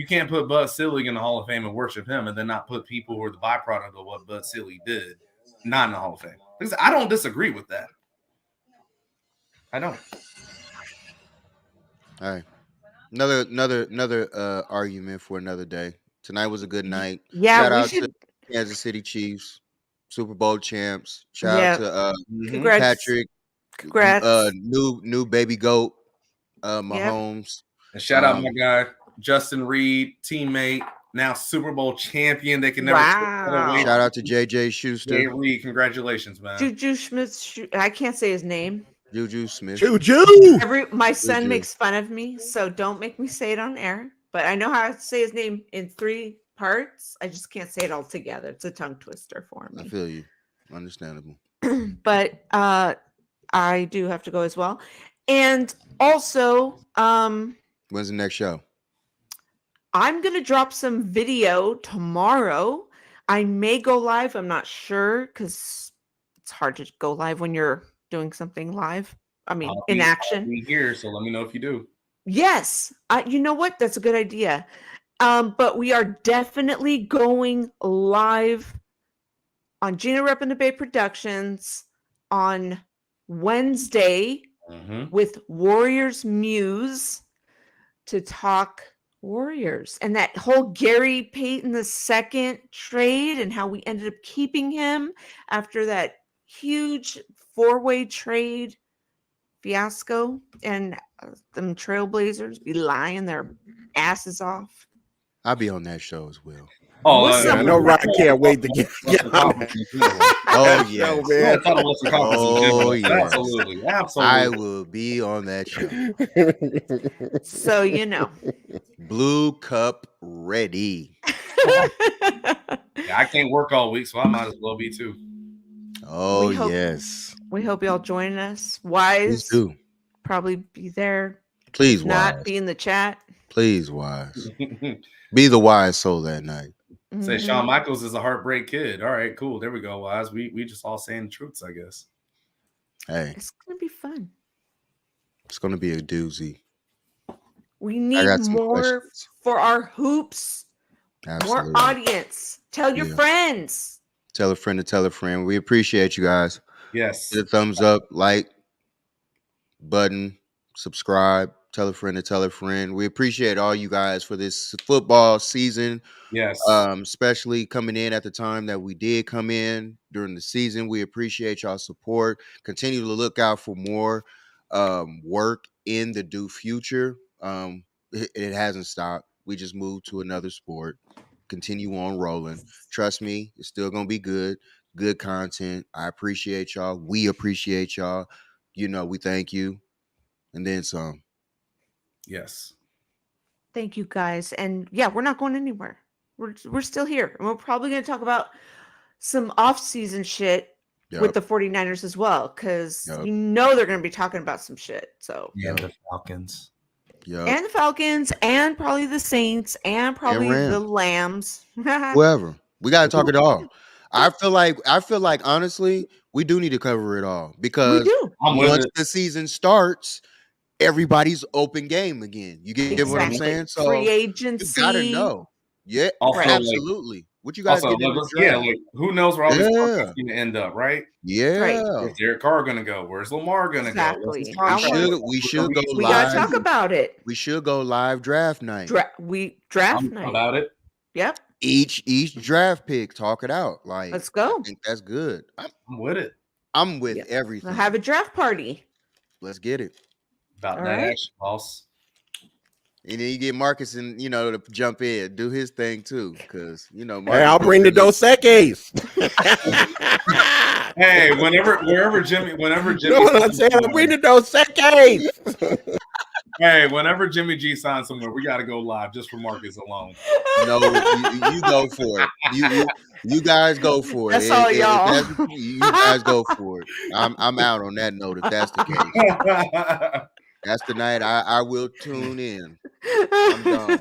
can't put Bud Selig in the Hall of Fame and worship him, and then not put people who are the byproduct of what Bud Selig did not in the Hall of Fame. Because I don't disagree with that. I don't. All right, another argument for another day. Tonight was a good night. Yeah, shout out to Kansas City Chiefs, Super Bowl champs. Shout out to Patrick. Congrats. New baby goat, Mahomes. And shout out my guy Justin Reed, teammate, now Super Bowl champion. They can never shout out to JJ Schuster. Jay Reed, congratulations, man. Juju Smith. I can't say his name. Juju Smith. My son makes fun of me, so don't make me say it on air. But I know how to say his name in 3 parts. I just can't say it all together. It's a tongue twister for me. I feel you. Understandable. But I do have to go as well. And also, when's the next show? I'm going to drop some video tomorrow. I may go live. I'm not sure because it's hard to go live when you're doing something live. I mean, in action. I'll be here, so let me know if you do. Yes. You know what? That's a good idea. But we are definitely going live on Gina Rep and the Bay Productions on Wednesday with Warriors Muse to talk Warriors and that whole Gary Payton II trade and how we ended up keeping him after that huge 4-way trade fiasco, and them Trailblazers be lying their asses off. I'll be on that show as well. Oh, I know Rock can't wait to get oh yeah. Oh yeah. Absolutely. I will be on that show. So you know. Blue cup ready. I can't work all week, so I might as well be too. Oh yes. We hope y'all join us. Wise do. Probably be there. Please, not Wise. Be in the chat. Please, Wise. Be the wise soul that night. Say Shawn Michaels is a heartbreak kid. All right, cool. There we go, Wise. We just all saying the truths, I guess. Hey, it's gonna be fun. It's gonna be a doozy. We need more for our hoops Absolutely. More audience. Tell your Yeah. friends. Tell a friend to tell a friend. We appreciate you guys. Yes. Hit a thumbs up, like button, subscribe, tell a friend to tell a friend. We appreciate all you guys for this football season. Yes. Especially coming in at the time that we did come in during the season. We appreciate y'all support. Continue to look out for more work in the due future. It hasn't stopped. We just moved to another sport. Continue on rolling. Trust me, it's still gonna be good. Good content. I appreciate y'all. We appreciate y'all. We thank you. And then some. Yes. Thank you guys. And yeah, we're not going anywhere. We're still here. And we're probably going to talk about some off-season shit with the 49ers as well, because they're going to be talking about some shit. So And the Falcons. And the Falcons, and probably the Saints, and probably the Lambs. Whoever. We gotta talk it all. I feel like honestly, we do need to cover it all, because once the season starts, everybody's open game again. You get what I'm saying? So free agency. You gotta know. Yeah, Also, absolutely. What you guys also, get in the draft? who knows where all these contracts going to end up, right? Yeah. Where's Derek Carr going to go? Where's Lamar going to go? What's his contract? We should go live. We gotta talk about it. We should go live draft night. Draft night about it. Yep. Each draft pick, talk it out. Like, let's go. I think that's good. I'm with it. I'm with everything. We'll have a draft party. Let's get it. About all that action, boss. And then you get Marcus and to jump in, do his thing too, because Marcus, hey, I'll bring the Dos Equis. Hey, whenever Jimmy, you know what I'm saying? I'll bring the Dos Equis. Hey, whenever Jimmy G signs somewhere, we got to go live just for Marcus alone. No, you go for it. You guys go for it. That's all y'all. You guys go for it. I'm out on that note. If that's the case, that's the night I will tune in. I'm done.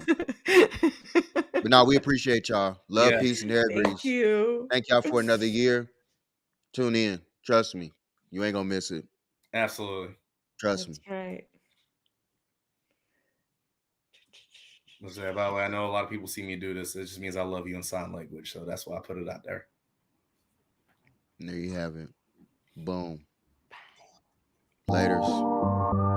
But no, we appreciate y'all. Love, peace, and hair grease. Thank you. Thank y'all for another year. Tune in. Trust me, you ain't gonna miss it. Absolutely. Trust me. That's right. By the way, I know a lot of people see me do this. It just means I love you in sign language, so that's why I put it out there. There you have it. Boom. Laters.